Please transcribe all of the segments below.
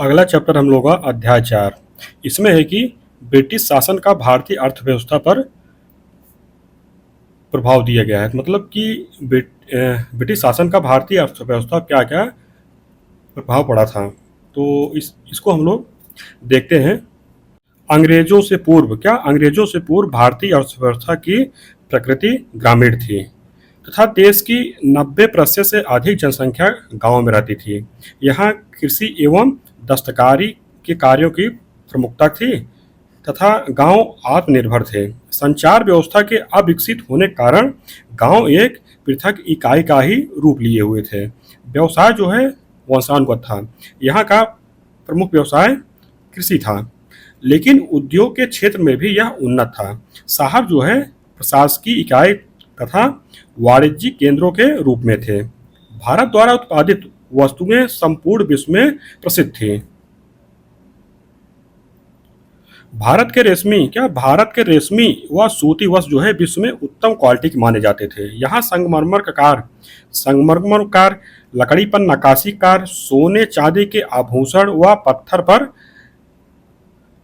अगला चैप्टर हम लोग का अध्याय 4। इसमें है कि ब्रिटिश शासन का भारतीय अर्थव्यवस्था पर प्रभाव दिया गया है। मतलब कि ब्रिटिश शासन का भारतीय अर्थव्यवस्था क्या क्या प्रभाव पड़ा था। तो इसको हम लोग देखते हैं। अंग्रेजों से पूर्व भारतीय अर्थव्यवस्था की प्रकृति ग्रामीण थी तथा देश की 90% से अधिक जनसंख्या गांव में रहती थी। यहाँ कृषि एवं दस्तकारी के कार्यों की प्रमुखता थी तथा गांव आत्मनिर्भर थे। संचार व्यवस्था के अविकसित होने के कारण गांव एक पृथक इकाई का ही रूप लिए हुए थे। व्यवसाय जो है वंशानुगत था। यहाँ का प्रमुख व्यवसाय कृषि था, लेकिन उद्योग के क्षेत्र में भी यह उन्नत था। शहर जो है प्रशासकीय इकाई तथा वाणिज्यिक केंद्रों के रूप में थे। भारत द्वारा उत्पादित वस्तुएं संपूर्ण विश्व में प्रसिद्ध थी। भारत के रेशमी व सूती वस्त्र जो है विश्व में उत्तम क्वालिटी के माने जाते थे। यहाँ संगमरमर कार्य, लकड़ी पर नक्काशी कार्य, सोने चांदी के आभूषण व पत्थर पर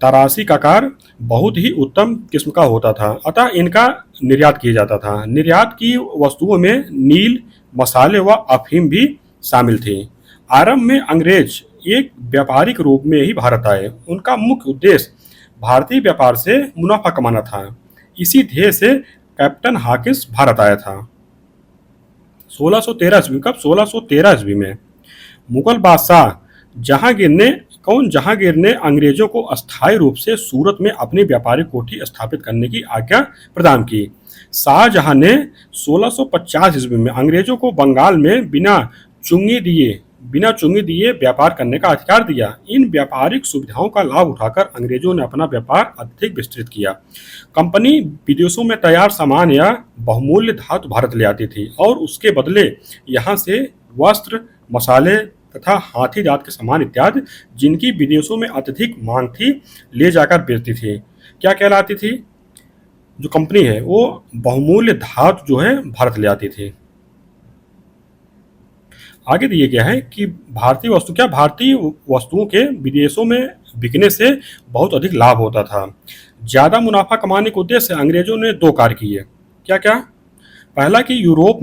तराशी का कार्य बहुत ही उत्तम किस्म का होता था, अतः इनका निर्यात किया जाता था। निर्यात की वस्तुओं में नील, मसाले व अफीम भी शामिल थे। आरंभ में अंग्रेज एक व्यापारिक रूप में ही भारत आए। उनका मुख्य उद्देश्य भारतीय व्यापार से मुनाफा कमाना था। इसी ध्येय से कैप्टन हाकिंस भारत आया था। 1613 ईस्वी में मुगल बादशाह जहांगीर ने अंग्रेजों को अस्थायी रूप से सूरत में अपनी व्यापारिक कोठी स्थापित करने की आज्ञा प्रदान की। शाहजहां ने 1650 ईस्वी में अंग्रेजों को बंगाल में बिना चुंगी दिए व्यापार करने का अधिकार दिया। इन व्यापारिक सुविधाओं का लाभ उठाकर अंग्रेजों ने अपना व्यापार अधिक विस्तृत किया। कंपनी विदेशों में तैयार सामान या बहुमूल्य धातु भारत ले आती थी और उसके बदले यहाँ से वस्त्र, मसाले तथा हाथी दांत के सामान इत्यादि, जिनकी विदेशों में अत्यधिक मांग थी, ले जाकर बेचती थी। क्या कहलाती थी? जो कंपनी है वो बहुमूल्य धातु जो है भारत ले आती थी। आगे दिया गया है कि भारतीय वस्तुओं के विदेशों में बिकने से बहुत अधिक लाभ होता था। ज़्यादा मुनाफा कमाने के उद्देश्य से अंग्रेजों ने 2 कार्य किए। क्या क्या? पहला कि यूरोप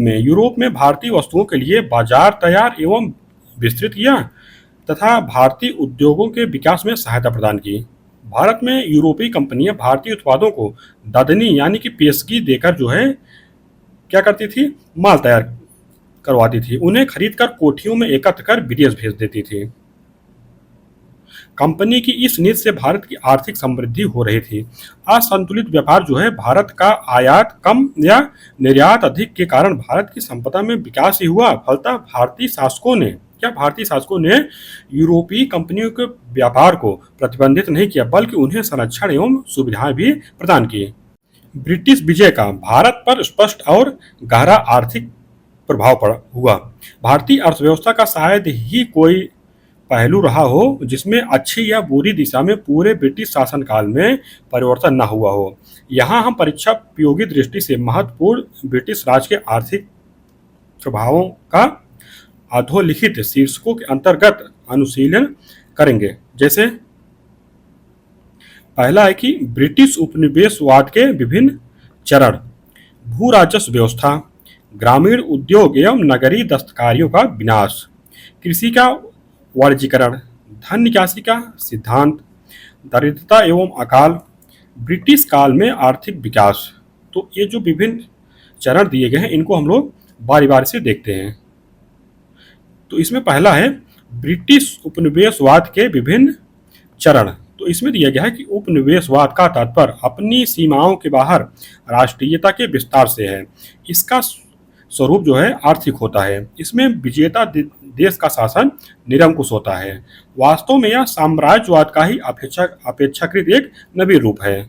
में भारतीय वस्तुओं के लिए बाजार तैयार एवं विस्तृत किया तथा भारतीय उद्योगों के विकास में सहायता प्रदान की। भारत में यूरोपीय कंपनियां भारतीय उत्पादों को ददनी यानी कि पेशगी देकर जो है क्या करती थी? माल तैयार करवाती थी। उन्हें खरीदकर कोठियों में एकत्र कर विदेश भेज देती थी। कंपनी की इस नीति से भारत की आर्थिक समृद्धि हो रही थी। असंतुलित व्यापार जो है भारत का आयात कम या निर्यात अधिक के कारण भारत की संपदा में विकास ही हुआ। फलतः भारतीय शासकों ने यूरोपीय कंपनियों के व्यापार को प्रतिबंधित नहीं किया, बल्कि उन्हें संरक्षण एवं सुविधाएं भी प्रदान की। ब्रिटिश विजय का भारत पर स्पष्ट और गहरा आर्थिक प्रभाव हुआ। भारतीय अर्थव्यवस्था का शायद ही कोई पहलू रहा हो जिसमें अच्छी या बुरी दिशा में पूरे ब्रिटिश शासनकाल में परिवर्तन न हुआ हो। यहाँ हम परीक्षा उपयोगी दृष्टि से महत्वपूर्ण ब्रिटिश राज के आर्थिक प्रभावों का अधोलिखित शीर्षकों के अंतर्गत अनुशीलन करेंगे। जैसे पहला है कि ब्रिटिश उपनिवेशवाद के विभिन्न चरण, भू राजस्व व्यवस्था, ग्रामीण उद्योग एवं नगरीय दस्तकारियों का विनाश, कृषि का वाणिज्यीकरण, धन निकासी का सिद्धांत, दरिद्रता एवं अकाल, ब्रिटिश काल में आर्थिक विकास। तो ये जो विभिन्न चरण दिए गए हैं इनको हम लोग बारी बारी से देखते हैं। तो इसमें पहला है ब्रिटिश उपनिवेशवाद के विभिन्न चरण। तो इसमें दिया गया है कि उपनिवेशवाद का तात्पर्य अपनी सीमाओं के बाहर राष्ट्रीयता के विस्तार से है। इसका स्वरूप जो है आर्थिक होता है। इसमें विजेता देश का शासन निरंकुश होता है। वास्तव में यह साम्राज्यवाद का ही अपेक्षाकृत एक नवीन रूप है।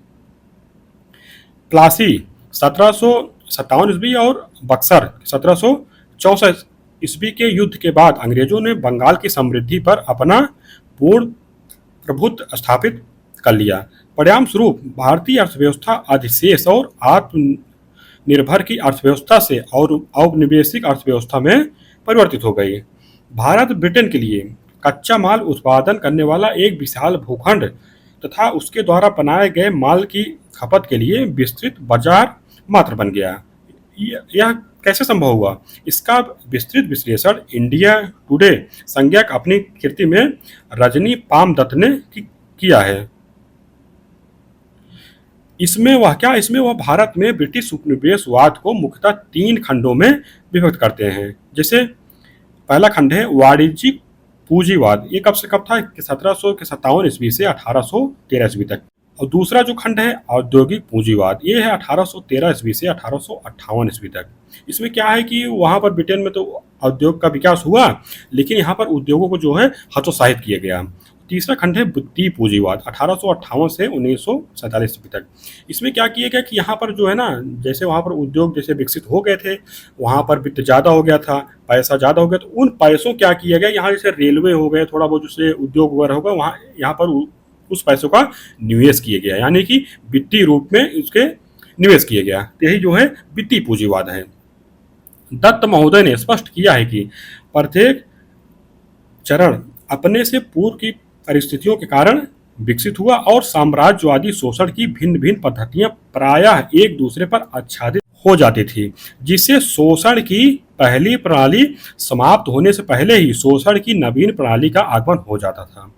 प्लासी 1757 ईस्वी और बक्सर 1764 ईस्वी के युद्ध के बाद अंग्रेजों ने बंगाल की समृद्धि पर अपना पूर्ण प्रभुत्व स्थापित कर लिया। परिणाम स्वरूप भारतीय अर्थव्यवस्था अधिशेष और आत्मनिर्भर की अर्थव्यवस्था से और औपनिवेशिक अर्थव्यवस्था में परिवर्तित हो गई। भारत ब्रिटेन के लिए कच्चा माल उत्पादन करने वाला एक विशाल भूखंड तथा उसके द्वारा बनाए गए माल की खपत के लिए विस्तृत बाजार मात्र बन गया। यह कैसे संभव हुआ? इसका विस्तृत विश्लेषण इंडिया टुडे संज्ञक अपनी कृति में रजनी पामदत्त ने किया है। इसमें वह भारत में ब्रिटिश उपनिवेशवाद को मुख्यतः 3 खंडों में विभक्त करते हैं। जैसे पहला खंड है वाणिज्यिक पूंजीवाद, ये कब से कब था? 1757 ईस्वी से 1813 ईस्वी तक। और दूसरा जो खंड है औद्योगिक पूंजीवाद, ये है 1813 ईस्वी से 1858 ईस्वी तक। इसमें क्या है कि वहाँ पर ब्रिटेन में तो उद्योग का विकास हुआ, लेकिन यहाँ पर उद्योगों को जो है हतोत्साहित किया गया। तीसरा खंड है वित्तीय पूंजीवाद, 1858 से 1947 ईस्वी तक। इसमें क्या किया गया कि यहाँ पर जो है ना, जैसे वहाँ पर उद्योग जैसे विकसित हो गए थे, वहाँ पर वित्त ज़्यादा हो गया था, पैसा ज़्यादा हो गया, तो उन पैसों क्या किया गया, यहाँ जैसे रेलवे हो गए, थोड़ा बहुत जैसे उद्योग वगैरह होगा, वहाँ यहाँ पर उस पैसों का निवेश किया गया, यानी कि वित्तीय रूप में उसके निवेश किया गया। यही जो है वित्तीय पूंजीवाद है। दत्त महोदय ने स्पष्ट किया है कि प्रत्येक चरण अपने से पूर्व की परिस्थितियों के कारण विकसित हुआ और साम्राज्यवादी शोषण की भिन्न भिन्न पद्धतियां प्रायः एक दूसरे पर आच्छादित हो जाती थी, जिससे शोषण की पहली प्रणाली समाप्त होने से पहले ही शोषण की नवीन प्रणाली का आगमन हो जाता था।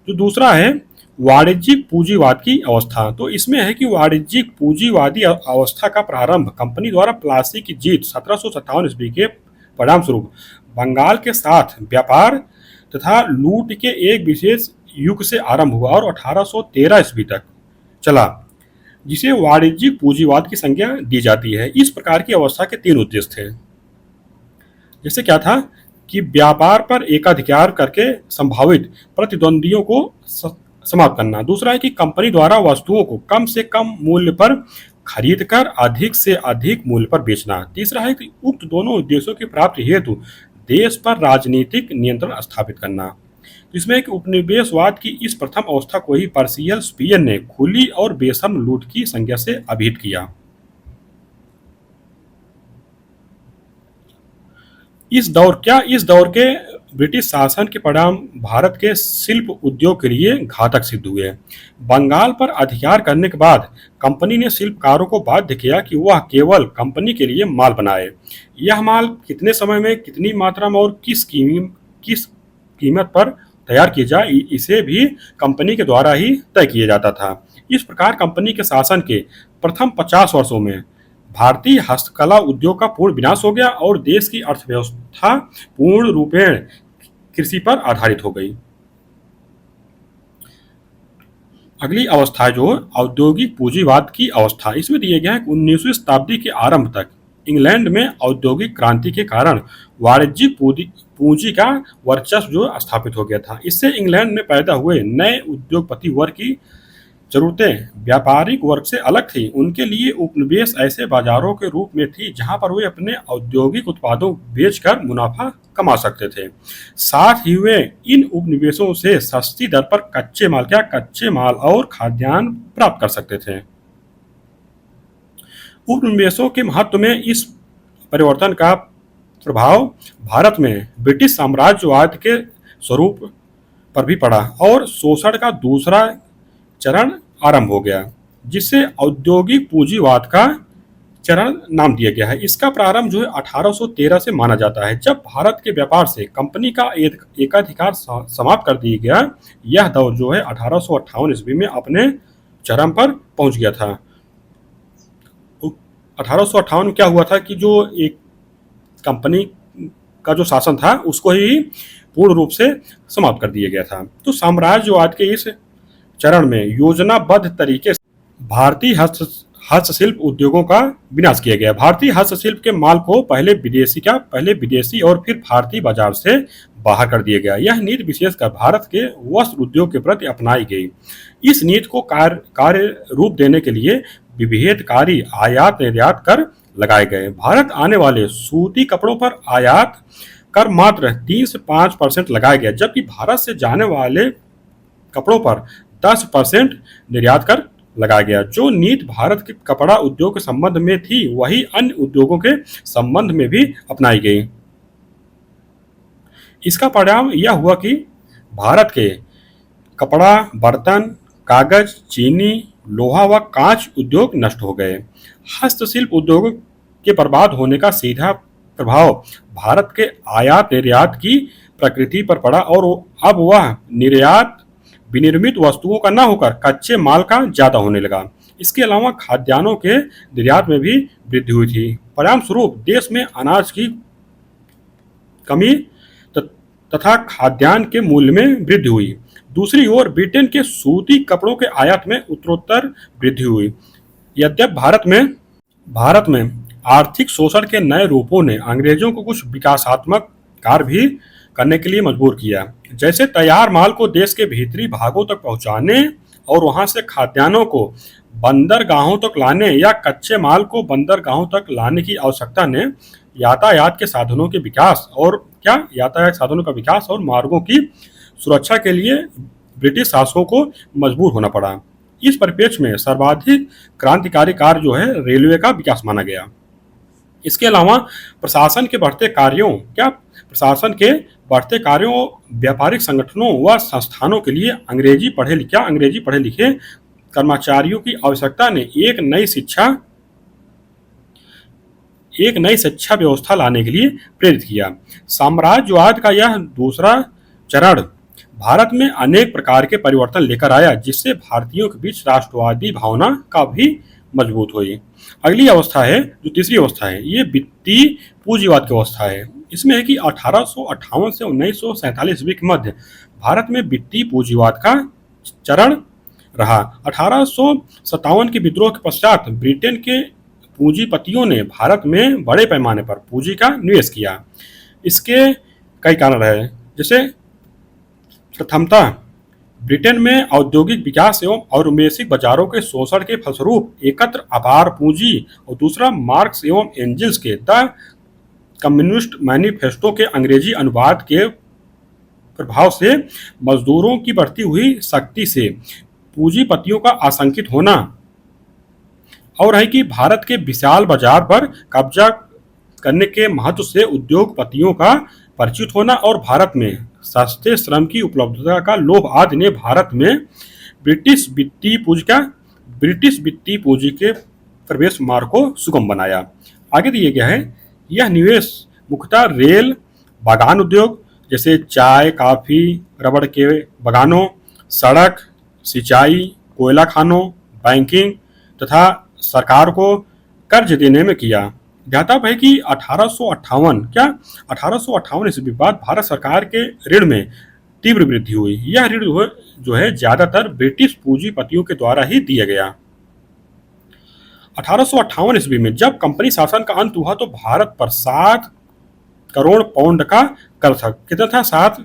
जो दूसरा है वाणिज्यिक पूंजीवाद की अवस्था, तो इसमें है कि वाणिज्यिक पूंजीवादी अवस्था का प्रारंभ कंपनी द्वारा प्लासी की जीत 1757 ईस्वी के परिणाम स्वरूप बंगाल के साथ व्यापार तथा लूट के एक विशेष युग से आरंभ हुआ और 1813 ईस्वी तक चला, जिसे वाणिज्यिक पूंजीवाद की संज्ञा दी जाती है। इस प्रकार की अवस्था के 3 उद्देश्य थे। जैसे क्या था कि व्यापार पर एकाधिकार करके संभावित प्रतिद्वंदियों को समाप्त करना। दूसरा है कि कंपनी द्वारा वस्तुओं को कम से कम मूल्य पर खरीदकर अधिक से अधिक मूल्य पर बेचना। तीसरा है कि उक्त दोनों उद्देश्यों की प्राप्ति हेतु देश पर राजनीतिक नियंत्रण स्थापित करना। तो इसमें एक उपनिवेशवाद की इस प्रथम अवस्था को ही पर्सियल स्पियन ने खुली और बेशर्म लूट की संज्ञा से अभिहित किया। इस दौर के ब्रिटिश शासन के परिणाम भारत के शिल्प उद्योग के लिए घातक सिद्ध हुए। बंगाल पर अधिकार करने के बाद कंपनी ने शिल्पकारों को बाध्य किया कि वह केवल कंपनी के लिए माल बनाए। यह माल कितने समय में, कितनी मात्रा में और किस कीमत पर तैयार किया जाए, इसे भी कंपनी के द्वारा ही तय किया जाता था। इस प्रकार कंपनी के शासन के प्रथम 50 वर्षों में भारतीय हस्तकला उद्योग का पूर्ण विनाश हो गया और देश की अर्थव्यवस्था पूर्ण रूपेण कृषि पर आधारित हो गई। अगली अवस्था जो औद्योगिक पूंजीवाद की अवस्था, इसमें दिए गए हैं 19वीं शताब्दी के आरंभ तक इंग्लैंड में औद्योगिक क्रांति के कारण वाणिज्यिक पूंजी का वर्चस्व जो स्थापित हो गया था। इससे इंग्लैंड में पैदा हुए नए उद्योगपति वर्ग की जरूरतें व्यापारिक वर्ग से अलग थी। उनके लिए उपनिवेश ऐसे बाजारों के रूप में थी जहां पर वे अपने औद्योगिक उत्पादों बेचकर मुनाफा कमा सकते थे। साथ ही वे इन उपनिवेशों से सस्ती दर पर कच्चे माल और खाद्यान्न प्राप्त कर सकते थे। उपनिवेशों के महत्व में इस परिवर्तन का प्रभाव भारत में ब्रिटिश साम्राज्यवाद के स्वरूप पर भी पड़ा और शोषण का दूसरा चरण आरंभ हो गया, जिसे औद्योगिक पूंजीवाद का चरण नाम दिया गया है। इसका प्रारंभ जो है 1813 से माना जाता है, जब भारत के व्यापार से कंपनी का एकाधिकार समाप्त कर दिया गया। यह दौर जो है 1858 ईस्वी में अपने चरम पर पहुंच गया था। 1858 में क्या हुआ था कि जो एक कंपनी का जो शासन था उसको ही पूर्ण रूप से समाप्त कर दिया गया था। तो साम्राज्यवाद के इस चरण में योजनाबद्ध तरीके से भारतीय हस्तशिल्प उद्योगों का विनाश किया गया। भारतीय हस्तशिल्प के माल को पहले विदेशी और फिर भारतीय बाजार से बाहर कर दिया गया। यह नीति विशेषकर भारत के वस्त्र उद्योग के प्रति अपनाई गई। इस नीति को कार्य रूप देने के लिए विभेदकारी आयात निर्यात कर लगाए गए। भारत आने वाले सूती कपड़ों पर आयात कर मात्र 3 से 5% लगाया गया, जबकि भारत से जाने वाले कपड़ों पर 10% निर्यात कर लगाया गया। जो नीति भारत के कपड़ा उद्योग के संबंध में थी वही अन्य उद्योगों के संबंध में भी अपनाई गई। इसका परिणाम यह हुआ कि भारत के कपड़ा, बर्तन, कागज, चीनी, लोहा व कांच उद्योग नष्ट हो गए। हस्तशिल्प उद्योग के बर्बाद होने का सीधा प्रभाव भारत के आयात निर्यात की प्रकृति पर पड़ा और अब वह निर्यात विनिर्मित वस्तुओं का न होकर कच्चे माल का ज्यादा होने लगा। इसके अलावा खाद्यान्नों के निर्यात में भी वृद्धि हुई थी। परिणाम स्वरूप देश में अनाज की कमी तथा खाद्यान्न के मूल्य में वृद्धि हुई। दूसरी ओर ब्रिटेन के सूती कपड़ों के आयात में उत्तरोत्तर वृद्धि हुई। यद्यपि भारत में आर्थिक शोषण के नए रूपों ने अंग्रेजों को कुछ विकासात्मक कार्य भी करने के लिए मजबूर किया, जैसे तैयार माल को देश के भीतरी भागों तक पहुंचाने और वहां से खाद्यान्नों को बंदरगाहों तक लाने या कच्चे माल को बंदरगाहों तक लाने की आवश्यकता ने यातायात साधनों का विकास और मार्गों की सुरक्षा के लिए ब्रिटिश शासकों को मजबूर होना पड़ा। इस परिप्रेक्ष्य में सर्वाधिक क्रांतिकारी कार्य जो है रेलवे का विकास माना गया। इसके अलावा प्रशासन के बढ़ते कार्यों, व्यापारिक संगठनों व संस्थानों के लिए अंग्रेजी पढ़े लिखे कर्मचारियों की आवश्यकता ने एक नई शिक्षा व्यवस्था लाने के लिए प्रेरित किया। साम्राज्यवाद का यह दूसरा चरण भारत में अनेक प्रकार के परिवर्तन लेकर आया, जिससे भारतीयों के बीच राष्ट्रवादी भावना का भी मजबूत हुई। अगली अवस्था है, जो तीसरी अवस्था है, ये वित्तीय पूंजीवाद की अवस्था है। इसमें है कि 1858 से 1947 ईस्वी के मध्य भारत में वित्तीय पूंजीवाद का चरण रहा। 1857 के विद्रोह के पश्चात ब्रिटेन के पूंजीपतियों ने भारत में बड़े पैमाने पर पूंजी का निवेश किया। इसके कई कारण रहे, जैसे प्रथमतः ब्रिटेन में औद्योगिक विकास एवं औपनिवेशिक बाजारों के शोषण के फलस्वरूप एकत्र अपार पूंजी, और दूसरा मार्क्स एवं एंजल्स के द कम्युनिस्ट मैनिफेस्टो के अंग्रेजी अनुवाद के प्रभाव से मजदूरों की बढ़ती हुई शक्ति से पूंजीपतियों का आशंकित होना, और है कि भारत के विशाल बाजार पर कब्जा करने के महत्व से उद्योगपतियों का परिचित होना और भारत में सस्ते श्रम की उपलब्धता का लोभ आदि ने भारत में ब्रिटिश वित्तीय पूंजी के प्रवेश मार्ग को सुगम बनाया। आगे दिए गया है, यह निवेश मुख्यतः रेल, बागान उद्योग जैसे चाय, कॉफी, रबड़ के बागानों, सड़क, सिंचाई, कोयला खानों, बैंकिंग तथा सरकार को कर्ज देने में किया। ध्यातव्य है कि 1858 ईस्वी बाद भारत सरकार के ऋण में तीव्र वृद्धि हुई। यह ऋण जो है ज्यादातर ब्रिटिश पूंजीपतियों के द्वारा ही दिया गया। 1858 ईस्वी में जब कंपनी शासन का अंत हुआ तो भारत पर 7 करोड़ पाउंड का कर्ज था। कितना था? 7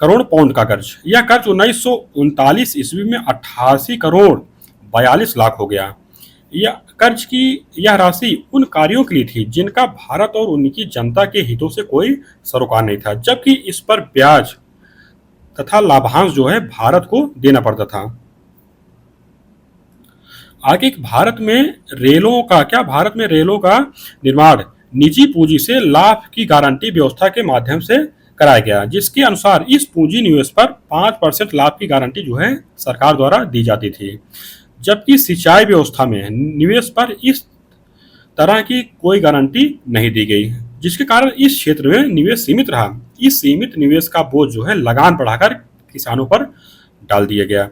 करोड़ पाउंड का कर्ज। यह कर्ज 1939 ईस्वी में 88 करोड़ 42 लाख हो गया। यह कर्ज की यह राशि उन कार्यों के लिए थी जिनका भारत और उनकी जनता के हितों से कोई सरोकार नहीं था, जबकि इस पर ब्याज तथा लाभांश जो है भारत को देना पड़ता था। आगे भारत में रेलों का निर्माण निजी पूंजी से लाभ की गारंटी व्यवस्था के माध्यम से कराया गया, जिसके अनुसार इस पूंजी निवेश पर 5% लाभ की गारंटी जो है सरकार द्वारा दी जाती थी, जबकि सिंचाई व्यवस्था में निवेश पर इस तरह की कोई गारंटी नहीं दी गई, जिसके कारण इस क्षेत्र में निवेश सीमित रहा। इस सीमित निवेश का बोझ जो है लगान बढ़ाकर किसानों पर डाल दिया गया।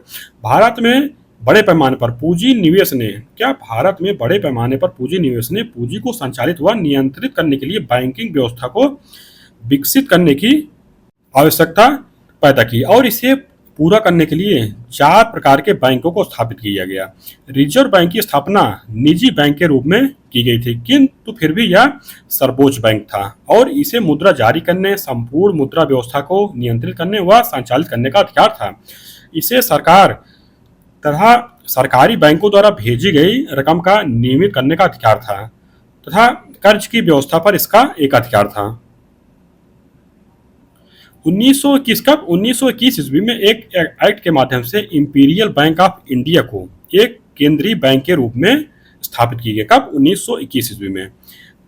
भारत में बड़े पैमाने पर पूंजी निवेश ने पूंजी को संचालित व नियंत्रित करने के लिए बैंकिंग व्यवस्था को विकसित करने की आवश्यकता पैदा की, और इसे पूरा करने के लिए 4 प्रकार के बैंकों को स्थापित किया गया। रिजर्व बैंक की स्थापना निजी बैंक के रूप में की गई थी, किंतु फिर भी यह सर्वोच्च बैंक था और इसे मुद्रा जारी करने, संपूर्ण मुद्रा व्यवस्था को नियंत्रित करने व संचालित करने का अधिकार था। इसे सरकार तथा सरकारी बैंकों द्वारा भेजी गई रकम का नियमित करने का अधिकार था तथा कर्ज की व्यवस्था पर इसका एक अधिकार था। 1921 ईस्वी में एक एक्ट के माध्यम से इंपीरियल बैंक ऑफ इंडिया को एक केंद्रीय बैंक के रूप में स्थापित की गई। कब? 1921 ईस्वी में।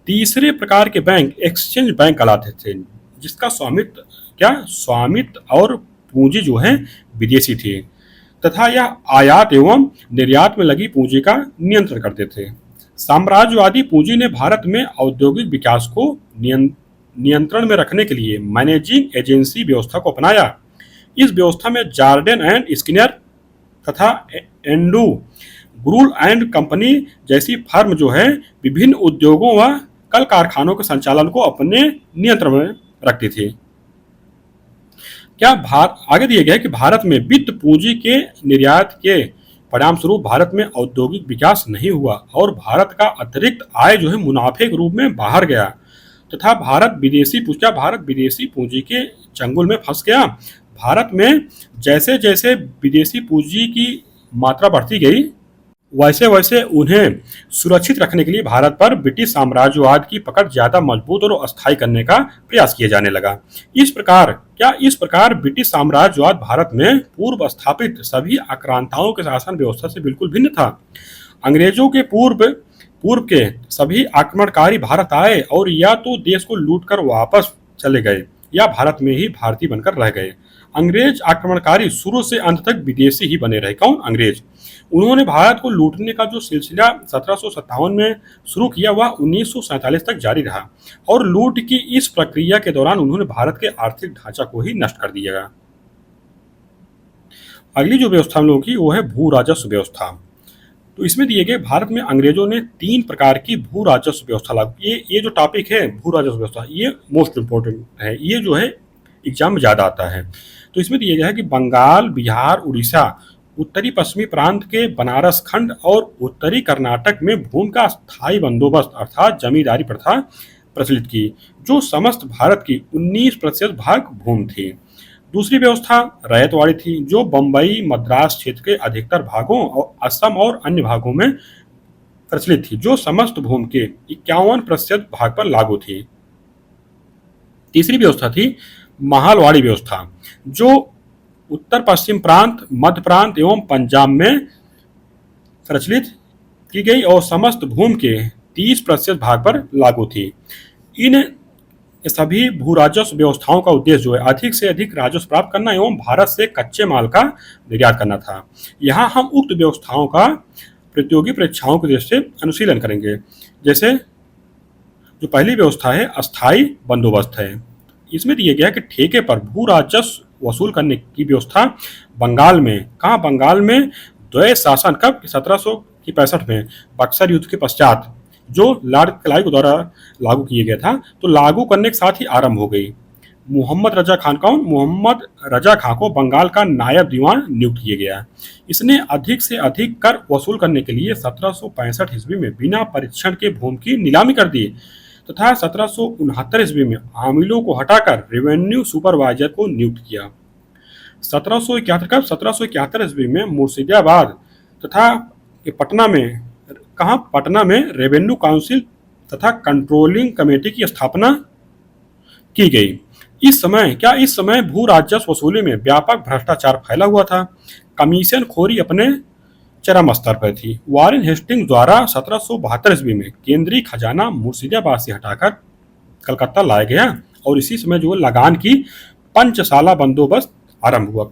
तीसरे प्रकार के बैंक एक्सचेंज बैंक कहलाते थे, जिसका स्वामित्व और पूंजी जो है विदेशी थी तथा यह आयात एवं निर्यात में लगी पूंजी का नियंत्रण करते थे। साम्राज्यवादी पूंजी ने भारत में औद्योगिक विकास को नियंत्रण में रखने के लिए मैनेजिंग एजेंसी व्यवस्था को अपनाया। इस व्यवस्था में जार्डेन एंड स्किनर तथा एंडू ग्रूल एंड कंपनी जैसी फर्म जो है विभिन्न उद्योगों व कल कारखानों के संचालन को अपने नियंत्रण में रखती थी। क्या आगे दिया गया है कि भारत में वित्त पूंजी के निर्यात के परिणाम स्वरूप भारत में औद्योगिक विकास नहीं हुआ और भारत का अतिरिक्त आय जो है मुनाफे के रूप में बाहर गया तथा भारत विदेशी पूंजी के चंगुल में फंस गया। भारत में जैसे जैसे विदेशी पूंजी की मात्रा बढ़ती गई वैसे वैसे उन्हें सुरक्षित रखने के लिए भारत पर ब्रिटिश साम्राज्यवाद की पकड़ ज्यादा मजबूत और अस्थायी करने का प्रयास किया जाने लगा। इस प्रकार ब्रिटिश साम्राज्यवाद भारत में पूर्व स्थापित सभी आक्रांताओं के शासन व्यवस्था से बिल्कुल भिन्न था। अंग्रेजों के पूर्व के सभी आक्रमणकारी भारत आए और या तो देश को लूटकर वापस चले गए या भारत में ही भारतीय बनकर रह गए। अंग्रेज आक्रमणकारी शुरू से अंत तक विदेशी ही बने रहे। कौन? अंग्रेज। उन्होंने भारत को लूटने का जो सिलसिला 1757 में शुरू किया वह 1947 तक जारी रहा और लूट की इस प्रक्रिया के दौरान उन्होंने भारत के आर्थिक ढांचा को ही नष्ट कर दिया। अगली जो व्यवस्था हम लोगों की वो है भू राजस्व व्यवस्था। तो इसमें दिए गए भारत में अंग्रेजों ने 3 प्रकार की भू राजस्व व्यवस्था लागू की। ये जो टॉपिक है भू राजस्व व्यवस्था ये मोस्ट इम्पोर्टेंट है, ये जो है एग्जाम में ज़्यादा आता है। तो इसमें दिया गया है कि बंगाल, बिहार, उड़ीसा, उत्तरी पश्चिमी प्रांत के बनारस खंड और उत्तरी कर्नाटक में भूमि का स्थायी बंदोबस्त अर्थात जमींदारी प्रथा प्रचलित की जो समस्त भारत की 19% भाग भूमि थी। दूसरी व्यवस्था रैयतवाड़ी थी जो बंबई मद्रास क्षेत्र के अधिकतर भागों और असम और अन्य भागों में प्रचलित थी जो समस्त भूमि के 51% भाग पर लागू थी। तीसरी व्यवस्था थी माहलवाड़ी व्यवस्था जो उत्तर पश्चिम प्रांत, मध्य प्रांत एवं पंजाब में प्रचलित की गई और समस्त भूमि के 30% भाग पर लागू थी। इन सभी भू राजस्व व्यवस्थाओं का उद्देश्य जो है अधिक से अधिक राजस्व प्राप्त करना एवं भारत से कच्चे माल का निर्यात करना था। यहाँ हम उक्त व्यवस्थाओं का प्रतियोगी परीक्षाओं के दृष्टि से अनुशीलन करेंगे। जैसे जो पहली व्यवस्था है अस्थायी बंदोबस्त है। इसमें दिया गया है कि ठेके पर भू राजस्व वसूल करने की व्यवस्था बंगाल में, कहाँ? बंगाल में द्वैत शासन कब? 1765 में बक्सर युद्ध के पश्चात जो लॉर्ड क्लाइव द्वारा लागू किया गया था तो लागू करने के साथ ही आरंभ हो गई। मोहम्मद रजा खान, कौन? मोहम्मद रजा खान को बंगाल का नायब दीवान नियुक्त किया गया। इसने अधिक से अधिक कर वसूल करने के लिए 1765 ईस्वी में बिना परीक्षण के भूमि की नीलामी कर दी तथा 1769 ईस्वी में आमिलों को हटाकर रेवेन्यू सुपरवाइजर को नियुक्त किया। 1771 ईस्वी में मुर्शिदाबाद तथा पटना में रेवेन्यू काउंसिल तथा कंट्रोलिंग कमेटी की स्थापना की गई। इस समय भू राजस्व वसूली में व्यापक भ्रष्टाचार फैला हुआ था। कमीशन खोरी अपने चरम स्तर पर थी। वॉरेन हेस्टिंग्स द्वारा 1772 ईस्वी में केंद्रीय खजाना मुर्शिदाबाद से हटाकर कलकत्ता लाया गया और इसी समय जो लगान की पंचशाला बंदोबस्त आरंभ हुआ।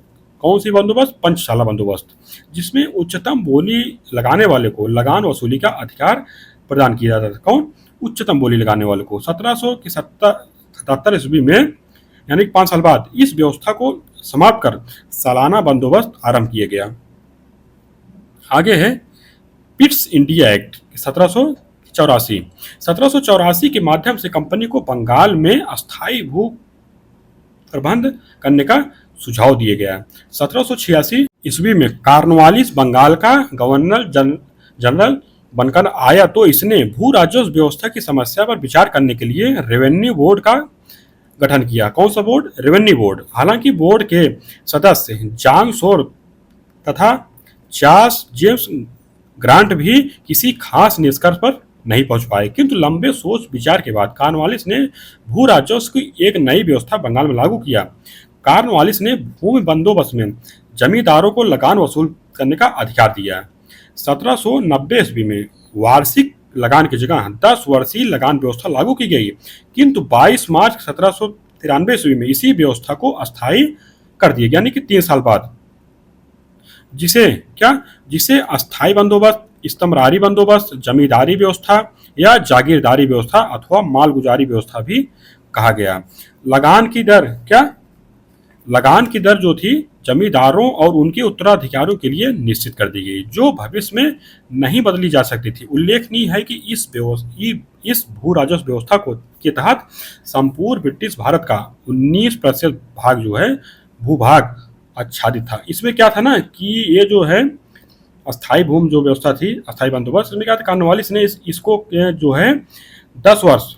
कौन सी बंदोबस्त? पंचशाला बंदोबस्त, जिसमें उच्चतम बोली लगाने वाले को लगान वसूली का अधिकार प्रदान किया जाता था। कौन? उच्चतम बोली लगाने वाले को। 1777 ईस्वी में यानी 5 साल बाद इस व्यवस्था को समाप्त कर सालाना बंदोबस्त आरंभ किया गया। आगे है पिट्स इंडिया एक्ट 1784 के माध्यम से कंपनी को बंगाल में अस्थायी भू प्रबंध करने का सुझाव दिया गया। 1786 ईस्वी में कॉर्नवालिस बंगाल का गवर्नर जनरल बनकर आया तो इसने भू राजस्व व्यवस्था की समस्या पर विचार करने के लिए रेवेन्यू बोर्ड का गठन किया। कौन सा बोर्ड? Revenue board. हालांकि बोर्ड के सदस्य जॉन शोर तथा चार्ल्स जेम्स ग्रांट भी किसी खास निष्कर्ष पर नहीं पहुंच पाए, किंतु लंबे सोच विचार के बाद कॉर्नवालिस ने भू राजस्व की एक नई व्यवस्था बंगाल में लागू किया। कॉर्नवालिस ने भूमि बंदोबस्त में जमींदारों को लगान वसूल करने का अधिकार दिया। 1790 ईस्वी में वार्षिक लगान की जगह 10 वर्षीय लगान व्यवस्था लागू की गई, किंतु 22 मार्च 1793 ईस्वी में इसी व्यवस्था को अस्थायी कर दिए, यानी कि 3 साल बाद। जिसे क्या जिसे अस्थाई बंदोबस्त, इस्तमरारी बंदोबस्त, जमींदारी व्यवस्था या जागीरदारी व्यवस्था अथवा मालगुजारी व्यवस्था भी कहा गया। लगान की दर क्या लगान की दर जो थी जमींदारों और उनके उत्तराधिकारियों के लिए निश्चित कर दी गई, जो भविष्य में नहीं बदली जा सकती थी। उल्लेखनीय है कि इस भू राजस्व व्यवस्था को के तहत संपूर्ण ब्रिटिश भारत का 19% भाग जो है भूभाग आच्छादित था। इसमें क्या था ना कि ये जो है अस्थाई भूमि जो व्यवस्था थी, अस्थाई बंदोबस्त, इसमें क्या था, कॉर्नवालिस ने इसको जो है 10 वर्ष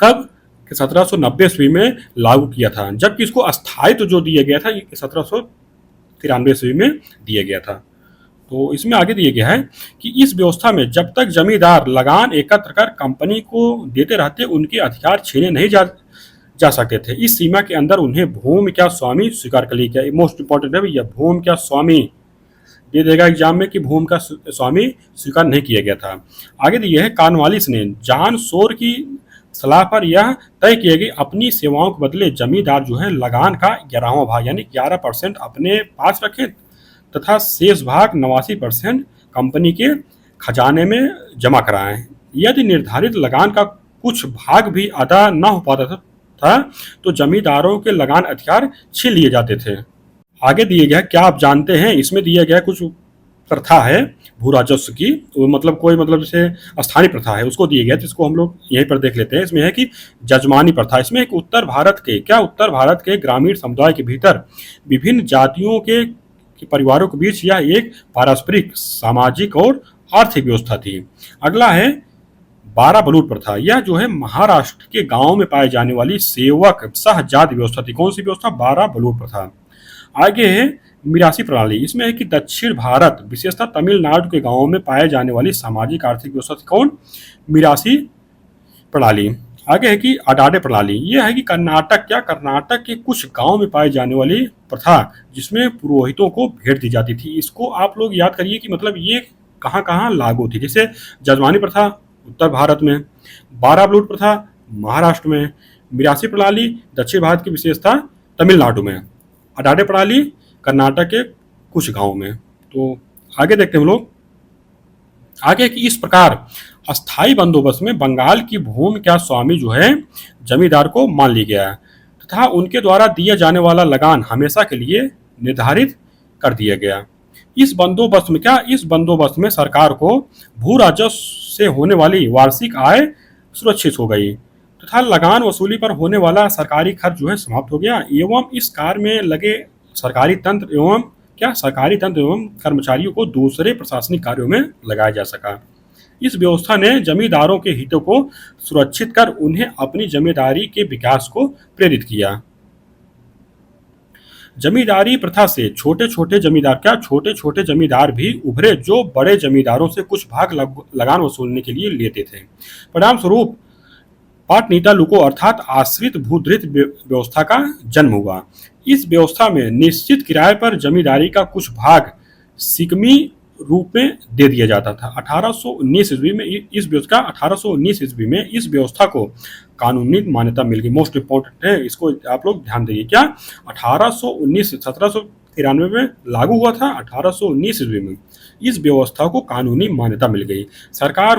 कब 1790 ईस्वी में लागू किया था, जबकि इसको अस्थायित्व जो दिया गया था ये 1793 ईस्वी में दिया गया था। तो इसमें आगे दिया गया है कि इस व्यवस्था में जब तक जमींदार लगान एकत्र कर कंपनी को देते रहते उनके अधिकार छीने नहीं जा सकते थे। इस सीमा के अंदर उन्हें भूमि का स्वामी स्वीकार कर लिया गया। मोस्ट इंपॉर्टेंट है भैया, भूमि का स्वामी दे देगा एग्जाम में कि भूमि का स्वामी स्वीकार नहीं किया गया था। आगे दिया है कॉर्नवालिस ने जॉन शोर की सलाह पर यह तय किया कि अपनी सेवाओं के बदले जमींदार जो है लगान का 11वां भाग यानी 11% अपने पास रखें तथा शेष भाग 89% कंपनी के खजाने में जमा कराएं। यदि निर्धारित लगान का कुछ भाग भी अदा न हो पाता था तो जमींदारों के लगान अधिकार छीन लिए जाते थे। आगे दिए गया क्या आप जानते हैं, इसमें दिया गया कुछ प्रथा है भू राजस्व की, मतलब कोई मतलब जैसे स्थानीय प्रथा है उसको दिए गया, जिसको हम लोग यहीं पर देख लेते हैं। इसमें है कि जजमानी प्रथा। इसमें एक उत्तर भारत के ग्रामीण समुदाय के भीतर विभिन्न जातियों के परिवारों के बीच यह एक पारस्परिक, सामाजिक और आर्थिक व्यवस्था थी। अगला है 12 बलूट प्रथा। यह जो है महाराष्ट्र के गांव में पाई जाने वाली सेवक सहजाति व्यवस्था थी। कौन सी व्यवस्था? 12 बलूट प्रथा। आगे है मिरासी प्रणाली। इसमें है कि दक्षिण भारत विशेषतः तमिलनाडु के गांवों में पाए जाने वाली सामाजिक आर्थिक व्यवस्था थी। कौन? मिरासी प्रणाली। आगे है कि अडाडे प्रणाली। यह है कि कर्नाटक के कुछ गांव में पाई जाने वाली प्रथा जिसमें पुरोहितों को भेंट दी जाती थी। इसको आप लोग याद करिए कि मतलब ये कहाँ कहाँ लागू थी। जैसे जजमानी प्रथा उत्तर भारत में, 12 बलूट प्रथा महाराष्ट्र में, मिरासी प्रणाली दक्षिण भारत की विशेषता तमिलनाडु में, अडाडे प्रणाली कर्नाटक के कुछ गांवों में। तो आगे देखते हैं हम लोग। आगे कि इस प्रकार अस्थाई बंदोबस्त में बंगाल की भूमि का स्वामी जो है जमींदार को मान लिया गया तथा उनके द्वारा दिया जाने वाला लगान हमेशा के लिए निर्धारित कर दिया गया। इस बंदोबस्त में सरकार को भू राजस्व से होने वाली वार्षिक आय सुरक्षित हो गई तथा लगान वसूली पर होने वाला सरकारी खर्च जो है समाप्त हो गया एवं इस कार्य में लगे सरकारी तंत्र एवं कर्मचारियों को दूसरे प्रशासनिक कार्यों में लगाया जा सका। इस व्यवस्था ने जमींदारों के हितों को सुरक्षित कर उन्हें अपनी जमींदारी के विकास को प्रेरित किया। जमींदारी प्रथा से छोटे छोटे जमींदार भी उभरे जो बड़े जमींदारों से कुछ भाग लगान वसूलने के लिए लेते थे। परिणाम स्वरूप पाटनीता लुको अर्थात आश्रित भूधृत व्यवस्था का जन्म हुआ। इस व्यवस्था में निश्चित किराए पर जमींदारी का कुछ भाग सिकमी रूप में दे दिया जाता था। 1819 ईस्वी में इस व्यवस्था को कानूनी मान्यता मिल गई। मोस्ट इंपॉर्टेंट है, इसको आप लोग ध्यान देंगे। क्या 1793 में लागू हुआ था, 1819 ईस्वी में इस व्यवस्था को कानूनी मान्यता मिल गई। सरकार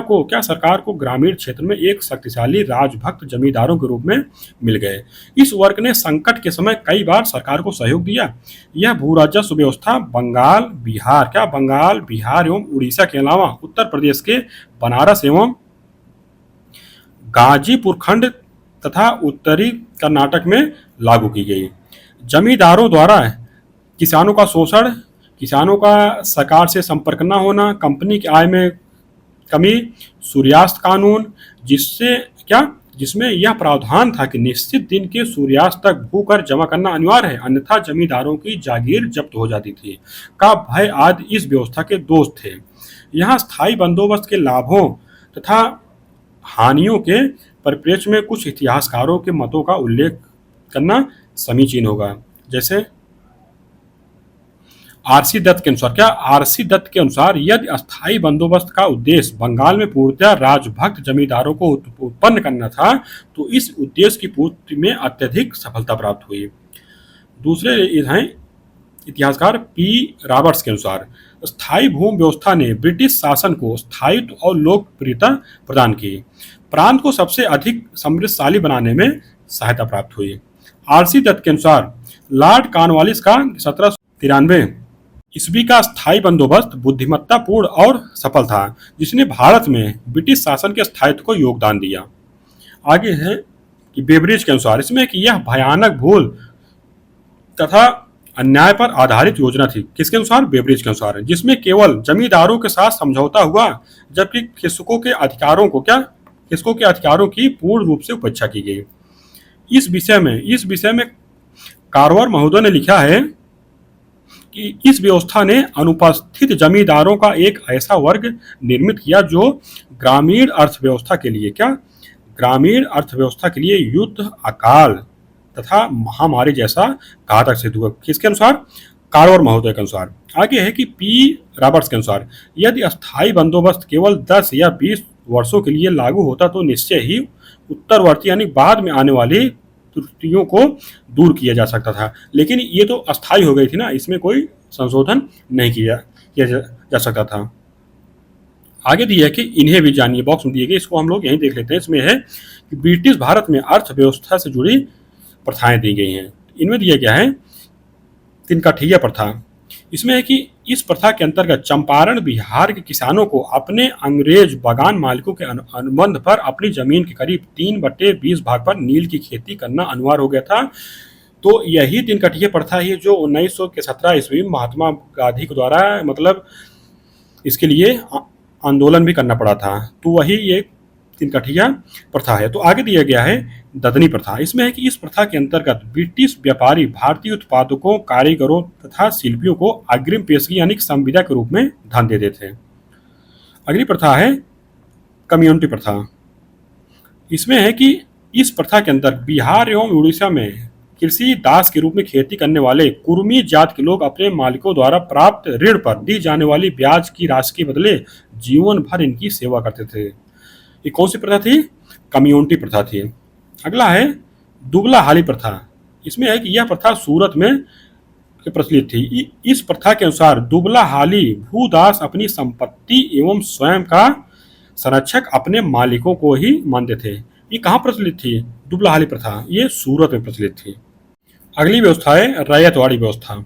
को ग्रामीण क्षेत्र में एक शक्तिशाली राजभक्त जमींदारों के रूप में मिल गए। इस वर्ग ने संकट के समय कई बार सरकार को सहयोग दिया। यह भू राजस्व व्यवस्था बंगाल, बिहार एवं उड़ीसा के अलावा उत्तर प्रदेश के बनारस एवं गाजीपुर खंड तथा उत्तरी कर्नाटक में लागू की गई। जमींदारों द्वारा किसानों का शोषण, किसानों का सरकार से संपर्क न होना, कंपनी की आय में कमी, सूर्यास्त कानून जिसमें यह प्रावधान था कि निश्चित दिन के सूर्यास्त तक भू कर जमा करना अनिवार्य है, अन्यथा जमींदारों की जागीर जब्त हो जाती थी, का भय आदि इस व्यवस्था के दोष थे। यहाँ स्थायी बंदोबस्त के लाभों तथा हानियों के परिप्रेक्ष्य में कुछ इतिहासकारों के मतों का उल्लेख करना समीचीन होगा। जैसे आरसी दत्त के अनुसार यदि अस्थायी बंदोबस्त का उद्देश्य बंगाल में पूर्णतः राजभक्त जमींदारों को उत्पन्न करना था तो इस उद्देश्य की पूर्ति में अत्यधिक सफलता प्राप्त हुई। दूसरे हैं इतिहासकार पी रॉबर्ट्स के अनुसार, स्थायी भूमि व्यवस्था ने ब्रिटिश शासन को स्थायित्व और लोकप्रियता प्रदान की। प्रांत को सबसे अधिक समृद्धशाली बनाने में सहायता प्राप्त हुई। आरसी दत्त के अनुसार लॉर्ड कॉर्नवालिस का 1793 ईस्वी का स्थायी बंदोबस्त बुद्धिमत्तापूर्ण और सफल था, जिसने भारत में ब्रिटिश शासन के स्थायित्व को योगदान दिया। आगे है कि बेब्रिज के अनुसार इसमें कि यह भयानक भूल तथा अन्याय पर आधारित योजना थी। किसके अनुसार? बेब्रिज के अनुसार, जिसमें केवल जमींदारों के साथ समझौता हुआ, जबकि कृषकों के अधिकारों की पूर्ण रूप से उपेक्षा की गई। इस विषय में कारवर महोदय ने लिखा है कि इस व्यवस्था ने अनुपस्थित जमींदारों का एक ऐसा वर्ग निर्मित किया जो ग्रामीण अर्थव्यवस्था के लिए युद्ध, अकाल तथा महामारी जैसा घातक सिद्ध हुआ। किसके अनुसार? कारवर महोदय के अनुसार। आगे है कि पी रॉबर्ट्स के अनुसार यदि अस्थायी बंदोबस्त केवल 10 या 20 वर्षों के लिए लागू होता तो निश्चय ही उत्तरवर्ती यानी बाद में आने वाली त्रुटियों को दूर किया जा सकता था, लेकिन ये तो अस्थायी हो गई थी ना, इसमें कोई संशोधन नहीं किया जा सकता था। आगे दिया है कि इन्हें भी जानिए, बॉक्स में दिए गए, इसको हम लोग यहीं देख लेते हैं। इसमें है कि ब्रिटिश भारत में अर्थव्यवस्था से जुड़ी प्रथाएं दी गई हैं। इनमें दिया गया है तिनकाठिया प्रथा। इसमें है कि इस प्रथा के अंतर्गत चंपारण बिहार के किसानों को अपने अंग्रेज बागान मालिकों के अनुबंध पर अपनी जमीन के करीब 3/20 भाग पर नील की खेती करना अनिवार्य हो गया था। तो यही तिनकाठिया प्रथा है जो 1917 ईस्वी में महात्मा गांधी के द्वारा मतलब इसके लिए आंदोलन भी करना पड़ा था, तो वही ये तिनकाठिया प्रथा है। तो आगे दिया गया है ददनी प्रथा। इसमें है कि इस प्रथा के अंतर्गत ब्रिटिश व्यापारी भारतीय उत्पादकों, कारीगरों तथा शिल्पियों को अग्रिम पेशगी यानी संविदा के रूप में धन देते थे। अगली प्रथा है कम्युनिटी प्रथा। इसमें है कि इस प्रथा के अंतर्गत बिहार एवं उड़ीसा में कृषि दास के रूप में खेती करने वाले कुर्मी जात के लोग अपने मालिकों द्वारा प्राप्त ऋण पर दी जाने वाली ब्याज की राशि के बदले जीवन भर इनकी सेवा करते थे। ये कौन सी प्रथा थी? कम्युनिटी प्रथा थी। अगला है दुबला हाली प्रथा। इसमें है कि यह प्रथा सूरत में प्रचलित थी। इस प्रथा के अनुसार दुबला हाली भूदास अपनी संपत्ति एवं स्वयं का संरक्षक अपने मालिकों को ही मानते थे। ये कहाँ प्रचलित थी? दुबला हाली प्रथा ये सूरत में प्रचलित थी। अगली व्यवस्था है रैयतवाड़ी व्यवस्था।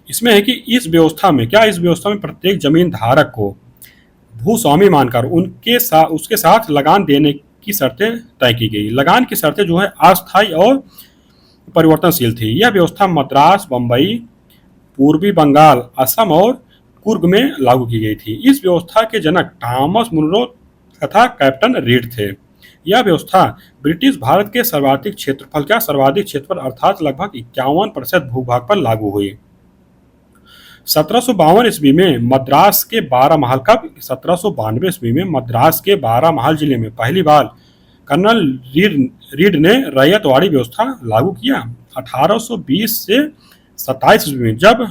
इसमें है कि इस व्यवस्था में प्रत्येक जमीन धारक को भूस्वामी मानकर उसके साथ लगान देने की शर्तें तय की गई। लगान की शर्तें जो है अस्थायी और परिवर्तनशील थी। यह व्यवस्था मद्रास, बंबई, पूर्वी बंगाल, असम और कुर्ग में लागू की गई थी। इस व्यवस्था के जनक थॉमस मुनरो तथा कैप्टन रीड थे। यह व्यवस्था ब्रिटिश भारत के सर्वाधिक क्षेत्रफल अर्थात लगभग 51% भूभाग पर लागू हुई। 1752 ईस्वी में मद्रास के 12 महल 1792 ईस्वी में मद्रास के 12 महल जिले में पहली बार कर्नल रीड ने रैयतवाड़ी व्यवस्था लागू किया। 1820 से 27 ईस्वी में जब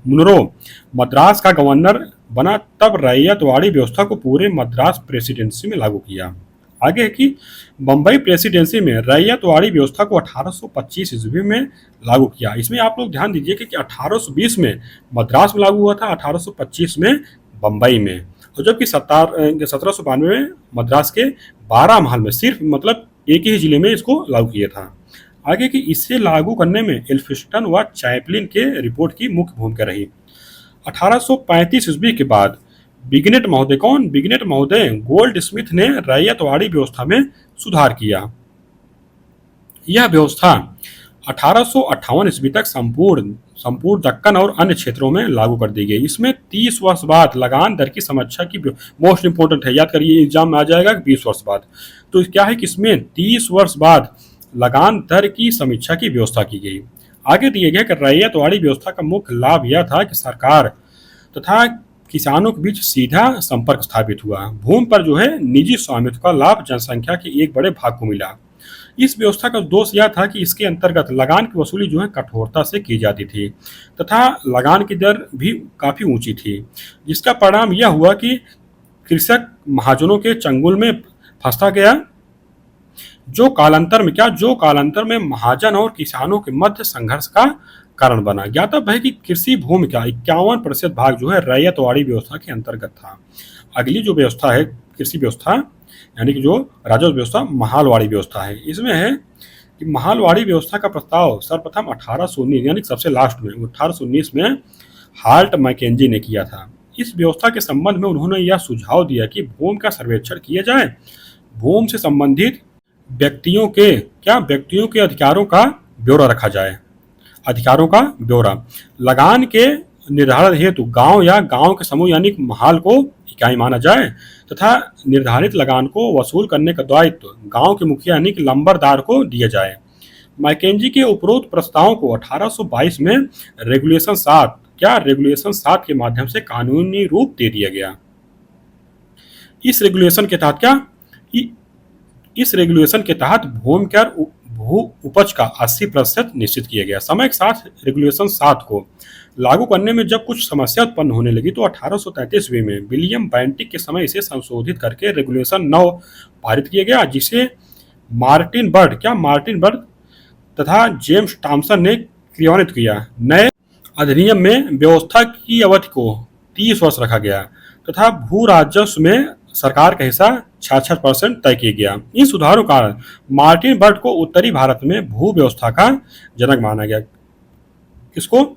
मुनरो मद्रास का गवर्नर बना तब रैयतवाड़ी व्यवस्था को पूरे मद्रास प्रेसिडेंसी में लागू किया। आगे है कि बम्बई प्रेसिडेंसी में रैयतवाड़ी व्यवस्था को 1825 ईस्वी में लागू किया। इसमें आप लोग ध्यान दीजिए कि 1820 में मद्रास में लागू हुआ था, 1825 में बम्बई में, और जबकि 1792 में मद्रास के 12 महल में सिर्फ मतलब एक ही जिले में इसको लागू किया था। आगे कि इसे लागू करने में एल्फिंस्टन व चैपलिन के रिपोर्ट की मुख्य भूमिका रही। 1835 ईस्वी के बाद बिगनेट महोदय गोल्ड स्मिथ ने रैयतवाड़ी व्यवस्था में सुधार किया। यह व्यवस्था 1858 ईस्वी तक संपूर्ण दक्कन और अन्य क्षेत्रों में लागू कर दी गई। इसमें 30 वर्ष बाद लगान दर की समीक्षा की मोस्ट इंपोर्टेंट है, याद करिए एग्जाम में आ जाएगा 20 वर्ष बाद। तो क्या है कि इसमें 30 वर्ष बाद लगान दर की समीक्षा की व्यवस्था की गई। आगे दिए गए कि रैयतवाड़ी व्यवस्था का मुख्य लाभ यह था कि सरकार तथा किसानों के बीच सीधा संपर्क स्थापित हुआ। भूमि पर जो है निजी स्वामित्व का लाभ जनसंख्या के एक बड़े भाग को मिला। इस व्यवस्था का दोष यह था कि इसके अंतर्गत लगान की वसूली जो है कठोरता से की जाती थी तथा लगान की दर भी काफी ऊंची थी, जिसका परिणाम यह हुआ कि कृषक महाजनों के चंगुल में फंसता गया। जो कालांतर में महाजन और किसानों के मध्य संघर्ष का कारण बना। ज्ञातव्य है कि कृषि भूमि का 51% भाग जो है रैयतवाड़ी व्यवस्था के अंतर्गत था। अगली जो व्यवस्था है कृषि व्यवस्था यानी कि जो राजस्व व्यवस्था महालवाड़ी व्यवस्था है, इसमें है कि महालवाड़ी व्यवस्था का प्रस्ताव सर्वप्रथम 1819 यानी सबसे लास्ट में 1819 में हाल्ट मैकेंजी ने किया था। इस व्यवस्था के संबंध में उन्होंने यह सुझाव दिया कि भूमि का सर्वेक्षण किया जाए, भूमि से संबंधित व्यक्तियों के अधिकारों का ब्यौरा रखा जाए, अधिकारों का ब्यौरा, लगान के निर्धारण हेतु गांव या गांव के समूह यानी महाल को इकाई माना जाए तथा निर्धारित लगान को वसूल करने का दायित्व गांव के मुखिया यानी कि लंबरदार को दिया जाए। मैकेंजी के उपरोक्त प्रस्तावों को 1822 में रेगुलेशन 7 के माध्यम से कानूनी रूप दे दिया गया। इस रेगुलेशन के तहत भूमि कर भू उपज का 80% निश्चित किया गया। समय के साथ रेगुलेशन 7 को लागू करने में जब कुछ समस्या उत्पन्न होने लगी तो 1833 में विलियम बेंटिक के समय इसे संशोधित करके रेगुलेशन 9 पारित किया गया, जिसे मार्टिन बर्ड तथा जेम्स टॉमसन ने क्रियान्वित किया। नए अधिनियम में व्यवस्था की अवधि को 30 वर्ष रखा गया तथा भू राजस्व में सरकार का हिस्सा 66% तय किया गया। इन सुधारों का मार्टिन बर्ड को उत्तरी भारत में भू व्यवस्था का जनक माना गया। किसको?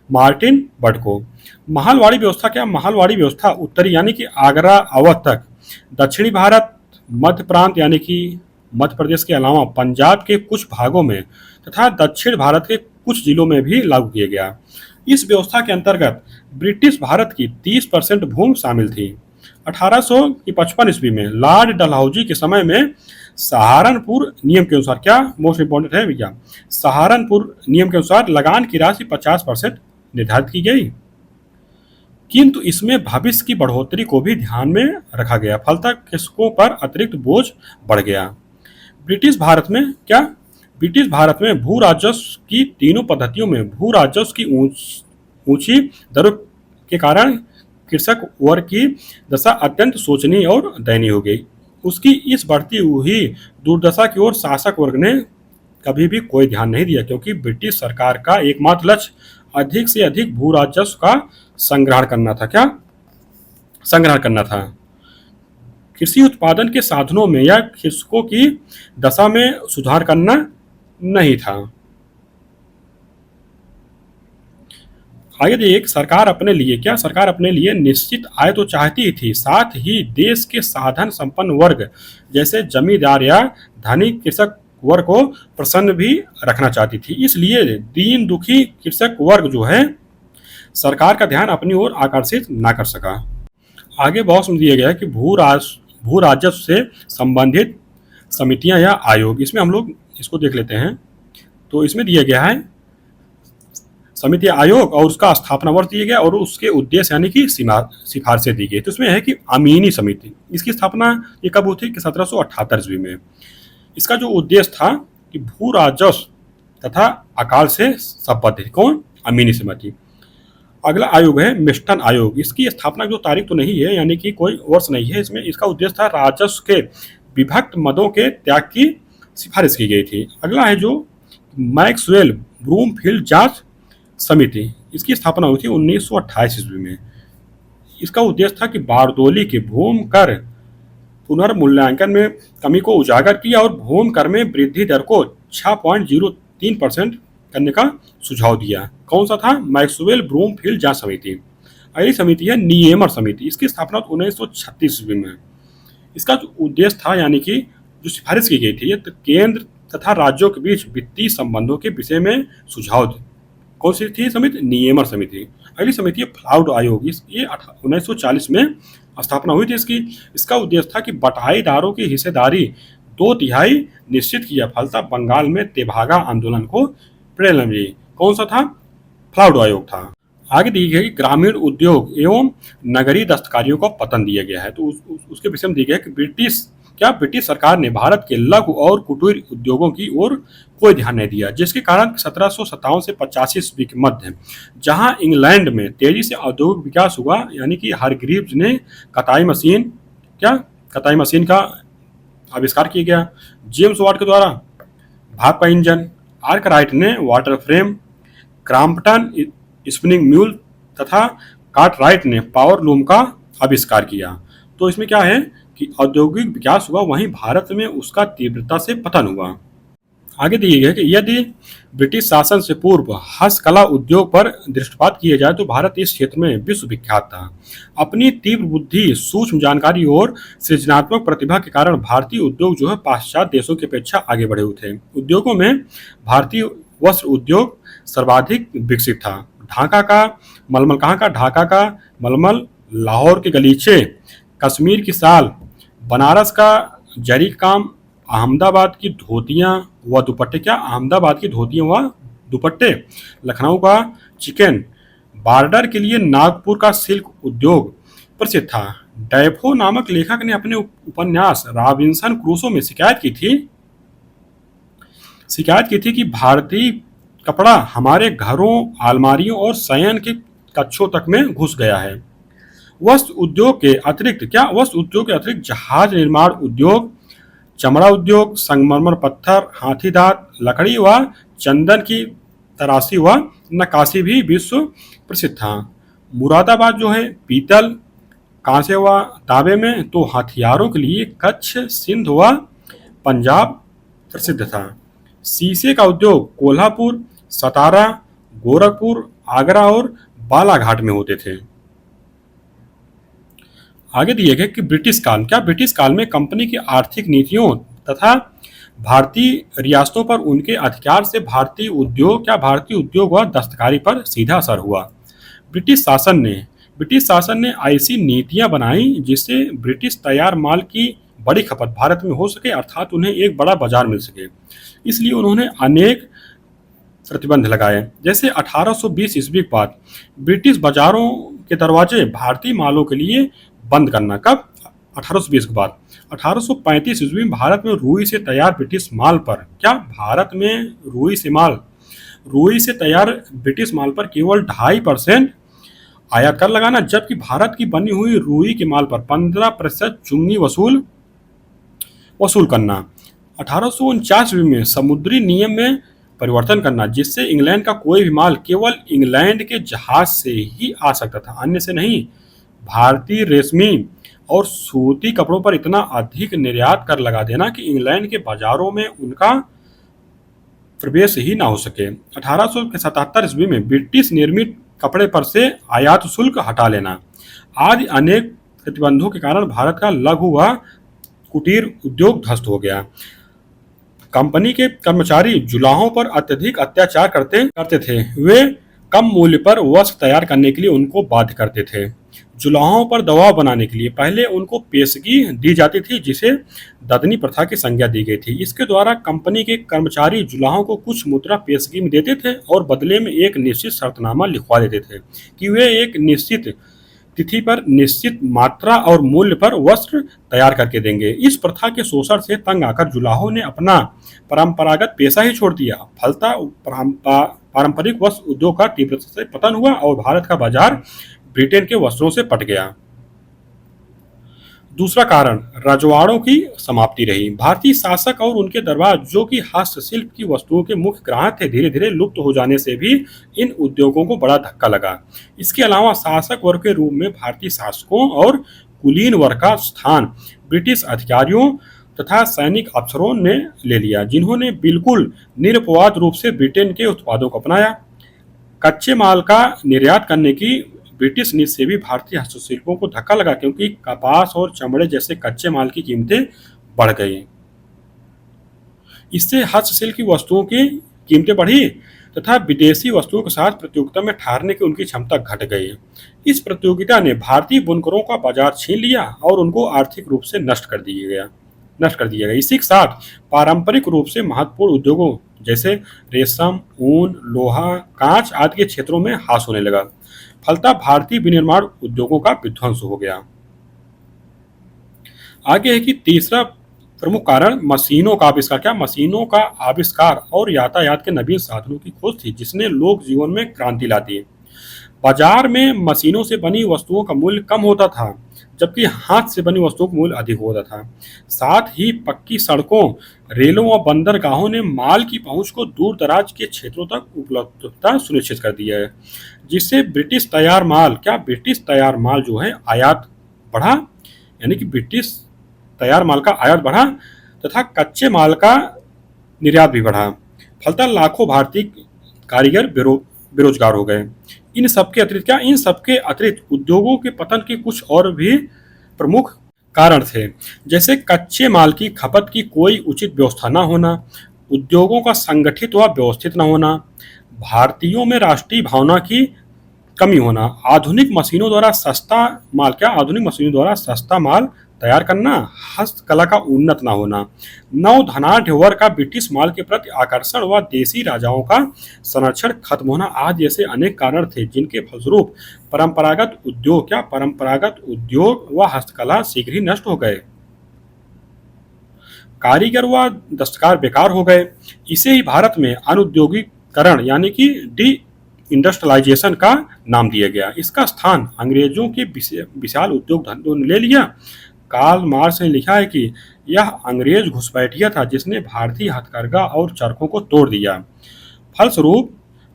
मार्टिन बर्ड को। महालवाड़ी व्यवस्था उत्तरी यानी कि आगरा अवध तक, दक्षिणी भारत, मध्य प्रांत यानी कि मध्य प्रदेश के अलावा पंजाब के कुछ भागों में तथा दक्षिण भारत के कुछ जिलों में भी लागू किया गया। इस व्यवस्था के अंतर्गत ब्रिटिश भारत की 30% भूमि शामिल थी। 1855 ईस्वी में लॉर्ड डलहौजी के समय में सहारनपुर नियम के अनुसार, क्या मोस्ट इंपॉर्टेंट है भैया, सहारनपुर नियम के अनुसार लगान की राशि 50% निर्धारित की गई, किंतु इसमें भविष्य की बढ़ोतरी को भी ध्यान में रखा गया। फलतः कृषकों पर अतिरिक्त बोझ बढ़ गया। ब्रिटिश भारत में भू राजस्व की तीनों पद्धतियों में भू राजस्व की ऊंची दरों के कारण कृषक वर्ग की दशा अत्यंत शोचनीय और दयनीय हो गई। उसकी इस बढ़ती हुई दुर्दशा की ओर शासक वर्ग ने कभी भी कोई ध्यान नहीं दिया, क्योंकि ब्रिटिश सरकार का एकमात्र लक्ष्य अधिक से अधिक भू राजस्व का संग्रहण करना था। कृषि उत्पादन के साधनों में या कृषकों की दशा में सुधार करना नहीं था। आगे देखिए, सरकार अपने लिए निश्चित आय तो चाहती ही थी, साथ ही देश के साधन संपन्न वर्ग जैसे जमींदार या धनी कृषक वर्ग को प्रसन्न भी रखना चाहती थी। इसलिए दीन दुखी कृषक वर्ग जो है सरकार का ध्यान अपनी ओर आकर्षित ना कर सका। आगे बॉक्स में दिया गया है कि भू राजस्व से संबंधित समितियां या आयोग, इसमें हम लोग इसको देख लेते हैं। तो इसमें दिया गया है समिति आयोग और उसका स्थापना वर्ष दिया गया और उसके उद्देश्य यानी कि सिफारिशें दी गई। तो इसमें है कि अमीनी समिति, इसकी स्थापना ये कब हुई थी कि 1778 ईस्वी में। इसका जो उद्देश्य था कि भू राजस्व तथा अकाल से संबंधित, कौन? अमीनी समिति। अगला आयोग है मिष्टन आयोग। इसकी स्थापना जो तारीख तो नहीं है, यानी कि कोई वर्ष नहीं है इसमें। इसका उद्देश्य था राजस्व के विभक्त मदों के त्याग की सिफारिश की गई थी। अगला है जो मैक्सवेल ब्रूमफील्ड जांच समिति। इसकी स्थापना हुई थी 1928 ईस्वी में। इसका उद्देश्य था कि बारदोली के भूमि कर पुनर्मूल्यांकन में कमी को उजागर किया और भूमि कर में वृद्धि दर को 6.03% करने का सुझाव दिया। कौन सा था? मैक्सवेल ब्रूमफील्ड जांच समिति। अगली समिति है नियमर समिति। इसकी स्थापना 1936 ईस्वी में। इसका जो उद्देश्य था यानी कि जो सिफारिश की गई थी, तो केंद्र तथा राज्यों के बीच वित्तीय संबंधों के विषय में सुझाव। कौन सी थी समिति? नियमर समिति। अगली समिति है फ्लाउड आयोग। ये 1940 में स्थापना हुई थी इसकी। इसका उद्देश्य था कि बटाईदारों की हिस्सेदारी 2/3 निश्चित किया। फलतः बंगाल में तेभागा आंदोलन को प्रेरणा मिली। कौन सा था? फ्लाउड आयोग था। आगे दी गई ग्रामीण उद्योग एवं नगरीय दस्तकारियों को पतन दिया गया है। तो उसके विषय में दिया गया कि ब्रिटिश सरकार ने भारत के लघु और कुटीर उद्योगों की ओर कोई ध्यान नहीं दिया, जिसके कारण 1757 से 85 ईस्वी के मध्य जहां इंग्लैंड में तेजी से औद्योगिक विकास हुआ, यानी कि हारग्रीव्स ने कताई मशीन का आविष्कार किया गया। जेम्स वाट के द्वारा भाप का इंजन, आर्कराइट ने water frame, Crompton spinning mule तथा कार्टराइट ने पावर लूम का आविष्कार किया। तो इसमें क्या है कि औद्योगिक विकास हुआ, वहीं भारत में उसका तीव्रता से पतन हुआ। आगे दिए गए कि यदि ब्रिटिश शासन से पूर्व हस्तकला उद्योग पर दृष्टिपात किया जाए तो भारत इस क्षेत्र में विश्व विख्यात था। अपनी तीव्र बुद्धि, सूक्ष्म जानकारी और सृजनात्मक प्रतिभा के कारण भारतीय उद्योग जो है पाश्चात्य देशों की अपेक्षा आगे बढ़े हुए थे। उद्योगों में भारतीय वस्त्र उद्योग सर्वाधिक विकसित था। ढाका का मलमल, कहाँ का? ढाका का मलमल, लाहौर के गलीचे, कश्मीर की साल, बनारस का जरी काम, अहमदाबाद की धोतियाँ व दुपट्टे, क्या अहमदाबाद की धोतियाँ व दुपट्टे, लखनऊ का चिकन, बॉर्डर के लिए नागपुर का सिल्क उद्योग प्रसिद्ध था। डैफो नामक लेखक ने अपने उपन्यास रॉबिन्सन क्रूसो में शिकायत की थी कि भारतीय कपड़ा हमारे घरों, अलमारियों और शयन के कक्षों तक में घुस गया है। वस्त्र उद्योग के अतिरिक्त, क्या वस्त्र उद्योग के अतिरिक्त जहाज निर्माण उद्योग, चमड़ा उद्योग, संगमरमर पत्थर, हाथी दांत, लकड़ी व चंदन की तराशी व नक्काशी भी विश्व प्रसिद्ध था। मुरादाबाद जो है पीतल, कांसे व तांबे में, तो हथियारों के लिए कच्छ, सिंध व पंजाब प्रसिद्ध था। शीशे का उद्योग कोल्हापुर, सतारा, गोरखपुर, आगरा और बालाघाट में होते थे। आगे दिए गए कि ब्रिटिश काल, क्या ब्रिटिश काल में कंपनी की आर्थिक नीतियों तथा भारतीय रियासतों पर उनके अधिकार से भारतीय उद्योग व दस्तकारी पर सीधा असर हुआ। ब्रिटिश शासन ने ऐसी नीतियां बनाई जिससे ब्रिटिश तैयार माल की बड़ी खपत भारत में हो सके, अर्थात उन्हें एक बड़ा बाजार मिल सके। इसलिए उन्होंने अनेक प्रतिबंध लगाए। जैसे 1820 ईस्वी के बाद ब्रिटिश बाजारों के दरवाजे भारतीय मालों के लिए बंद करना। कब? 1820 के बाद। 1835 ईस्वी में भारत में रुई से तैयार ब्रिटिश माल पर, क्या भारत में रुई से तैयार ब्रिटिश माल पर केवल 2.5% आयात कर लगाना, जबकि भारत की बनी हुई रुई के माल पर 15% चुंगी वसूल करना। 1849 ईस्वी में समुद्री नियम में परिवर्तन करना, जिससे इंग्लैंड का कोई भी माल केवल इंग्लैंड के जहाज से ही आ सकता था, अन्य से नहीं। भारतीय रेशमी और सूती कपड़ों पर इतना अधिक निर्यात कर लगा देना कि इंग्लैंड के बाजारों में उनका प्रवेश ही ना हो सके। 1877 ईस्वी में ब्रिटिश निर्मित कपड़े पर से आयात शुल्क हटा लेना आदि अनेक प्रतिबंधों के कारण भारत का लघु व कुटीर उद्योग ध्वस्त हो गया। कंपनी के कर्मचारी जुलाहों पर अत्यधिक अत्याचार करते थे। वे कम मूल्य पर वस्त्र तैयार करने के लिए उनको बाध्य करते थे। जुलाहों पर दबाव बनाने के लिए पहले उनको पेशगी दी जाती थी, जिसे ददनी प्रथा की संज्ञा दी गई थी। इसके द्वारा कंपनी के कर्मचारी जुलाहों को कुछ मुद्रा पेशगी में देते थे और बदले में एक निश्चित शर्तनामा लिखवा देते थे कि वे एक निश्चित तिथि पर निश्चित मात्रा और मूल्य पर वस्त्र तैयार करके देंगे। इस प्रथा के शोषण से तंग आकर जुलाहों ने अपना परंपरागत पेशा ही छोड़ दिया। फलता पारंपरिक वस्त्र उद्योग का तीव्रता से पतन हुआ और भारत का बाजार ब्रिटेन के वस्त्रों से पट गया। दूसरा कारण रजवाड़ों की समाप्ति रही। भारतीय शासक और उनके दरबार, जो कि हस्तशिल्प की वस्तुओं के मुख्य ग्राहक थे, धीरे धीरे लुप्त हो जाने से भी इन उद्योगों को बड़ा धक्का लगा। इसके अलावा शासक वर्ग के रूप में भारतीय शासकों और कुलीन वर्ग का स्थान ब्रिटिश अधिकारियों तथा सैनिक अफसरों ने ले लिया, जिन्होंने बिल्कुल निरपवाद रूप से ब्रिटेन के उत्पादों को अपनाया। कच्चे माल का निर्यात करने की ब्रिटिश नीति से भी भारतीय हस्तशिल्पों को धक्का लगा, क्योंकि कपास और चमड़े जैसे कच्चे माल की कीमतें बढ़ गई। इससे हस्तशिल्प की वस्तुओं की कीमतें बढ़ी तथा विदेशी वस्तुओं के साथ प्रतियोगिता में ठहरने की उनकी क्षमता घट गई। इस प्रतियोगिता ने भारतीय बुनकरों का बाजार छीन लिया और उनको आर्थिक रूप से नष्ट कर दिया गया। इसी के साथ पारंपरिक रूप से महत्वपूर्ण उद्योगों जैसे रेशम, ऊन, लोहा, कांच आदि के क्षेत्रों में ह्रास होने लगा। फलतः भारतीय विनिर्माण उद्योगों का विध्वंस हो गया। आगे है कि तीसरा प्रमुख कारण मशीनों का आविष्कार। क्या मशीनों का आविष्कार और यातायात के नवीन साधनों की खोज थी, जिसने लोक जीवन में क्रांति ला दी। बाजार में मशीनों से बनी वस्तुओं का मूल्य कम होता था, जबकि हाथ से बनी वस्तुओं का मूल्य अधिक होता था। साथ ही पक्की सड़कों, रेलों और बंदरगाहों ने माल की पहुंच को दूर दराज के क्षेत्रों तक उपलब्धता सुनिश्चित कर दिया है, जिससे ब्रिटिश तैयार माल जो है आयात बढ़ा, यानी कि ब्रिटिश तैयार माल का आयात बढ़ा तथा कच्चे माल का निर्यात भी बढ़ा। फलतः लाखों भारतीय कारीगर बेरोजगार हो गए। इन सबके अतिरिक्त उद्योगों के पतन के कुछ और भी प्रमुख कारण थे, जैसे कच्चे माल की खपत की कोई उचित व्यवस्था न होना, उद्योगों का संगठित व व्यवस्थित न होना, भारतीयों में राष्ट्रीय भावना की कमी होना, आधुनिक मशीनों द्वारा सस्ता माल तैयार करना, हस्तकला का उन्नत न होना, नवधनाढ़ वर्ग का ब्रिटिश माल के प्रति आकर्षण व देसी राजाओं का संरक्षण खत्म होना आदि जैसे अनेक कारण थे, जिनके फलस्वरूप परंपरागत उद्योग व हस्तकला शीघ्र ही नष्ट हो गए। कारीगर व दस्तकार बेकार हो गए। इसे ही भारत में अनुद्योगीकरण यानी कि डी इंडस्ट्रियलाइजेशन का नाम दिया गया। इसका स्थान अंग्रेजों के विशाल उद्योग धंधों ने ले लिया। कार्ल मार्क्स ने लिखा है कि यह अंग्रेज घुसपैठिया था जिसने भारतीय हथकरघा और चरखों को तोड़ दिया। फलस्वरूप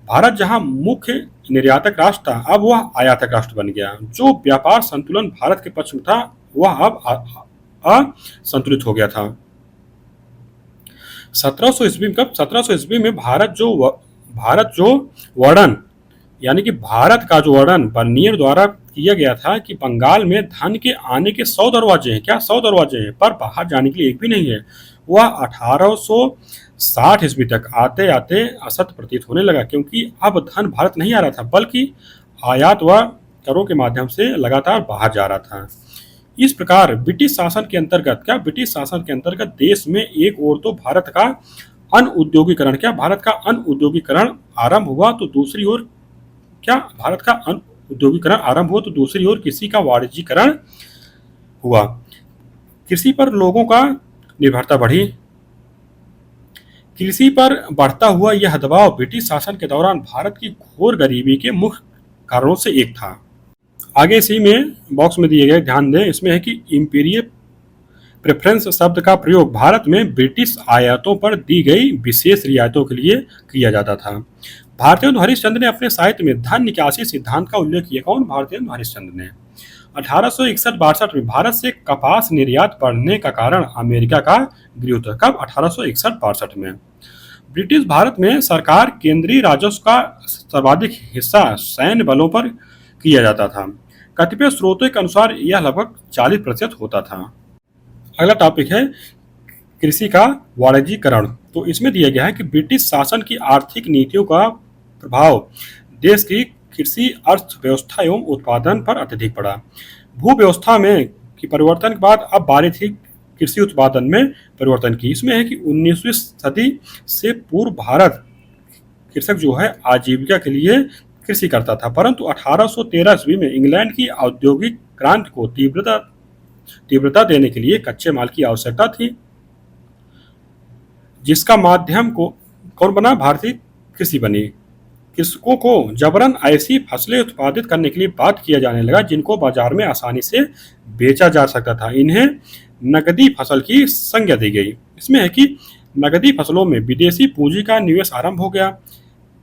भारत जहां मुख्य निर्यातक राष्ट्र था, अब वह आयातक राष्ट्र बन गया। जो व्यापार संतुलन भारत के पक्ष में था, वह अब असंतुलित हो गया था। 1700 ईस्वी में भारत का जो वर्णन बर्नियर द्वारा किया गया था कि बंगाल में धन के आने के 100 दरवाजे हैं, 100 दरवाजे हैं, पर बाहर जाने के लिए एक भी नहीं है। वह 1860 ईस्वी तक आते आते असत्य प्रतीत होने लगा, क्योंकि अब धन भारत नहीं आ रहा था, बल्कि आयात व करों के माध्यम से लगातार बाहर जा रहा था। इस प्रकार ब्रिटिश शासन के अंतर्गत देश में एक ओर तो भारत का अनउद्योगीकरण आरंभ हुआ, तो दूसरी ओर कृषि का वाणिज्यीकरण हुआ। कृषि पर लोगों का निर्भरता बढ़ी। कृषि पर बढ़ता हुआ यह दबाव ब्रिटिश शासन के दौरान भारत की घोर गरीबी के मुख्य कारणों से एक था। आगे इसी में बॉक्स में दिए गए ध्यान दें, इसमें है कि इंपीरियल प्रेफरेंस शब्द का प्रयोग भारत में ब्रिटिश आयातों पर दी गई विशेष रियायतों के लिए किया जाता था। भारतेंदु हरिश्चंद्र ने अपने साहित्य में धन निकासी सिद्धांत का उल्लेख किया। कौन? भारतेंदु हरिश्चंद्र ने। 1861-62 में भारत से कपास निर्यात बढ़ने का कारण अमेरिका का गृह था। कब? 1861-62 में। ब्रिटिश भारत में सरकार केंद्रीय राजस्व का सर्वाधिक हिस्सा सैन्य बलों पर किया जाता था। कतिपय स्रोतों के अनुसार यह लगभग 40% होता था। अगला टॉपिक है कृषि का वाणिज्यीकरण। तो इसमें दिया गया है कि ब्रिटिश शासन की आर्थिक नीतियों का प्रभाव देश की कृषि अर्थव्यवस्था एवं उत्पादन पर अत्यधिक पड़ा। भू व्यवस्था में की परिवर्तन के बाद अब बारी थी कृषि उत्पादन में परिवर्तन की। इसमें है कि 19वीं सदी से पूर्व भारत कृषक जो है आजीविका के लिए कृषि करता था, परंतु 1813 ईस्वी में इंग्लैंड की औद्योगिक क्रांति को तीव्रता देने के लिए कच्चे माल की आवश्यकता थी, जिसका माध्यम को कौन बना? भारतीय कृषि बनी। कृषकों को जबरन ऐसी फसलें उत्पादित करने के लिए बाध्य किया जाने लगा जिनको बाजार में आसानी से बेचा जा सकता था। इन्हें नकदी फसल की संज्ञा दी गई। इसमें है कि नकदी फसलों में विदेशी पूंजी का निवेश आरंभ हो गया।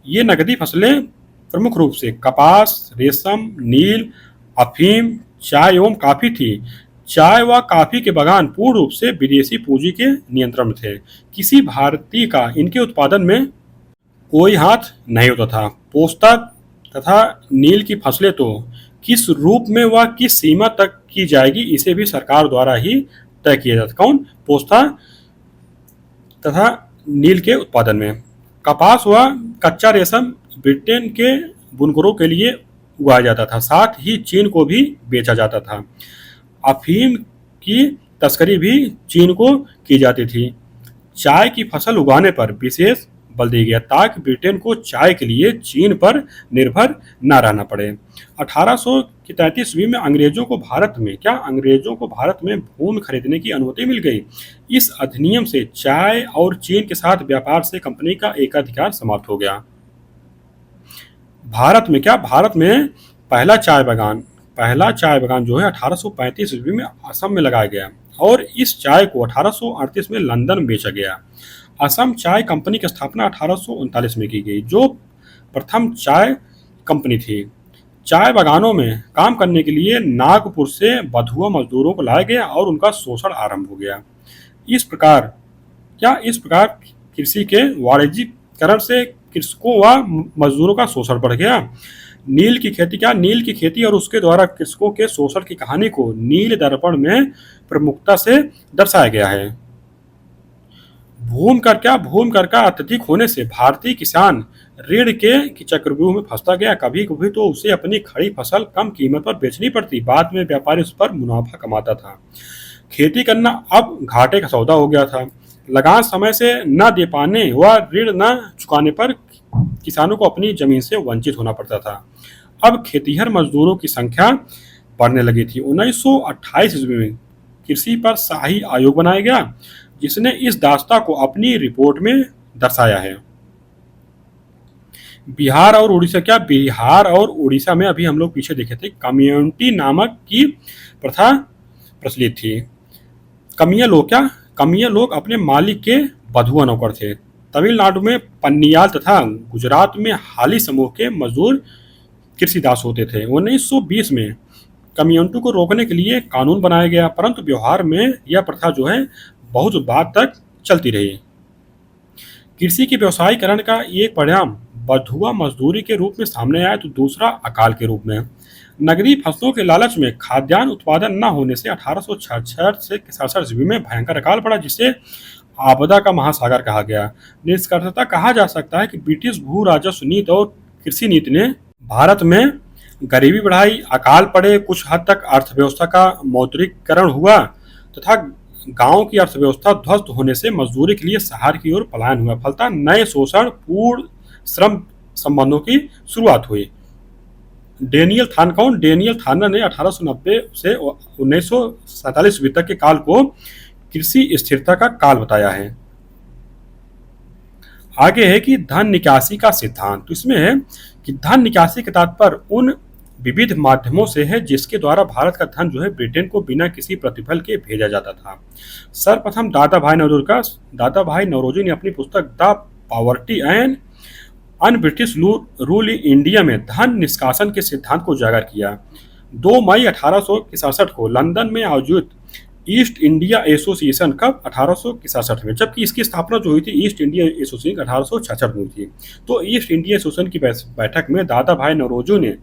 ये नकदी फसलें प्रमुख रूप से कपास, रेशम, नील, अफीम, चाय एवं कॉफी थी। चाय व कॉफी के बागान पूर्ण रूप से विदेशी पूंजी के नियंत्रण में थे। किसी भारतीय का इनके उत्पादन में कोई हाथ नहीं होता था। पोस्ता तथा नील की फसलें तो किस रूप में व किस सीमा तक की जाएगी, इसे भी सरकार द्वारा ही तय किया जाता। कौन? पोस्ता तथा नील के उत्पादन में। कपास व कच्चा रेशम ब्रिटेन के बुनकरों के लिए उगाया जाता था, साथ ही चीन को भी बेचा जाता था। अफीम की तस्करी भी चीन को की जाती थी। चाय की फसल उगाने पर विशेष बल दिया गया ताकि ब्रिटेन को चाय के लिए चीन पर निर्भर न रहना पड़े। 1833 ईस्वी में अंग्रेजों को भारत में भूमि खरीदने की अनुमति मिल गई। इस अधिनियम से चाय और चीन के साथ व्यापार से कंपनी का एकाधिकार समाप्त हो गया। भारत में पहला चाय बागान पहला चाय बागान जो है 1835 ईस्वी में असम में लगाया गया और इस चाय को 1838 में लंदन में बेचा गया। असम चाय कंपनी की स्थापना 1839 में की गई, जो प्रथम चाय कंपनी थी। चाय बागानों में काम करने के लिए नागपुर से बधुआ मजदूरों को लाया गया और उनका शोषण आरंभ हो गया। इस प्रकार कृषि के वाणिज्यीकरण से कृषकों व मजदूरों का शोषण बढ़ गया। नील की खेती और उसके द्वारा कृषकों के शोषण की कहानी को नील दर्पण में प्रमुखता से दर्शाया गया है। भूमि कर का अत्यधिक होने से भारतीय किसान ऋण के चक्रव्यूह में फंसता गया। कभी कभी तो उसे अपनी खड़ी फसल कम कीमत पर बेचनी पड़ती। बाद में व्यापारी उस पर मुनाफा कमाता था। खेती करना अब घाटे का सौदा हो गया था। लगान समय से न दे पाने व ऋण न चुकाने पर किसानों को अपनी जमीन से वंचित होना पड़ता था। अब खेतिहर मजदूरों की संख्या बढ़ने लगी थी। 1928 ईस्वी में कृषि पर शाही आयोग बनाया गया, जिसने इस दास्ता को अपनी रिपोर्ट में दर्शाया है। बिहार और उड़ीसा में अभी हम लोग पीछे देखे थे, कम्युनिटी नामक की प्रथा प्रचलित थी। कमियां लोग अपने मालिक के बधुआ नौकर थे। तमिलनाडु में पन्नियाल तथा गुजरात में हाली समूह के मजदूर कृषिदास होते थे। 1920 में कम्युनिटी को रोकने के लिए कानून बनाया गया, परंतु व्यवहार में यह प्रथा जो है बहुत बाद तक चलती रही। कृषि के व्यवसायीकरण का एक परिणाम बधुआ मजदूरी के रूप में सामने आया, तो दूसरा अकाल के रूप में। नगदी फसलों के लालच में खाद्यान्न उत्पादन न होने से 1866 से 67 ईस्वी में भयंकर अकाल पड़ा, जिसे आपदा का महासागर कहा गया। निष्कर्षतः कहा जा सकता है कि ब्रिटिश भू राजस्व नीति और कृषि नीति ने भारत में गरीबी बढ़ाई, अकाल पड़े, कुछ हद तक अर्थव्यवस्था का मौद्रिकरण हुआ तथा गांव की अर्थव्यवस्था ध्वस्त होने से मजदूरी के लिए शहर की ओर पलायन हुआ। फलतः नए शोषण पूर्ण श्रम संबंधों की शुरुआत हुई। डेनियल थानर ने 1890 से 1947 ईस्वी तक के काल को कृषि स्थिरता का काल बताया है। आगे है कि धन निकासी का सिद्धांत। तो इसमें है कि धन निकासी के तात्पर्य उन विविध माध्यमों से है जिसके द्वारा भारत का धन जो है ब्रिटेन को बिना किसी प्रतिफल के भेजा जाता था। सर्वप्रथम दादा भाई नौरोजी ने अपनी पुस्तक the poverty and un British rule in India में धन निष्कासन के सिद्धांत को उजागर किया। 2 मई 1866 को लंदन में आयोजित ईस्ट इंडिया एसोसिएशन कब 1866 में, जबकि इसकी स्थापना जो हुई थी ईस्ट इंडिया एसोसिएशन 1866 में हुई थी। तो ईस्ट इंडिया एसोसिएशन की बैठक में दादा भाई नौरोजी ने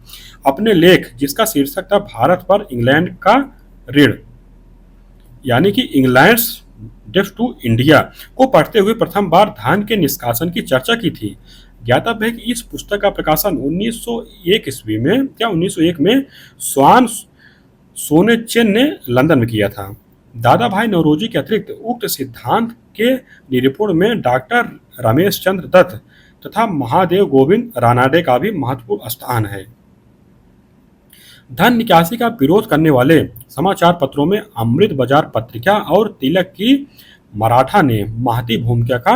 अपने लेख, जिसका शीर्षक था भारत पर इंग्लैंड का ऋण, यानी कि इंग्लैंड्स डेब्ट टू इंडिया, को पढ़ते हुए प्रथम बार धन के निष्कासन की चर्चा की थी। ज्ञातव्य है कि इस पुस्तक का प्रकाशन 1901 में स्वान सोनेचेन ने लंदन में किया था। दादा भाई नौरोजी के अतिरिक्त उक्त सिद्धांत के निरूपण में डॉक्टर रमेश चंद्र दत्त तथा महादेव गोविंद रानाडे का भी महत्वपूर्ण स्थान है। धन निकासी का विरोध करने वाले समाचार पत्रों में अमृत बाजार पत्रिका और तिलक की मराठा ने महती भूमिका का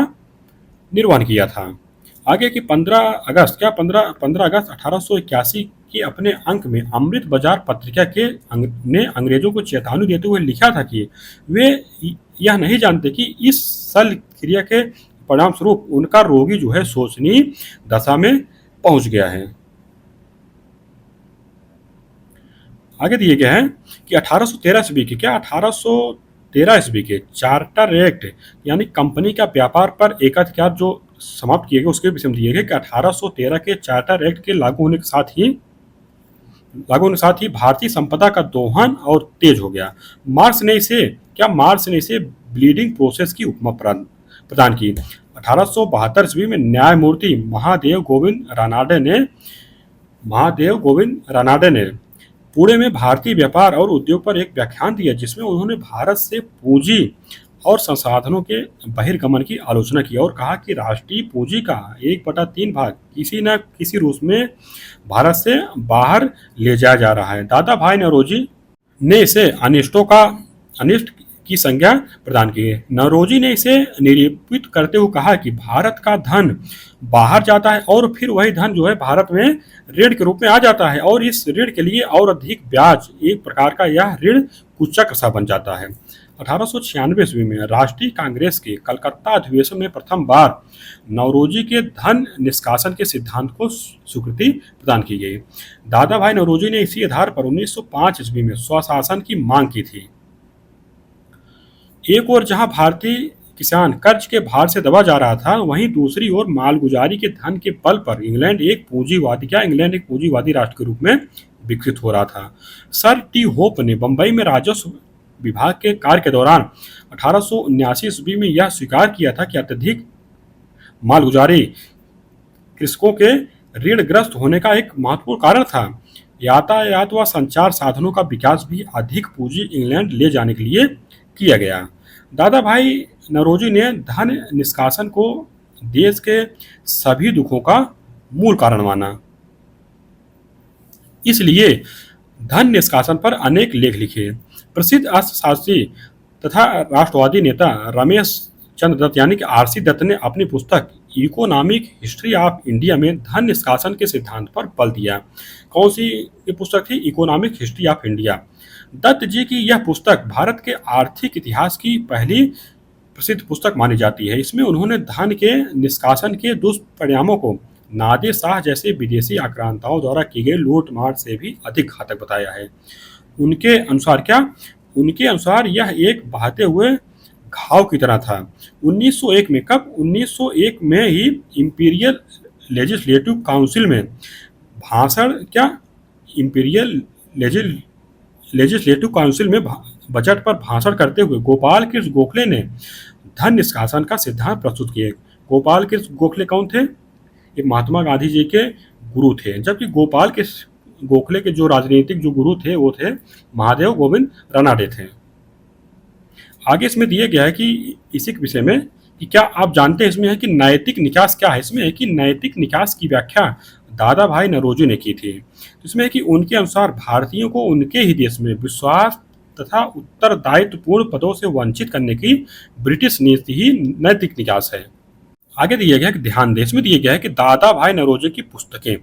निर्वहन किया था। आगे की 15 अगस्त 1881 के अपने अंक में अमृत बाजार पत्रिका ने अंग्रेजों को चेतावनी देते हुए लिखा था कि वे यह नहीं जानते कि इस शल्य क्रिया के परिणाम स्वरूप उनका रोगी जो है शोचनीय दशा में पहुंच गया है। आगे दिए गए हैं कि 1813 ईस्वी के चार्टर एक्ट यानी कंपनी का व्यापार पर एकाधिकार जो समाप्त किए गए, उसके विषय में दिए गए कि 1813 के चार्टर एक्ट के लागू होने के साथ ही भारतीय संपदा का दोहन और तेज हो गया। मार्क्स ने इसे ब्लीडिंग प्रोसेस की उपमा प्रदान की। 1872 ईस्वी में न्यायमूर्ति महादेव गोविंद रानाडे ने पुणे में भारतीय व्यापार और उद्योग पर एक व्याख्यान दिया, जिसमें उन्होंने भारत से पूंजी और संसाधनों के बहिर्गमन की आलोचना की और कहा कि राष्ट्रीय पूंजी का 1/3 भाग किसी न किसी रूप में भारत से बाहर ले जाया जा रहा है। दादा भाई नौरोजी ने इसे अनिष्ट की संज्ञा प्रदान की। नौरोजी ने इसे निरूपित करते हुए कहा कि भारत का धन बाहर जाता है और फिर वही धन जो है भारत में ऋण के रूप में आ जाता है और इस ऋण के लिए और अधिक ब्याज, एक प्रकार का यह ऋण कुचक्र सा बन जाता है। 1896 ईस्वी में राष्ट्रीय कांग्रेस के कलकत्ता अधिवेशन में प्रथम बार नौरोजी के धन निष्कासन के सिद्धांत को स्वीकृति प्रदान की गई। दादा भाई नौरोजी ने इसी आधार पर 1905 ईस्वी में स्वशासन की मांग की थी। एक ओर जहां भारतीय किसान कर्ज के भार से दबा जा रहा था, वहीं दूसरी ओर मालगुजारी के धन के बल पर इंग्लैंड एक पूंजीवादी राष्ट्र के रूप में विकसित हो रहा था। सर टी होप ने बंबई में राजस्व विभाग के कार्य के दौरान 1879 ईस्वी में यह स्वीकार किया था कि अत्यधिक मालगुजारी कृषकों के ऋणग्रस्त होने का एक महत्वपूर्ण कारण था। यातायात व संचार साधनों का विकास भी अधिक पूंजी इंग्लैंड ले जाने के लिए किया गया। दादा भाई नौरोजी ने धन निष्कासन को देश के सभी दुखों का मूल कारण माना। इसलिए धन निष्कासन पर अनेक लेख लिखे। प्रसिद्ध अर्थशास्त्री तथा राष्ट्रवादी नेता रमेश चंद्र दत्त यानी कि आरसी दत्त ने अपनी पुस्तक इकोनॉमिक हिस्ट्री ऑफ इंडिया में धन निष्कासन के सिद्धांत पर बल दिया। कौन सी ये पुस्तक थी? Economic history of India. Dutt ji की यह पुस्तक भारत के आर्थिक इतिहास की पहली प्रसिद्ध पुस्तक मानी जाती है। इसमें उन्होंने धन के निष्कासन के दुष्परिणामों को नादिर शाह जैसे विदेशी आक्रांताओं द्वारा की गई लूटमार से भी अधिक घातक बताया है। उनके अनुसार यह एक बहते हुए घाव की तरह था। 1901 में 1901 में ही इंपीरियल लेजिस्लेटिव काउंसिल में लेजिस्लेटिव काउंसिल में बजट पर भाषण करते हुए गोपाल कृष्ण गोखले ने धन निष्कासन का सिद्धांत प्रस्तुत किए। गोपाल कृष्ण गोखले कौन थे? ये महात्मा गांधी जी के गुरु थे, जबकि गोपाल कृष्ण गोखले के जो राजनीतिक जो गुरु थे वो थे महादेव गोविंद रानाडे थे। आगे इसमें दिया गया है कि इसी के विषय में कि क्या आप जानते हैं इसमें है कि नैतिक निकास क्या है? इसमें है कि नैतिक निकास की व्याख्या दादा भाई नौरोजी ने की थी। इसमें है कि उनके अनुसार भारतीयों को उनके ही देश में विश्वास तथा उत्तरदायित्वपूर्ण पदों से वंचित करने की ब्रिटिश नीति ही नैतिक निकास है। आगे दिया गया है कि ध्यान दें, इसमें दिया गया है कि दादा भाई नौरोजी की पुस्तकें,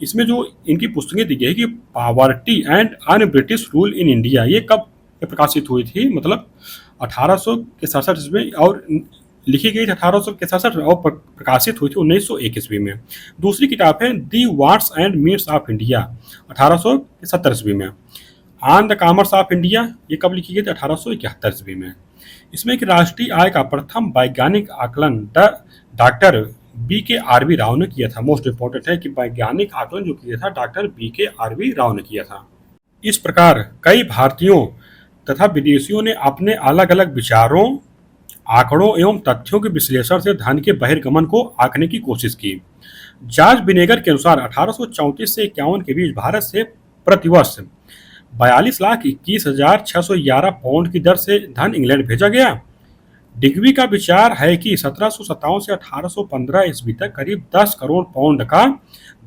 इसमें जो इनकी पुस्तकें दी गई है कि poverty and un British rule in India, ये कब प्रकाशित हुई थी? मतलब 1867 में और लिखी गई थी 1867 में और प्रकाशित हुई थी 1901 ईस्वी में। दूसरी किताब है the wants and needs of India 1870 ईस्वी में। On the commerce of India ये कब लिखी गई थी? 1871 ईस्वी में। इसमें कि राष्ट्रीय आय का प्रथम वैज्ञानिक आकलन डॉक्टर BKRV राव ने किया था। मोस्ट इंपॉर्टेंट है कि वैज्ञानिक आकलन जो किया था डॉक्टर BKRV राव ने किया था। इस प्रकार कई भारतीयों तथा विदेशियों ने अपने अलग अलग विचारों, आंकड़ों एवं तथ्यों के विश्लेषण से धन के बहिर्गमन को आंकने की कोशिश की। जॉर्ज विनेगर के अनुसार 1834 से 51 के बीच भारत से प्रतिवर्ष 42,21,611 पाउंड की दर से धन इंग्लैंड भेजा गया। डिग्बी का विचार है कि 1757 से 1815 ईस्वी तक करीब 10 करोड़ पाउंड का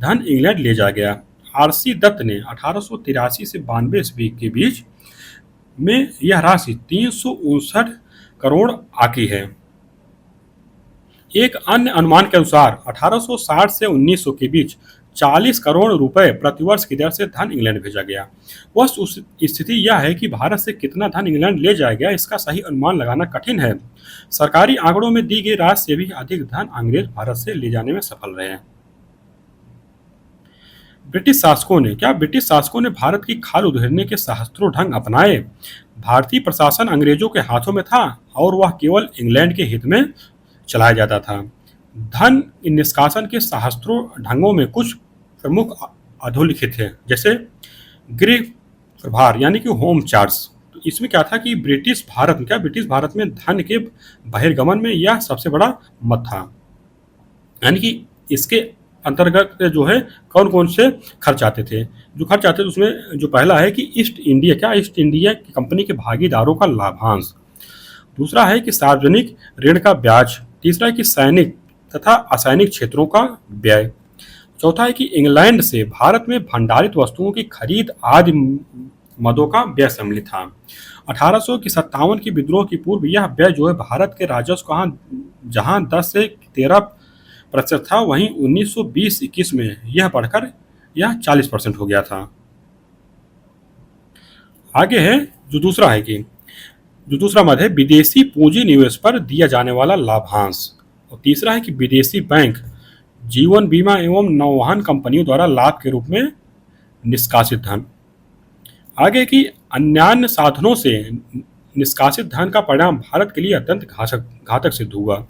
धन इंग्लैंड ले जाया गया। आरसी दत्त ने 1883 से 92 ईस्वी के बीच में यह राशि 359 करोड़ आकी है। एक अन्य अनुमान के अनुसार 1860 से 1900 के बीच 40 करोड़ रुपए प्रतिवर्ष की दर से धन इंग्लैंड भेजा गया। बस उस स्थिति यह है कि भारत से कितना धन इंग्लैंड ले जाया गया इसका सही अनुमान लगाना कठिन है। सरकारी आंकड़ों में दी गई राशि से भी अधिक धन अंग्रेज भारत से ले जाने में सफल रहे हैं। ब्रिटिश शासकों ने भारत की खाल उधेड़ने के सहस्त्रों ढंग अपनाए। भारतीय प्रशासन अंग्रेजों के हाथों में था और वह केवल इंग्लैंड के हित में चलाया जाता था। धन निष्कासन के सहस्त्रों ढंगों में कुछ प्रमुख अधोलिखित हैं, जैसे गृह प्रभार यानी कि होम चार्ज। तो इसमें क्या था कि ब्रिटिश भारत में धन के बहिर्गमन में यह सबसे बड़ा मत था, यानी कि इसके अंतर्गत जो है कौन कौन से खर्च आते थे। उसमें जो पहला है कि ईस्ट इंडिया की कंपनी के भागीदारों का लाभांश। दूसरा है कि सार्वजनिक ऋण का ब्याज। तीसरा है कि सैनिक तथा असैनिक क्षेत्रों का व्यय। चौथा है कि इंग्लैंड से भारत में भंडारित वस्तुओं की खरीद आदि मदों का व्यय सम्मिलित था। 1857 की विद्रोह की पूर्व यह व्यय जो है भारत के राजस्व का जहां 10 से 13% था, वहीं 1920-21 में यह बढ़कर यह 40% हो गया था। आगे है जो दूसरा है कि जो दूसरा मद है विदेशी पूंजी निवेश पर दिया जाने वाला लाभांश। और तीसरा है कि विदेशी बैंक जीवन बीमा एवं नौवहन कंपनियों द्वारा लाभ के रूप में निष्कासित धन। आगे की अन्यान्य साधनों से निष्कासित धन का परिणाम भारत के लिए अत्यंत घातक सिद्ध हुआ।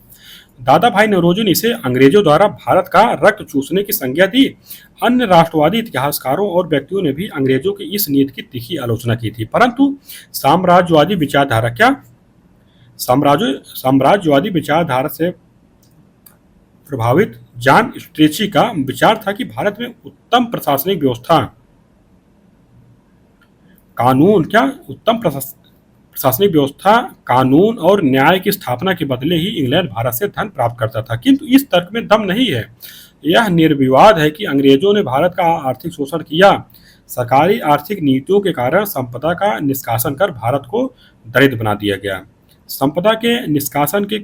दादा भाई नौरोजी ने इसे अंग्रेजों द्वारा भारत का रक्त चूसने की संज्ञा दी। अन्य राष्ट्रवादी इतिहासकारों और व्यक्तियों ने भी अंग्रेजों की इस नीति की तीखी आलोचना की थी, परंतु साम्राज्यवादी विचारधारा साम्राज्यवादी विचारधारा से प्रभावित जॉन स्ट्रेची का विचार था कि भारत में उत्तम प्रशासनिक व्यवस्था प्रशासनिक व्यवस्था, कानून और न्याय की स्थापना के बदले ही इंग्लैंड भारत से धन प्राप्त करता था। किंतु इस तर्क में दम नहीं है। यह निर्विवाद है कि अंग्रेजों ने भारत का आर्थिक शोषण किया। सरकारी आर्थिक नीतियों के कारण संपदा का निष्कासन कर भारत को दरिद्र बना दिया गया। संपदा के निष्कासन के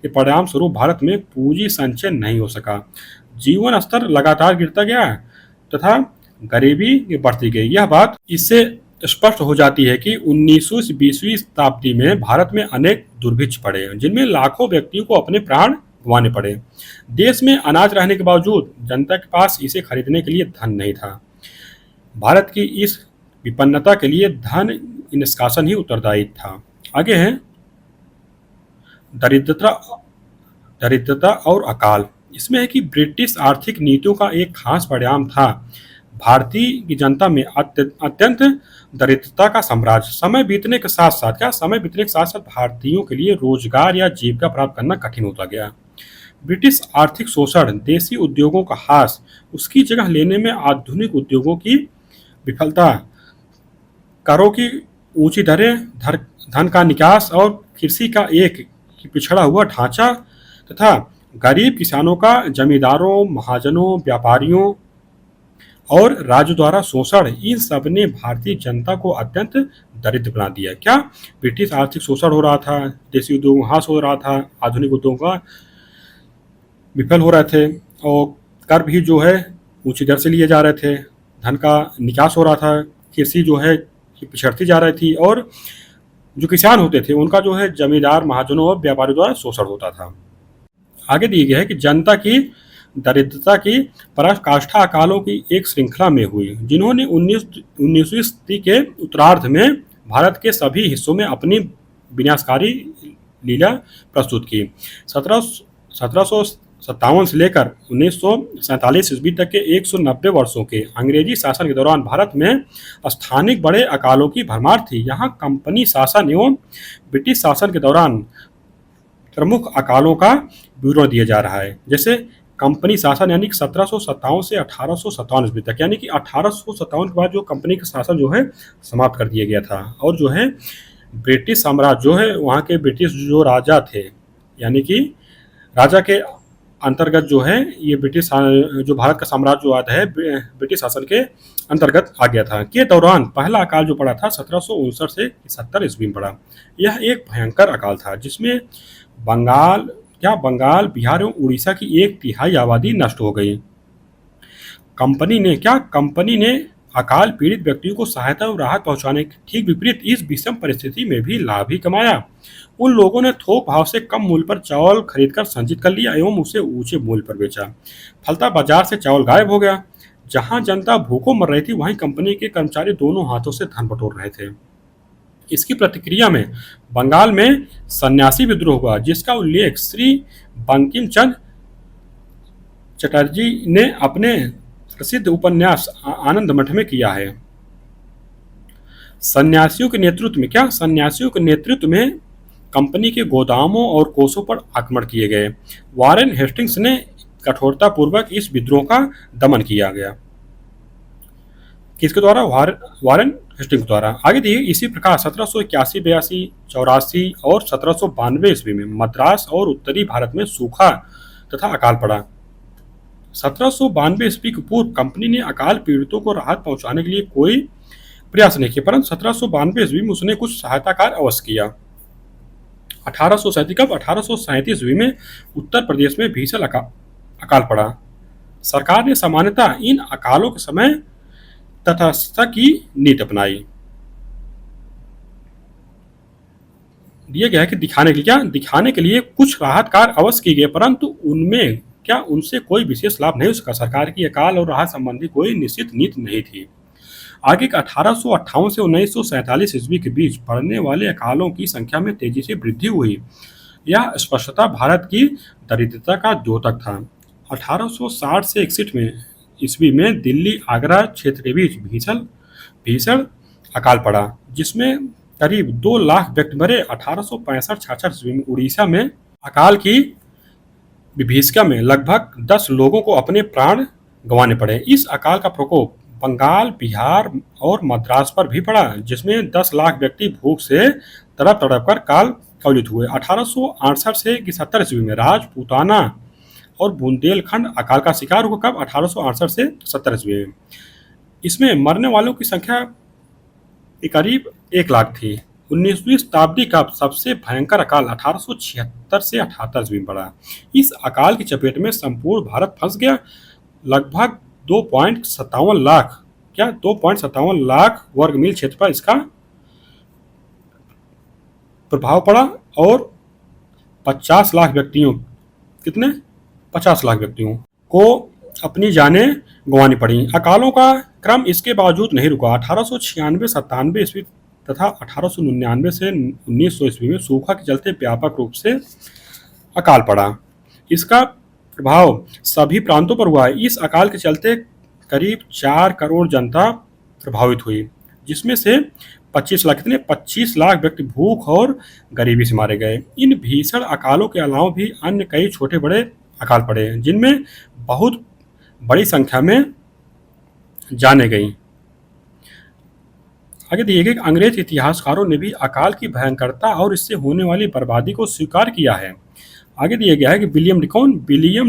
परिणाम स्वरूप भारत में पूंजी संचय नहीं हो सका। जीवन स्तर लगातार गिरता गया तथा गरीबी बढ़ती गई। यह बात इससे स्पष्ट हो जाती है कि 19वीं-20वीं शताब्दी में भारत में अनेक दुर्भिक्ष पड़े, जिनमें लाखों व्यक्तियों को अपने प्राण गंवाने पड़े। देश में अनाज रहने के बावजूद जनता के पास इसे खरीदने के लिए धन नहीं था। भारत की इस विपन्नता के लिए धन निष्कासन ही उत्तरदायी था। आगे है दरिद्रता और अकाल। इसमें है कि ब्रिटिश आर्थिक नीतियों का एक खास परिणाम था भारतीय की जनता में अत्यंत दरिद्रता का साम्राज्य। समय बीतने के साथ साथ भारतीयों के लिए रोजगार या जीविका प्राप्त करना कठिन होता गया। ब्रिटिश आर्थिक शोषण, देसी उद्योगों का ह्रास, उसकी जगह लेने में आधुनिक उद्योगों की विफलता, करों की ऊंची दरें, धन का निकास और कृषि का एक पिछड़ा हुआ ढांचा तथा गरीब किसानों का जमींदारों, महाजनों, व्यापारियों और राज्य द्वारा शोषण, इन सब ने भारतीय जनता को अत्यंत दरिद्र बना दिया। क्या ब्रिटिश आर्थिक शोषण हो रहा था, देसी उद्योगों ह्रास हो रहा था, आधुनिक उद्योगों का विफल हो रहे थे और कर भी जो है ऊंची दर से लिए जा रहे थे, धन का निकास हो रहा था, कृषि जो है पिछड़ती जा रही थी और जो किसान होते थे उनका जो है जमींदार, महाजनों और व्यापारियों द्वारा शोषण होता था। आगे दिया गया है कि जनता की दरिद्रता की पराकाष्ठा अकालों की एक श्रृंखला में हुई, जिन्होंने 19वीं सदी के उत्तरार्ध में भारत के सभी हिस्सों में अपनी विनाशकारी लीला प्रस्तुत की। 1757 से लेकर 1947 ईस्वी तक के 190 वर्षों के अंग्रेजी शासन के दौरान भारत में स्थानिक बड़े अकालों की भरमार थी। यहाँ कंपनी शासन एवं ब्रिटिश शासन के दौरान प्रमुख अकालों का विवरण दिया जा रहा है। जैसे कंपनी शासन यानी कि 1757 से 1857 ईस्वी तक, यानी कि 1857 के बाद जो कंपनी का शासन जो है समाप्त कर दिया गया था और जो है ब्रिटिश साम्राज्य जो है वहाँ के ब्रिटिश जो राजा थे, यानी कि राजा के अंतर्गत जो है ये ब्रिटिश जो भारत का साम्राज्य जो आता है ब्रिटिश शासन के अंतर्गत आ गया था के दौरान पहला अकाल जो पड़ा था 1759 से 70 ईस्वी में पड़ा। यह एक भयंकर अकाल था जिसमें बंगाल, बिहार एवं उड़ीसा की 1/3 आबादी नष्ट हो गई। कंपनी ने अकाल पीड़ित व्यक्तियों को सहायता और राहत पहुंचाने के ठीक विपरीत इस विषम परिस्थिति में भी लाभ ही कमाया। उन लोगों ने थोक भाव से कम मूल्य पर चावल खरीदकर संचित कर लिया एवं उसे ऊंचे मूल्य पर बेचा। फलता बाजार से चावल गायब हो गया। जहां जनता भूखों मर रही थी वहीं कंपनी के कर्मचारी दोनों हाथों से धन बटोर रहे थे। इसकी प्रतिक्रिया में बंगाल में सन्यासी विद्रोह हुआ, जिसका उल्लेख श्री बंकिम चंद्र चटर्जी ने अपने प्रसिद्ध उपन्यास आनंद मठ में किया है। सन्यासियों के नेतृत्व में कंपनी के गोदामों और कोषों पर आक्रमण किए गए। वारेन हेस्टिंग्स ने कठोरतापूर्वक इस विद्रोह का दमन किया गया। किसके द्वारा? वारेन हेस्टिंग्स द्वारा। आगे देखिए, इसी प्रकार 1781, 82, 84 और 1792 ईस्वी में मद्रास और उत्तरी भारत में सूखा तथा अकाल पड़ा। 1792 ईस्वी के पूर्व कंपनी ने अकाल पीड़ितों को राहत पहुंचाने के लिए कोई प्रयास नहीं किया, परंतु 1792 ईस्वी में उसने कुछ सहायता कार्य अवश्य किया। 1837 कब 1837 ईस्वी में उत्तर प्रदेश में भीषण अकाल पड़ा। सरकार ने सामान्यतः इन अकालों के समय तटस्थता की नीति अपनाई। दिया गया है कि दिखाने के लिए कुछ राहत कार्य अवश्य किए गए, परंतु उनसे कोई विशेष लाभ नहीं हो सका। सरकार की अकाल और राहत संबंधी कोई निश्चित नीति नहीं थी। आगे का 1858 से 1947 ईस्वी के बीच पड़ने वाले अकालों की संख्या में तेजी से वृद्धि हुई। यह स्पष्टता भारत की दरिद्रता का द्योतक था। 1860 से 61 में ईस्वी में दिल्ली आगरा क्षेत्र के बीच भीषण अकाल पड़ा, जिसमें करीब 2 लाख व्यक्ति मरे। 1865-66 ईस्वी में उड़ीसा में अकाल की विभीषिका में लगभग 10 लोगों को अपने प्राण गंवाने पड़े। इस अकाल का प्रकोप बंगाल, बिहार और मद्रास पर भी पड़ा, जिसमें 10 लाख व्यक्ति भूख से तड़प कर काल कवलित हुए। 1868 से 71 ईस्वी में राजपूताना और बुंदेलखंड अकाल का शिकार हुआ। कब 1868 से 70 ईस्वी में। इसमें मरने वालों की संख्या करीब 1 लाख थी। 19वीं शताब्दी का सबसे भयंकर अकाल 1876 से 78 ईस्वी में पड़ा। इस अकाल की चपेट में संपूर्ण भारत फंस गया। लगभग 2.57 लाख वर्ग मील क्षेत्र पर इसका प्रभाव पड़ा और 50 लाख व्यक्तियों को अपनी जानें गंवानी पड़ी। अकालों का क्रम इसके बावजूद नहीं रुका। 1896-97 ईस्वी तथा 1899 से 1900 ईस्वी में सूखा के चलते व्यापक रूप से अकाल पड़ा। इसका प्रभाव सभी प्रांतों पर हुआ। इस अकाल के चलते करीब 4 करोड़ जनता प्रभावित हुई, जिसमें से 25 लाख व्यक्ति भूख और गरीबी से मारे गए। इन भीषण अकालों के अलावा भी अन्य कई छोटे बड़े अकाल पड़े, जिनमें बहुत बड़ी संख्या में जाने गई। आगे दिए गए अंग्रेज इतिहासकारों ने भी अकाल की भयंकरता और इससे होने वाली बर्बादी को स्वीकार किया है। आगे दिया गया है कि विलियम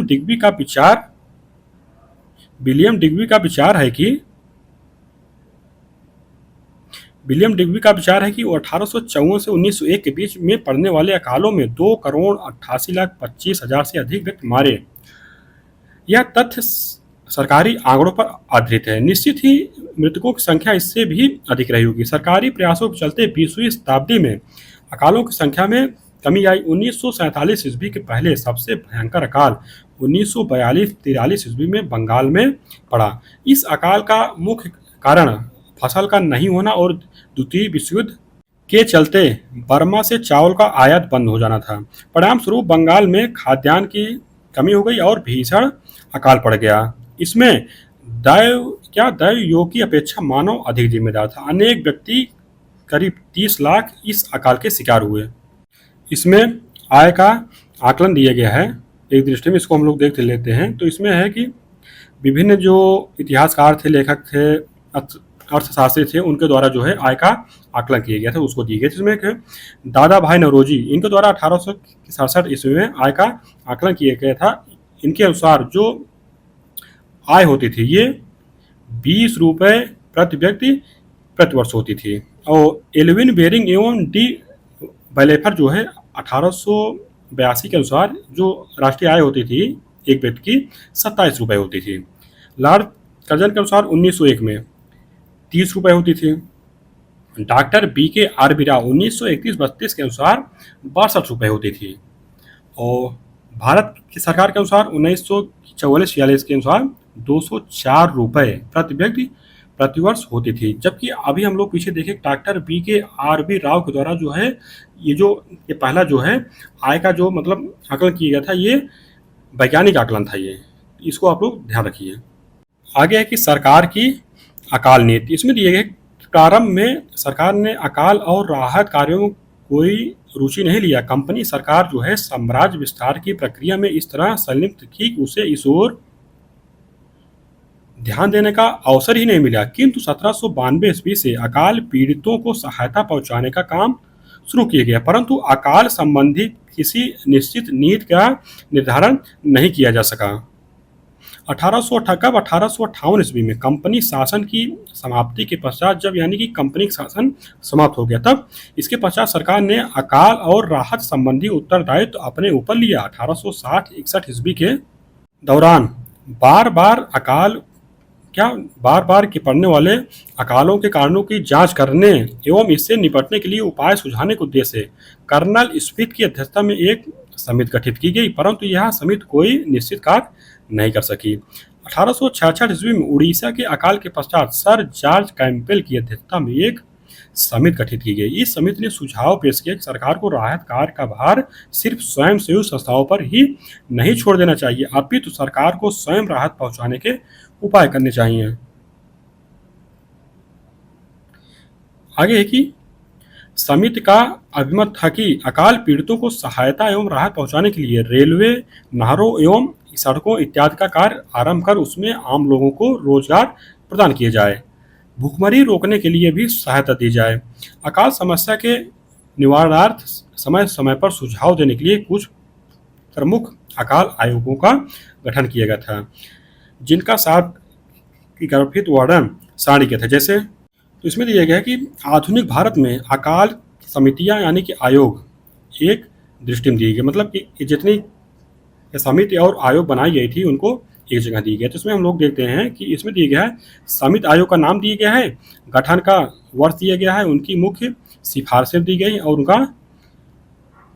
डिग्बी का विचार है कि वो 1854 से 1901 के बीच में पड़ने वाले अकालों में 2,88,25,000 से अधिक व्यक्ति मारे। यह तथ्य सरकारी आंकड़ों पर आधारित है। निश्चित ही मृतकों की संख्या इससे भी अधिक रही होगी। सरकारी प्रयासों के चलते 20वीं शताब्दी में अकालों की संख्या में कमी आई। 1947 ईस्वी के पहले सबसे भयंकर अकाल 1942-43 ईस्वी में बंगाल में पड़ा। इस अकाल का मुख्य कारण फसल का नहीं होना और द्वितीय विश्व युद्ध के चलते बर्मा से चावल का आयात बंद हो जाना था। परिणाम स्वरूप बंगाल में खाद्यान्न की कमी हो गई और भीषण अकाल पड़ गया। इसमें दैव योग की अपेक्षा मानव अधिक जिम्मेदार था। अनेक व्यक्ति करीब 30 लाख इस अकाल के शिकार हुए। इसमें आय का आकलन दिया गया है। एक दृष्टि में इसको हम लोग देख लेते हैं। तो इसमें है कि विभिन्न जो इतिहासकार थे, लेखक थे, अर्थशास्त्री थे, उनके द्वारा जो है आय का आकलन किया गया था, उसको दी गई। जिसमें दादा भाई नौरोजी, इनके द्वारा 1867 ईस्वी में आय का आकलन किया गया था। इनके अनुसार जो आय होती थी ये 20 रुपये प्रति व्यक्ति प्रति वर्ष होती थी। और एल्विन बेरिंग एवं डी बैलेफर जो है 1882 के अनुसार जो राष्ट्रीय आय होती थी एक व्यक्ति की 27 रुपये होती थी। लॉर्ड कर्जन के अनुसार 1901 में 30 रुपये होती थी। डॉक्टर BK आर राव 1931-32 के अनुसार 62 रुपये होती थी। और भारत की सरकार के अनुसार 1944-46 के अनुसार 204 रुपये प्रति व्यक्ति प्रति वर्ष होती थी। जबकि अभी हम लोग पीछे देखें डॉक्टर BK आर राव के द्वारा जो है ये पहला जो है आय का जो मतलब आकलन किया गया था, ये वैज्ञानिक आकलन था। ये इसको आप लोग ध्यान रखिए। आगे है कि सरकार की अकाल नीति। इसमें दिए गए प्रारंभ में सरकार ने अकाल और राहत कार्यों में कोई रुचि नहीं लिया। कंपनी सरकार जो है साम्राज्य विस्तार की प्रक्रिया में इस तरह संलिप्त थी कि उसे इस ओर ध्यान देने का अवसर ही नहीं मिला। किंतु 1792 ईस्वी से अकाल पीड़ितों को सहायता पहुंचाने का काम शुरू किया गया, परंतु अकाल संबंधी किसी निश्चित नीति का निर्धारण नहीं किया जा सका। 1858 ईस्वी में कंपनी शासन की समाप्ति के पश्चात, जब यानी कि कंपनी का शासन समाप्त हो गया, तब इसके पश्चात सरकार ने अकाल और राहत संबंधी उत्तरदायित्व अपने ऊपर लिया। 1860-61 ईस्वी के दौरान बार बार के पड़ने वाले अकालों के कारणों की जांच करने एवं इससे निपटने के लिए उपाय सुझाने के उद्देश्य से कर्नल स्मिथ की अध्यक्षता में एक समिति गठित की गई, परंतु यह समिति कोई निश्चित कार्य नहीं कर सकी। 1866 ईस्वी में उड़ीसा के अकाल के पश्चात सर जॉर्ज कैंपबेल की अध्यक्षता में एक समिति गठित की गई। इस समिति ने सुझाव पेश किया कि सरकार को राहत कार्य का भार सिर्फ स्वयंसेवी संस्थाओं पर ही नहीं छोड़ देना चाहिए, अपितु सरकार को स्वयं राहत पहुंचाने के उपाय करने चाहिए। आगे है कि समिति का अभिमत था कि अकाल पीड़ितों को सहायता एवं राहत पहुंचाने के लिए रेलवे, नहरों एवं सड़कों इत्यादि का कार्य आरंभ कर उसमें आम लोगों को रोजगार प्रदान किए जाए, भूखमरी रोकने के लिए भी सहायता दी जाए। अकाल समस्या के निवारणार्थ समय समय पर सुझाव देने के लिए कुछ प्रमुख अकाल आयोगों का गठन किया गया था, जिनका साथ की गर्भित वर्णन सारणी के थे। जैसे तो इसमें दिया गया है कि आधुनिक भारत में अकाल समितियां यानी कि आयोग एक दृष्टि में दी गई, मतलब कि जितनी समिति और आयोग बनाई गई थी उनको एक जगह दी गई। तो इसमें हम लोग देखते हैं कि इसमें दिया गया है समिति आयोग का नाम दिया गया है, गठन का वर्ष दिया गया है, उनकी मुख्य सिफारिशें दी गई और उनका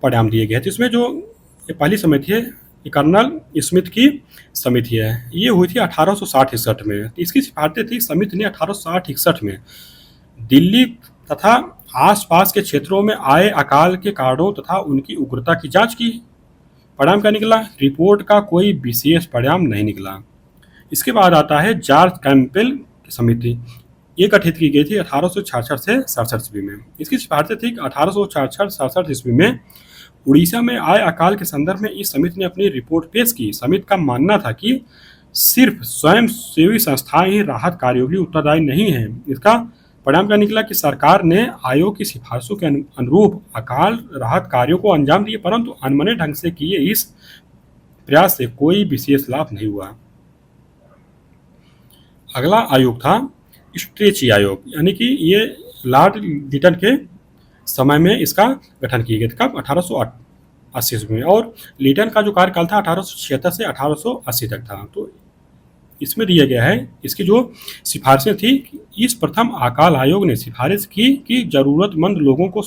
परिणाम दिए गए। तो इसमें जो पहली समिति है ये कर्नल स्मिथ की समिति है, ये हुई थी 1860-61 में। इसकी सिफारिशें थी समिति ने 1860-61 में दिल्ली तथा आसपास के क्षेत्रों में आए अकाल के कारणों तथा उनकी उग्रता की जांच की। परिणाम क्या निकला? रिपोर्ट का कोई विशेष परिणाम नहीं निकला। इसके बाद आता है जॉर्ज कैंपबेल की समिति, ये गठित की गई थी 1866 से 67 ईस्वी में। इसकी सिफारिशें थी 1866-67 ईस्वी में उड़ीसा में आए अकाल के संदर्भ में इस समिति ने अपनी रिपोर्ट पेश की। समिति का मानना था कि सिर्फ स्वयंसेवी संस्थाएं ही राहत कार्यों के लिए उत्तरदायी नहीं है। इसका परिणाम क्या निकला कि सरकार ने आयोग की सिफारिशों के अनुरूप अकाल राहत कार्यों को अंजाम दिए, परंतु अनमने ढंग से किए इस प्रयास से कोई विशेष लाभ नहीं हुआ। अगला आयोग था स्ट्रेची आयोग, यानी कि ये लॉर्ड लिटन के समय में इसका गठन किया गया था, कब? 1880 में। और लिटन का जो कार्यकाल था 1876 से 1880 तक था। तो इसमें दिया गया है इसकी जो सिफारिशें थी, इस प्रथम अकाल आयोग ने सिफारिश की कि जरूरतमंद लोगों को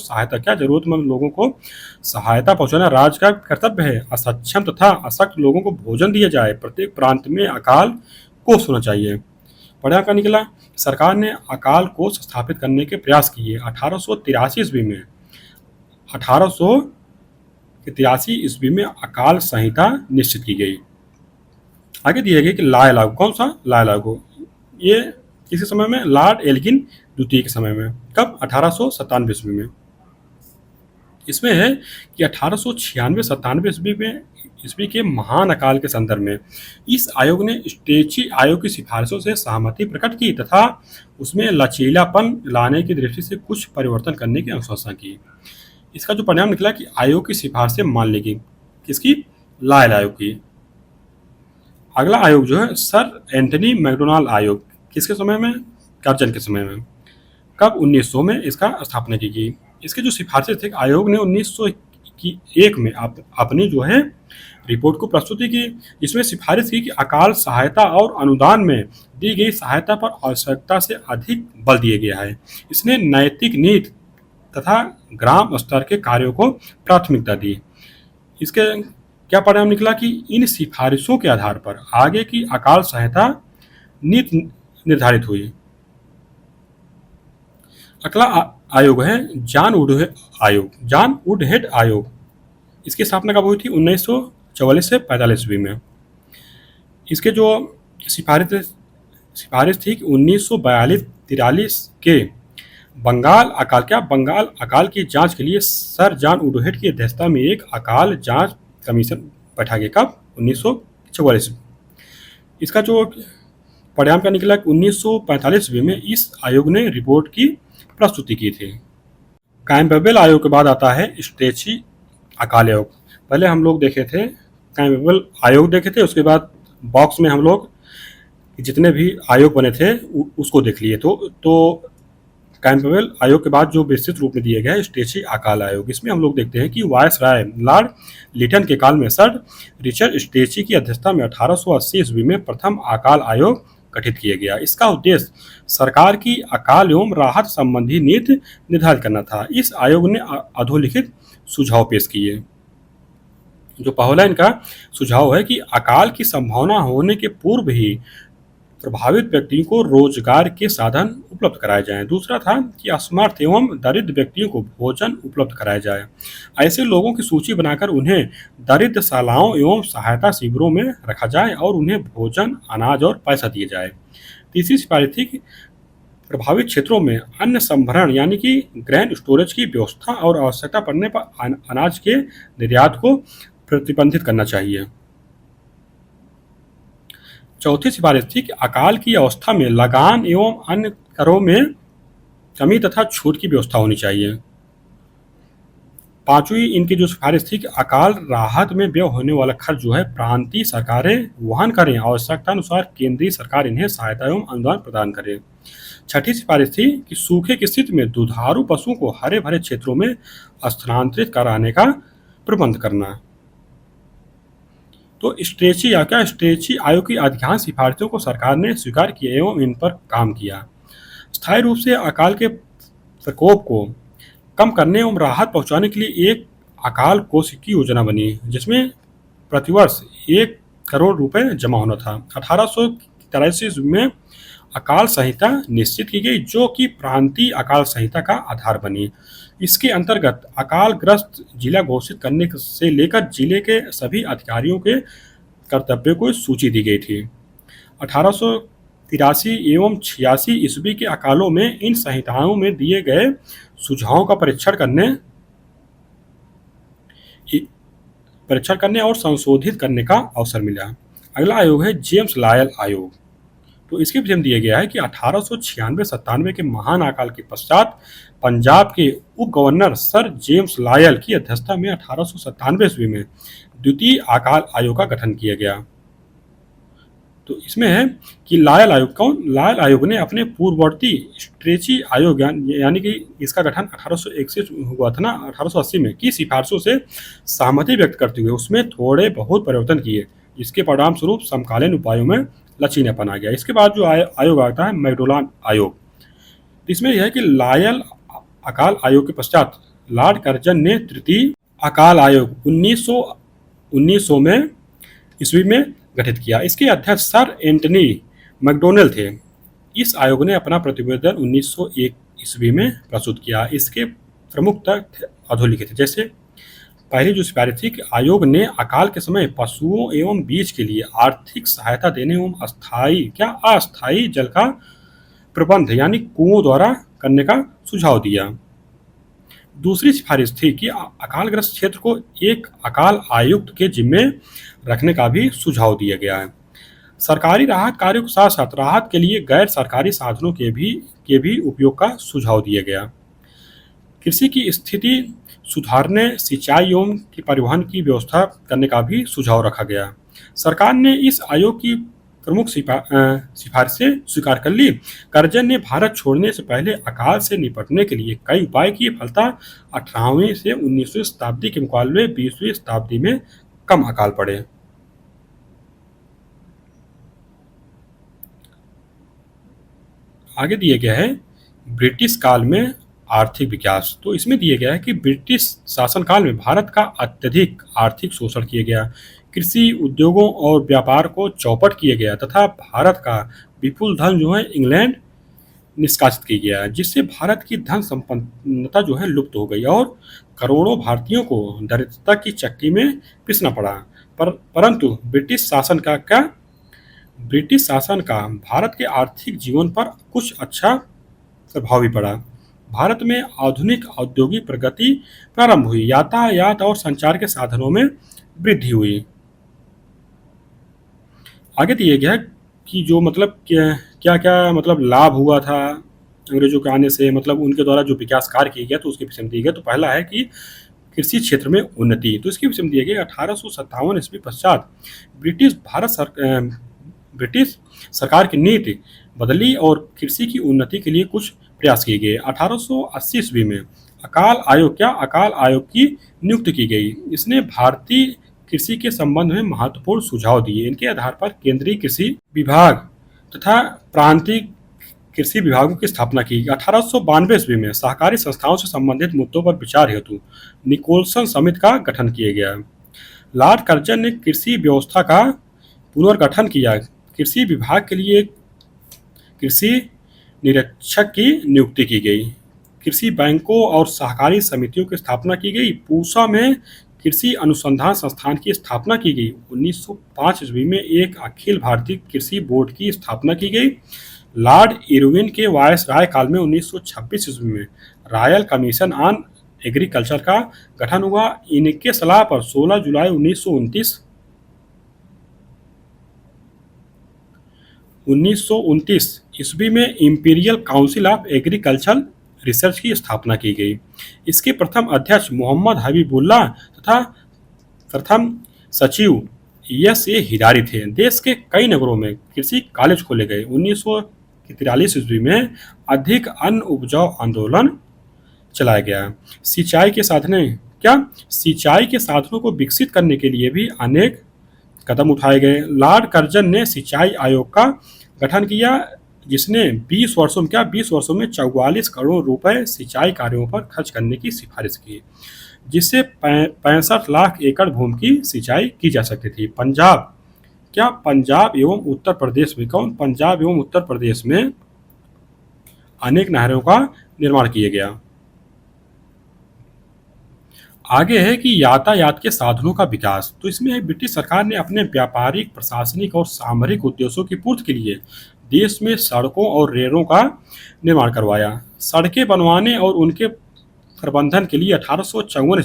सहायता पहुंचाना राज्य का कर्तव्य है। असक्षम तथा अशक्त लोगों को भोजन दिया जाए। प्रत्येक प्रांत में अकाल कोष होना चाहिए। परिणाम का निकला, सरकार ने अकाल कोष स्थापित करने के प्रयास किए। 1883 ईस्वी में अकाल संहिता निश्चित की गई। आगे दिया गया कि लाय लागू, कौन सा लाय लागू? ये किसी समय में लॉर्ड एल्गिन द्वितीय के समय में, कब? 1897 ईस्वी में। इसमें है कि 1896-97 ईस्वी के महान अकाल के संदर्भ में इस आयोग ने स्ट्रेची आयोग की सिफारिशों से सहमति प्रकट की तथा उसमें लचीलापन लाने की दृष्टि से कुछ परिवर्तन करने की अनुशंसा की। इसका जो परिणाम निकला कि आयोग की सिफारिशें मान ली गई। किसकी? लायल आयोग की। अगला आयोग जो है सर एंथनी मैकडोनाल्ड आयोग, किसके समय में? कर्जन के समय में। कब? 1900 में इसका स्थापना की गई। इसके जो सिफारिशें थे, आयोग ने 1901 में अपनी जो है रिपोर्ट को प्रस्तुति की। इसमें सिफारिश की कि अकाल सहायता और अनुदान में दी गई सहायता पर आवश्यकता से अधिक बल दिया गया है। इसने नैतिक नीति तथा ग्राम स्तर के कार्यों को प्राथमिकता दी। इसके क्या परिणाम निकला कि इन सिफारिशों के आधार पर आगे की अकाल सहायता नीति निर्धारित हुई। अगला आयोग है जॉन वुडहेड आयोग। इसकी स्थापना कब हुई थी? 1944 से 45 ईस्वी में। इसके जो सिफारिश थी कि 1942-43 के बंगाल अकाल की जांच के लिए सर जॉन वुडहेड की अध्यक्षता में एक अकाल जांच कमीशन बैठा गया। कब? 1944 में। इसका जो परिणाम क्या निकला कि 1945 ईस्वी में इस आयोग ने रिपोर्ट की प्रस्तुति की थी। कैंपबेल आयोग के बाद आता है स्ट्रेची अकाल आयोग। पहले हम लोग देखे थे कैंपबेल आयोग देखे थे, उसके बाद बॉक्स में हम लोग जितने भी आयोग बने थे उसको देख लिए। तो कैंपबेल आयोग के बाद जो विस्तृत रूप में दिए गए स्ट्रेची अकाल आयोग, इसमें हम लोग देखते हैं कि वायस राय लॉर्ड लिटन के काल में सर रिचर्ड स्ट्रेची की अध्यक्षता में 1880 ईस्वी में प्रथम अकाल आयोग गठित किया गया। इसका उद्देश्य सरकार की अकाल एवं राहत संबंधी नीति निर्धारित करना था। इस आयोग ने अधोलिखित सुझाव पेश किए। जो पहला इनका सुझाव है कि अकाल की संभावना होने के पूर्व ही प्रभावित व्यक्तियों को रोजगार के साधन उपलब्ध कराए जाएं। दूसरा था कि असमर्थ एवं दरिद्र व्यक्तियों को भोजन उपलब्ध कराया जाए। ऐसे लोगों की सूची बनाकर उन्हें दरिद्रशालाओं एवं सहायता शिविरों में रखा जाए और उन्हें भोजन, अनाज और पैसा दिया जाए। तीसरी सिफारिश थी कि प्रभावित क्षेत्रों में अन्न संभरण यानी कि ग्रेन स्टोरेज की व्यवस्था और आवश्यकता पड़ने पर अनाज के निर्यात को प्रतिबंधित करना चाहिए। चौथी सिफारिश थी कि अकाल की अवस्था में लगान एवं अन्य करों में कमी तथा छूट की व्यवस्था होनी चाहिए। पांचवी इनकी जो सिफारिश थी कि अकाल राहत में व्यय होने वाला खर्च जो है प्रांतीय सरकारें वहन करें, आवश्यकता अनुसार केंद्रीय सरकार इन्हें सहायता एवं अनुदान प्रदान करे। छठी सिफारिश थी कि सूखे की स्थिति में दुधारू पशुओं को हरे भरे क्षेत्रों में स्थानांतरित कराने का प्रबंध करना। तो स्ट्रेची आयोग की अधिकांश सिफारिशों को सरकार ने स्वीकार किया एवं इन पर काम किया। स्थायी रूप से अकाल के प्रकोप को कम करने एवं राहत पहुंचाने के लिए एक अकाल कोष की योजना बनी, जिसमें प्रतिवर्ष 1 करोड़ रुपए जमा होना था। 1883 में अकाल संहिता निश्चित की गई, जो कि प्रांतीय अकाल संहिता का आधार बनी। इसके अंतर्गत अकालग्रस्त जिला घोषित करने से लेकर जिले के सभी अधिकारियों के कर्तव्यों को सूची दी गई थी। 1883 एवं 86 ईस्वी के अकालों में इन संहिताओं में दिए गए सुझावों का परीक्षण करने और संशोधित करने का अवसर मिला। अगला आयोग है जेम्स लायल आयोग। तो इसके विषय में दिया गया है कि 1896-97 के महान अकाल के पश्चात पंजाब के उप गवर्नर सर जेम्स लायल की अध्यक्षता में 1897 ईस्वी में द्वितीय अकाल आयोग का गठन किया गया। तो इसमें है कि लायल आयोग कौन? लायल आयोग ने अपने पूर्ववर्ती स्ट्रेची आयोग यानी कि इसका गठन 1861 हुआ था ना 1880 में की सिफारिशों से सहमति व्यक्त करते हुए उसमें थोड़े बहुत परिवर्तन किए, जिसके परिणाम स्वरूप समकालीन उपायों में लचीलापन आ गया। इसके बाद जो आयोग आता है मैकडोनाल्ड आयोग। इसमें यह है कि लायल अकाल आयोग के पश्चात लॉर्ड कर्जन ने तृतीय अकाल आयोग 1900 में ईस्वी में गठित किया। इसके अध्यक्ष सर एंटनी मैकडोनल्ड थे। इस आयोग ने अपना प्रतिवेदन 1901 ईस्वी में प्रस्तुत किया। इसके प्रमुख तथ्य अधोलिखित थे। जैसे पहली जो सिफारिश थी कि आयोग ने अकाल के समय पशुओं एवं बीज के लिए आर्थिक सहायता देने एवं अस्थायी जल का प्रबंध यानी कुओं द्वारा करने का सुझाव दिया। दूसरी सिफारिश थी कि अकालग्रस्त क्षेत्र को एक अकाल आयुक्त के जिम्मे रखने का भी सुझाव दिया गया है। सरकारी राहत कार्यों के साथ साथ राहत के लिए गैर सरकारी साधनों के भी उपयोग का सुझाव दिया गया। कृषि की स्थिति सुधारने, सिंचाई एवं परिवहन की व्यवस्था करने का भी सुझाव रखा गया। सरकार ने इस आयोग की प्रमुख सिफारिशें स्वीकार कर ली। कर्जन ने भारत छोड़ने से पहले अकाल से निपटने के लिए कई उपाय किए, फलतः 18वीं से 19वीं शताब्दी के मुकाबले 20वीं शताब्दी में कम अकाल पड़े। आगे दिया गया है ब्रिटिश काल में आर्थिक विकास। तो इसमें दिया गया है कि ब्रिटिश शासनकाल में भारत का अत्यधिक आर्थिक शोषण किया गया, कृषि उद्योगों और व्यापार को चौपट किया गया तथा भारत का विपुल धन जो है इंग्लैंड निष्कासित किया गया, जिससे भारत की धन संपन्नता जो है लुप्त हो गई और करोड़ों भारतीयों को दरिद्रता की चक्की में पिसना पड़ा। परंतु ब्रिटिश शासन का भारत के आर्थिक जीवन पर कुछ अच्छा प्रभाव भी पड़ा। भारत में आधुनिक औद्योगिक प्रगति प्रारंभ हुई, यातायात और संचार के साधनों में वृद्धि हुई। आगे दिए गया कि जो मतलब क्या क्या मतलब लाभ हुआ था अंग्रेजों के आने से, मतलब उनके द्वारा जो विकास कार्य किया गया, तो उसके विषय में दिया गया। तो पहला है कि कृषि क्षेत्र में उन्नति। तो इसके विषय में दिया गया 1857 ईस्वी पश्चात ब्रिटिश ब्रिटिश सरकार की नीति बदली और कृषि की उन्नति के लिए कुछ प्रयास किए गए। 1880 ईस्वी में अकाल आयोग की नियुक्ति की गई। इसने भारतीय कृषि के संबंध में महत्वपूर्ण सुझाव दिए। इनके आधार पर केंद्रीय कृषि विभाग तथा प्रांतीय कृषि विभागों की स्थापना की। 1892 ईस्वी में सहकारी संस्थाओं से संबंधित मुद्दों पर विचार हेतु निकोलसन समिति का गठन किया गया। लॉर्ड कर्जन ने कृषि व्यवस्था का पुनर्गठन किया। कृषि विभाग के लिए कृषि निरीक्षक की नियुक्ति की गई। कृषि बैंकों और सहकारी समितियों की स्थापना की गई। पूसा में कृषि अनुसंधान संस्थान की स्थापना की गई। 1905 ईस्वी में एक अखिल भारतीय कृषि बोर्ड की स्थापना की गई। लॉर्ड इरविन के वायसराय काल में 1926 ईस्वी में रॉयल कमीशन ऑन एग्रीकल्चर का गठन हुआ। इनके सलाह पर 16 जुलाई 1929 ईस्वी में imperial council of agricultural research की स्थापना की गई। इसके प्रथम अध्यक्ष मोहम्मद हबीबुल्लाह तथा प्रथम सचिव एस.ए. हिरारी थे। देश के कई नगरों में कृषि कॉलेज खोले गए। 1943 ईस्वी में अधिक अन्न उपजाऊ आंदोलन चलाया गया। सिंचाई के साधनों को विकसित करने के लिए भी अनेक कदम उठाए गए। लॉर्ड कर्जन ने सिंचाई आयोग का गठन किया, जिसने 20 वर्षों में 44 करोड़ रुपए सिंचाई कार्यों पर खर्च करने की सिफारिश की, जिससे 65 लाख एकड़ भूमि की सिंचाई की जा सकती थी। पंजाब एवं उत्तर प्रदेश में अनेक नहरों का निर्माण किया गया। आगे है कि यातायात के साधनों का विकास। तो इसमें ब्रिटिश सरकार ने अपने व्यापारिक, प्रशासनिक और सामरिक उद्देश्यों की पूर्ति के लिए देश में सड़कों और रेलों का निर्माण करवाया। सड़कें बनवाने और उनके प्रबंधन के लिए 1854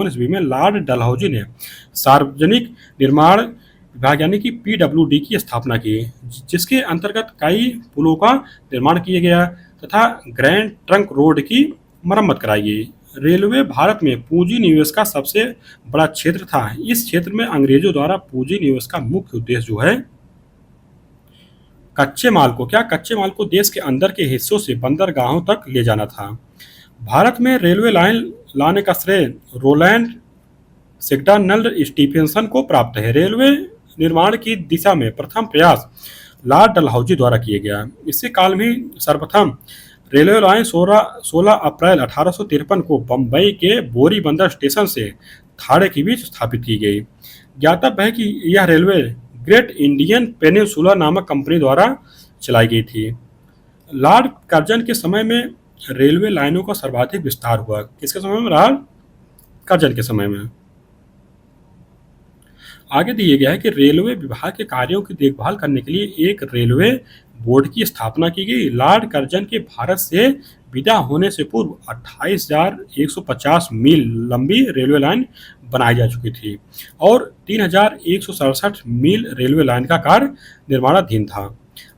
ईस्वी में लॉर्ड डलहौजी ने सार्वजनिक निर्माण विभाग यानी कि PWD की स्थापना की, जिसके अंतर्गत कई पुलों का निर्माण किया गया तथा ग्रैंड ट्रंक रोड की मरम्मत कराई गई। रेलवे भारत में पूंजी निवेश का सबसे बड़ा क्षेत्र था। इस क्षेत्र में अंग्रेजों द्वारा पूंजी निवेश का मुख्य उद्देश्य जो है कच्चे माल को देश के अंदर के हिस्सों से बंदरगाहों तक ले जाना था। भारत में रेलवे लाइन लाने का श्रेय रोलैंड सेक्डानल्ड स्टीफेंसन को प्राप्त है। रेलवे निर्माण की दिशा में प्रथम प्रयास लॉर्ड डलहौजी द्वारा किया गया। इसी काल में सर्वप्रथम रेलवे लाइन 16 अप्रैल 1853 को बम्बई के बोरी बंदर स्टेशन से थाड़े के बीच स्थापित की गई। ज्ञातव्य है कि यह रेलवे ग्रेट इंडियन पेनिनसुला नामक कंपनी द्वारा चलाई गई थी। लॉर्ड कर्जन के समय में रेलवे लाइनों का सर्वाधिक विस्तार हुआ। किसके समय में? लॉर्ड कर्जन के समय में। आगे दिए गया है कि रेलवे विभाग के कार्यों की देखभाल करने के लिए एक रेलवे बोर्ड की स्थापना की गई। लॉर्ड कर्जन के भारत से विदा होने से पूर्व 28,150 मील लंबी रेलवे लाइन बनाई जा चुकी थी और 3,167 मील रेलवे लाइन का कार्य निर्माणाधीन था।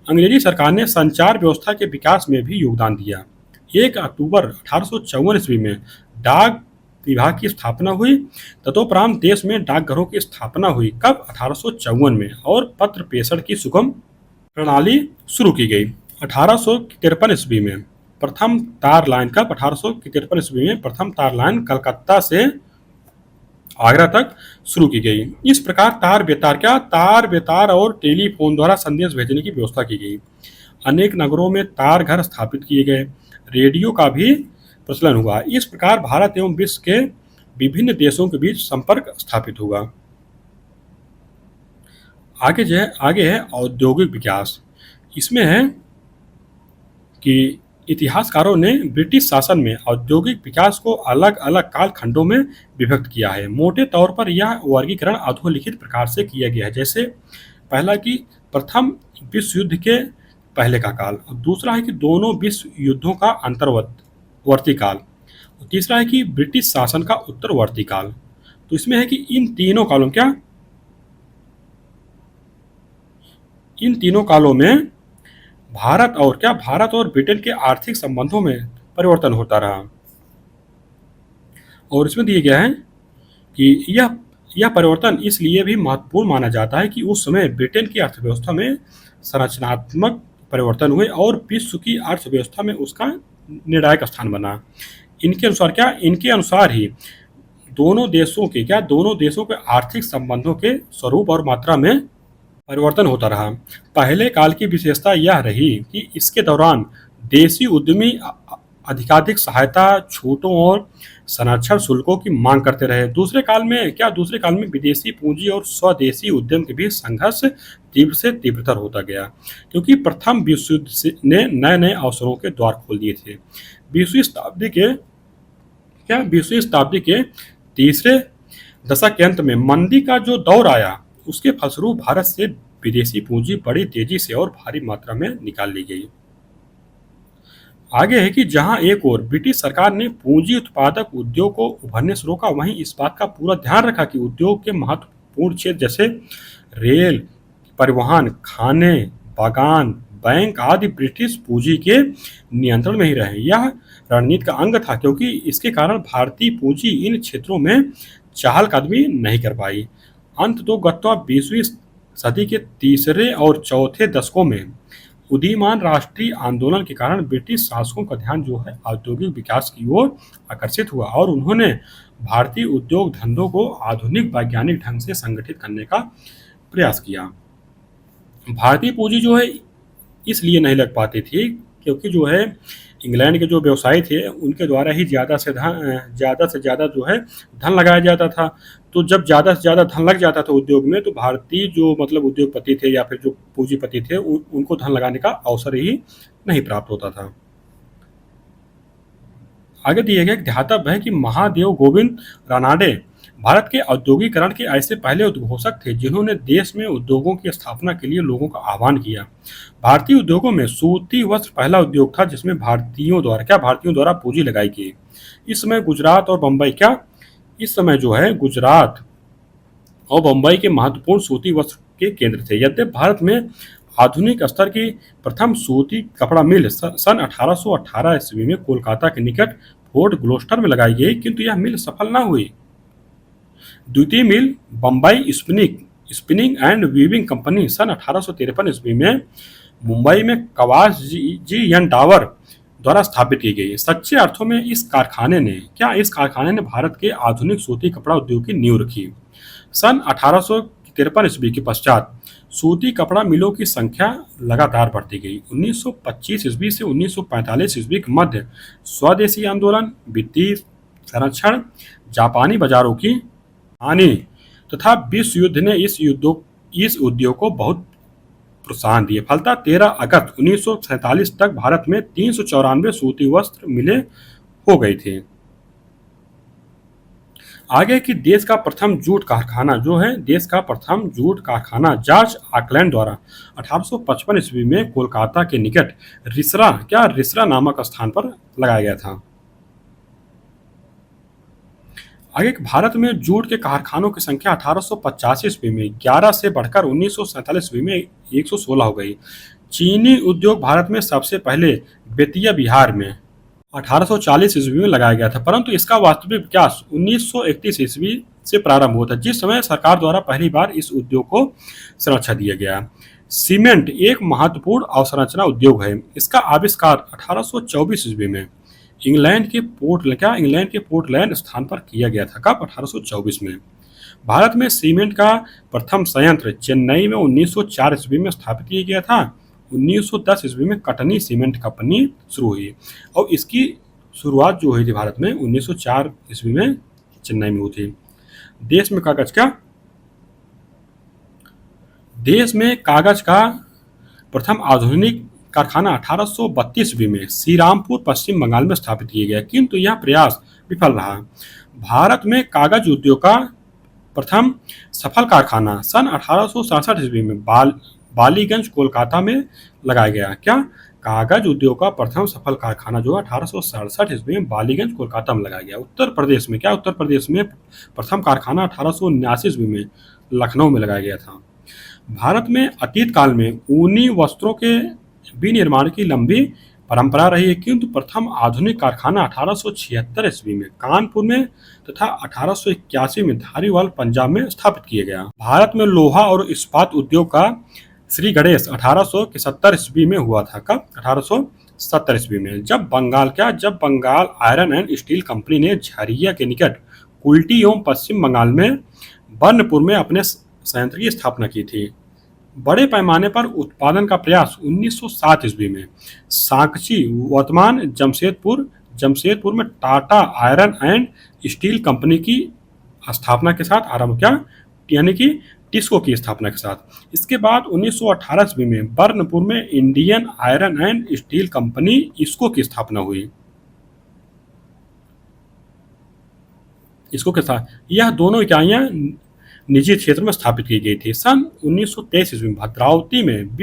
अंग्रेजी सरकार ने संचार व्यवस्था के विकास में भी योगदान दिया। 1 अक्टूबर 1854 ईस्वी में डाक विभाग की स्थापना हुई। तदोपरांत देश में डाकघरों की स्थापना हुई। कब? 1854 में। और पत्र प्रेषण की सुगम प्रणाली शुरू की गई। 1853 ईस्वी में प्रथम तार लाइन प्रथम तार लाइन कलकत्ता से आगरा तक शुरू की गई। इस प्रकार तार बेतार और टेलीफोन द्वारा संदेश भेजने की व्यवस्था की गई। अनेक नगरों में तार घर स्थापित किए गए। रेडियो का भी प्रचलन हुआ। इस प्रकार भारत एवं विश्व के विभिन्न देशों के बीच संपर्क स्थापित हुआ। आगे है औद्योगिक विकास। इसमें है कि इतिहासकारों ने ब्रिटिश शासन में औद्योगिक विकास को अलग अलग कालखंडों में विभक्त किया है। मोटे तौर पर यह वर्गीकरण अधोलिखित प्रकार से किया गया है। जैसे पहला कि प्रथम विश्व युद्ध के पहले का काल, दूसरा है कि दोनों विश्व युद्धों का अंतर्वर्ती काल, तीसरा है कि ब्रिटिश शासन का उत्तरवर्ती काल। तो इसमें है कि इन तीनों कालों में भारत और ब्रिटेन के आर्थिक संबंधों में परिवर्तन होता रहा। और इसमें दिया गया है कि यह यह परिवर्तन इसलिए भी महत्वपूर्ण माना जाता है कि उस समय ब्रिटेन की अर्थव्यवस्था में संरचनात्मक परिवर्तन हुए और विश्व की अर्थव्यवस्था में उसका निर्णायक स्थान बना। इनके अनुसार ही दोनों देशों के आर्थिक संबंधों के स्वरूप और मात्रा में परिवर्तन होता रहा। पहले काल की विशेषता यह रही कि इसके दौरान देशी उद्यमी अधिकाधिक सहायता, छूटों और संरक्षण शुल्कों की मांग करते रहे। दूसरे काल में विदेशी पूंजी और स्वदेशी उद्यम के बीच संघर्ष तीव्र से तीव्रतर होता गया, क्योंकि प्रथम विश्व युद्ध ने नए नए अवसरों के द्वार खोल दिए थे। बीसवीं शताब्दी के बीसवीं शताब्दी के तीसरे दशक के अंत में मंदी का जो दौर आया, उसके फलस्वरूप भारत से विदेशी पूंजी बड़ी तेजी से और भारी मात्रा में निकाल ली गई। आगे है कि जहां एक ओर ब्रिटिश सरकार ने पूंजी उत्पादक उद्योग को उभरने से रोका, वहीं इस बात का पूरा ध्यान रखा कि उद्योग के महत्वपूर्ण क्षेत्र जैसे रेल, परिवहन, खाने, बागान, बैंक आदि ब्रिटिश पूंजी के नियंत्रण में ही रहे। यह रणनीति का अंग था, क्योंकि इसके कारण भारतीय पूंजी इन क्षेत्रों में चहलकदमी नहीं कर पाई। अंततोगत्वा 20वीं सदी के तीसरे और चौथे दशकों में उदीयमान राष्ट्रीय आंदोलन के कारण ब्रिटिश शासकों का ध्यान जो है औद्योगिक विकास की ओर आकर्षित हुआ और उन्होंने भारतीय उद्योग धंधों को आधुनिक वैज्ञानिक ढंग से संगठित करने का प्रयास किया। भारतीय पूंजी जो है इसलिए नहीं लग पाती थी, क्योंकि जो है इंग्लैंड के जो व्यवसायी थे उनके द्वारा ही ज़्यादा से ज़्यादा जो है धन लगाया जाता था। तो जब ज़्यादा से ज़्यादा धन लग जाता था उद्योग में, तो भारतीय जो मतलब उद्योगपति थे या फिर जो पूंजीपति थे उनको धन लगाने का अवसर ही नहीं प्राप्त होता था। आगे दिए गए ध्यातव्य है कि महादेव गोविंद रानाडे भारत के औद्योगिकरण के ऐसे पहले उद्घोषक थे जिन्होंने देश में उद्योगों की स्थापना के लिए लोगों का आह्वान किया। भारतीय उद्योगों में सूती वस्त्र पहला उद्योग था जिसमें भारतीयों द्वारा पूंजी लगाई गई। इस समय गुजरात और बम्बई के महत्वपूर्ण सूती वस्त्र के केंद्र थे। यद्यपि भारत में आधुनिक स्तर की प्रथम सूती कपड़ा मिल सन 1818 ईस्वी में कोलकाता के निकट फोर्ट ग्लोस्टर में लगाई गई, किंतु यह मिल सफल न हुई। द्वितीय mill Bombay spinning and weaving company सन 1853 ईस्वी में मुंबई में कवास जी एन डावर द्वारा स्थापित की गई। सच्चे अर्थों में इस कारखाने ने भारत के आधुनिक सूती कपड़ा उद्योग की नींव रखी। सन 1853 ईस्वी के पश्चात सूती कपड़ा मिलों की संख्या लगातार बढ़ती गई। 1925 ईस्वी से 1945 ईस्वी के मध्य स्वदेशी आंदोलन, वित्तीय संरक्षण, जापानी बाजारों की हानि तथा विश्व युद्ध ने इस उद्योग को बहुत प्रोत्साहन दिए। फलतः 13 अगस्त 1947 तक भारत में 394 सूती वस्त्र मिलें हो गई थी। आगे कि देश का प्रथम जूट कारखाना जॉर्ज ऑकलैंड द्वारा 1855 ईस्वी में कोलकाता के निकट रिसरा नामक स्थान पर लगाया गया था। आगे भारत में जूट के कारखानों की संख्या 1885 ईस्वी में 11 से बढ़कर 1947 ईस्वी में 116 हो गई। चीनी उद्योग भारत में सबसे पहले बेतिया बिहार में 1840 ईस्वी में लगाया गया था, परंतु इसका वास्तविक विकास 1931 ईस्वी से प्रारंभ हुआ था, जिस समय सरकार द्वारा पहली बार इस उद्योग को संरक्षण दिया गया। सीमेंट एक महत्वपूर्ण अवसंरचना उद्योग है। इसका आविष्कार 1824 ईस्वी में इंग्लैंड के पोर्टलैंड स्थान पर किया गया था। कब? 1824 में। भारत में सीमेंट का प्रथम संयंत्र चेन्नई में 1904 ईस्वी में स्थापित किया गया था। 1910 ईस्वी में कटनी सीमेंट कंपनी शुरू हुई और इसकी शुरुआत जो हुई थी भारत में 1904 ईस्वी में चेन्नई में हुई थी। देश में कागज का प्रथम आधुनिक कारखाना 1832 ईस्वी में श्रीरामपुर पश्चिम बंगाल में स्थापित किया गया, किंतु यह प्रयास विफल रहा। भारत में कागज उद्योग का प्रथम सफल कारखाना सन 1867 ईस्वी में बालीगंज कोलकाता में लगाया गया। कागज उद्योग का प्रथम सफल कारखाना जो 1867 ईस्वी में बालीगंज कोलकाता में लगाया गया। उत्तर प्रदेश में प्रथम कारखाना 1879 ईस्वी में लखनऊ में लगाया गया था। भारत में अतीत काल में ऊनी वस्त्रों के विनिर्माण की लंबी परंपरा रही है, किंतु प्रथम आधुनिक कारखाना 1876 ईस्वी में कानपुर में तथा 1881 में धारीवाल पंजाब में स्थापित किया गया। भारत में लोहा और इस्पात उद्योग का श्री गणेश 1871 ईस्वी में हुआ था। कब? 1870 ईस्वी में। जब Bengal Iron and Steel Company ने झरिया के निकट कुल्टी एवं पश्चिम बंगाल में बर्नपुर में अपने संयंत्र की स्थापना की थी। बड़े पैमाने पर उत्पादन का प्रयास 1907 ईस्वी में सांकची वर्तमान जमशेदपुर में Tata iron and Steel company की स्थापना के साथ आरंभ किया, यानी कि टिस्को की स्थापना के साथ। इसके बाद 1918 ईस्वी में बर्नपुर में Indian iron and Steel company इसको की स्थापना हुई। इसको के साथ यह दोनों इकाइयां निजी क्षेत्र में स्थापित की गई थी। सन 1923 ईस्वी में भद्रावती में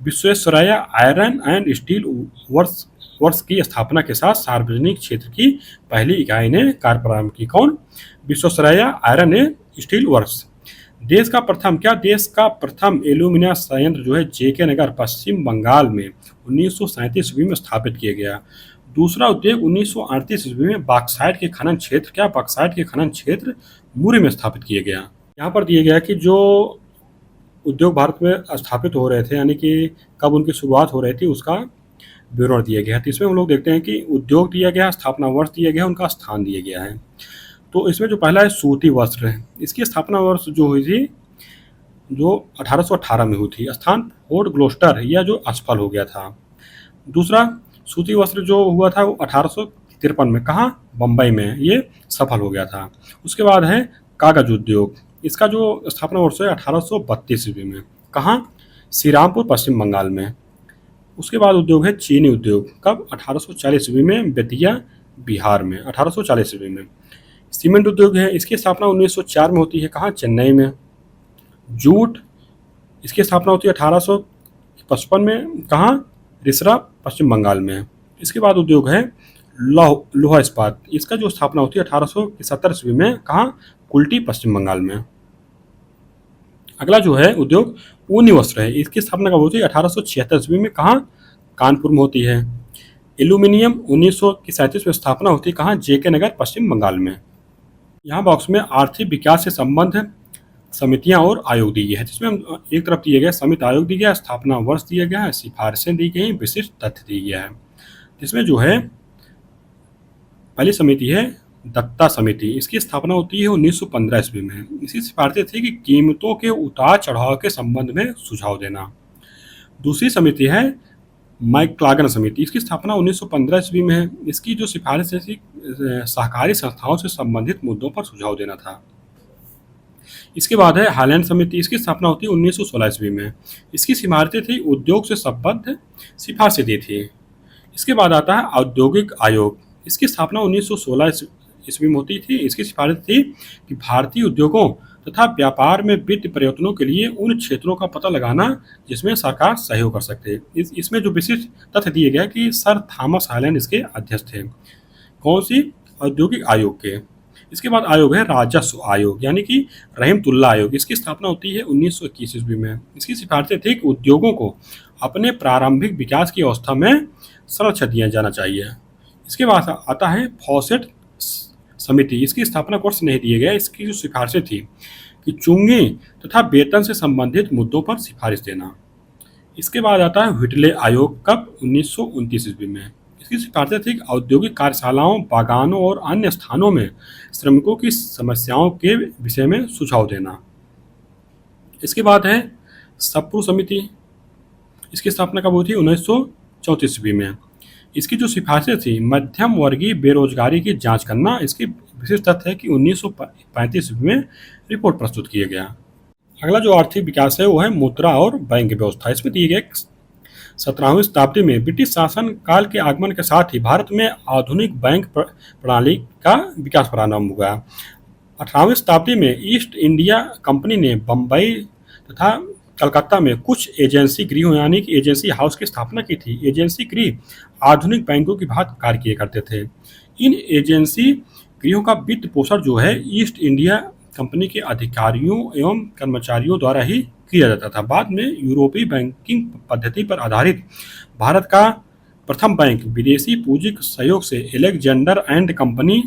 Visvesvaraya iron and steel works की स्थापना के साथ सार्वजनिक क्षेत्र की पहली इकाई ने कार्य प्रारंभ की। कौन? Visvesvaraya iron and steel works. देश का प्रथम एल्यूमिनियम संयंत्र जो है जेके नगर पश्चिम बंगाल में 1937 ईस्वी में स्थापित किया गया। दूसरा उद्योग 1938 ईस्वी में बॉक्साइट के खनन क्षेत्र मुरी में स्थापित किया गया। यहाँ पर दिया गया कि जो उद्योग भारत में स्थापित हो रहे थे, यानी कि कब उनकी शुरुआत हो रही थी, उसका विवरण दिया गया है। तो इसमें हम लोग देखते हैं कि उद्योग दिया गया, स्थापना वर्ष दिया गया, उनका स्थान दिया गया है। तो इसमें जो पहला है सूती वस्त्र है, इसकी स्थापना वर्ष जो हुई थी जो 1818 में हुई थी। स्थान फोर्ट ग्लोस्टर या जो असफल हो गया था। दूसरा सूती वस्त्र जो हुआ था वो 1853 में, कहाँ? बम्बई में, ये सफल हो गया था। उसके बाद है कागज उद्योग, इसका जो स्थापना वर्ष है 1832 ईस्वी में, कहाँ? श्रीरामपुर पश्चिम बंगाल में। उसके बाद उद्योग है चीनी उद्योग, कब? 1840 ईस्वी में बेतिया बिहार में, 1840 ईस्वी में। सीमेंट उद्योग है, इसकी स्थापना 1904 में होती है, कहाँ? चेन्नई में। जूट, इसकी स्थापना होती है 1855 में, कहाँ? रिसरा पश्चिम बंगाल में। इसके बाद उद्योग है लोहा इस्पात, इसका जो स्थापना होती है 1870 ईस्वी में, कहाँ? कुल्टी पश्चिम बंगाल में। अगला जो है उद्योग ऊनी वस्त्र है, इसकी स्थापना कब होती है? 1876 ईस्वी में, कहाँ? कानपुर में होती है। एल्यूमिनियम 1937 में स्थापना होती है, कहाँ? जेके नगर पश्चिम बंगाल में। यहाँ बॉक्स में आर्थिक विकास से संबंध समितियां और आयोग दी गई है, जिसमें एक तरफ दिए गए समिति आयोग दी गया, स्थापना वर्ष दिया गया है, सिफारिशें दी गई, विशिष्ट तथ्य दी गया है। जिसमें जो है पहली समिति है दत्ता समिति, इसकी स्थापना होती है 1915 ईस्वी में। इसकी सिफारिशें थी कि कीमतों के उतार चढ़ाव के संबंध में सुझाव देना। दूसरी समिति है मैक्लागन समिति, इसकी स्थापना 1915 ईस्वी में है। इसकी जो सिफारिश थी सहकारी संस्थाओं से संबंधित मुद्दों पर सुझाव देना था। इसके बाद है हालैंड समिति, इसकी स्थापना होती है 1916 ईस्वी में। इसकी सिफारिशें थी उद्योग से संबद्ध सिफारिशें दी थी। इसके बाद आता है औद्योगिक आयोग, इसकी स्थापना 1916 ईस्वी में होती थी। इसकी सिफारिश थी कि भारतीय उद्योगों तथा व्यापार में वित्त प्रयत्नों के लिए उन क्षेत्रों का पता लगाना जिसमें सरकार सहयोग कर सकते। इसमें जो विशिष्ट तथ्य दिए गए कि सर थॉमस हालैंड इसके अध्यक्ष थे। कौन सी? औद्योगिक आयोग के। इसके बाद आयोग है राजस्व आयोग, यानी कि रहीमतुल्ला आयोग, इसकी स्थापना होती है 1921 ईस्वी में। इसकी सिफारिशें थी कि उद्योगों को अपने प्रारंभिक विकास की अवस्था में संरक्षण दिया जाना चाहिए। इसके बाद आता है फॉसेट समिति, इसकी स्थापना वर्ष नहीं दिए गए। इसकी जो सिफारिशें थी कि चुंगी तथा वेतन से संबंधित मुद्दों पर सिफारिश देना। इसके बाद आता है व्हिटले आयोग, कब? 1929 ईस्वी में। इसकी सिफारिशें थी औद्योगिक कार्यशालाओं, बागानों और अन्य स्थानों में श्रमिकों की समस्याओं के विषय में सुझाव देना। इसके बाद है सप्रू समिति, इसकी स्थापना कब हुई थी? 1934 ईस्वी में। इसकी जो सिफारिशें थी मध्यम वर्गीय बेरोजगारी की जांच करना। इसकी विशेष तथ्य है कि 1935 ईस्वी में रिपोर्ट प्रस्तुत किया गया। अगला जो आर्थिक विकास है वो है मुद्रा और बैंक व्यवस्था। इसमें दिए गए 17वीं शताब्दी में ब्रिटिश शासन काल के आगमन के साथ ही भारत में आधुनिक बैंक प्रणाली का विकास प्रारंभ हुआ। 18वीं शताब्दी में ईस्ट इंडिया कंपनी ने बम्बई तथा कलकत्ता में कुछ एजेंसी गृहों यानी कि एजेंसी हाउस की स्थापना की थी। एजेंसी गृह आधुनिक बैंकों की भांति कार्य किया करते थे। इन एजेंसी गृहों का वित्त पोषण जो है ईस्ट इंडिया कंपनी के अधिकारियों एवं कर्मचारियों द्वारा ही किया जाता था। बाद में यूरोपीय बैंकिंग पद्धति पर आधारित भारत का प्रथम बैंक विदेशी पूंजी के सहयोग से एलेक्जेंडर एंड कंपनी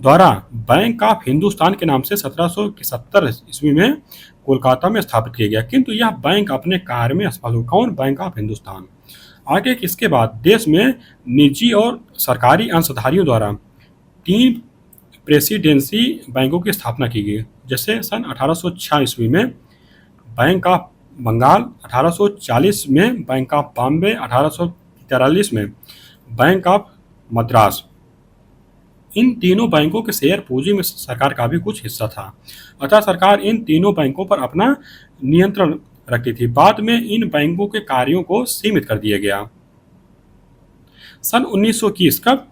द्वारा बैंक ऑफ हिंदुस्तान के नाम से 1771 ईस्वी में कोलकाता में स्थापित किया गया, किंतु यह बैंक अपने कार्य में असफल हुआ। कौन? Bank of Hindustan. आगे इसके बाद देश में निजी और सरकारी अंशधारियों द्वारा 3 प्रेसिडेंसी बैंकों की स्थापना की गई, जैसे सन 1806 ईस्वी में बैंक ऑफ बंगाल, 1840 में बैंक ऑफ बॉम्बे, 1843 में बैंक ऑफ मद्रास। इन तीनों बैंकों के शेयर पूंजी में सरकार का भी कुछ हिस्सा था, अतः सरकार इन तीनों बैंकों पर अपना नियंत्रण रखती थी। बाद में इन बैंकों के कार्यों को सीमित कर दिया गया। सन 1921 कब?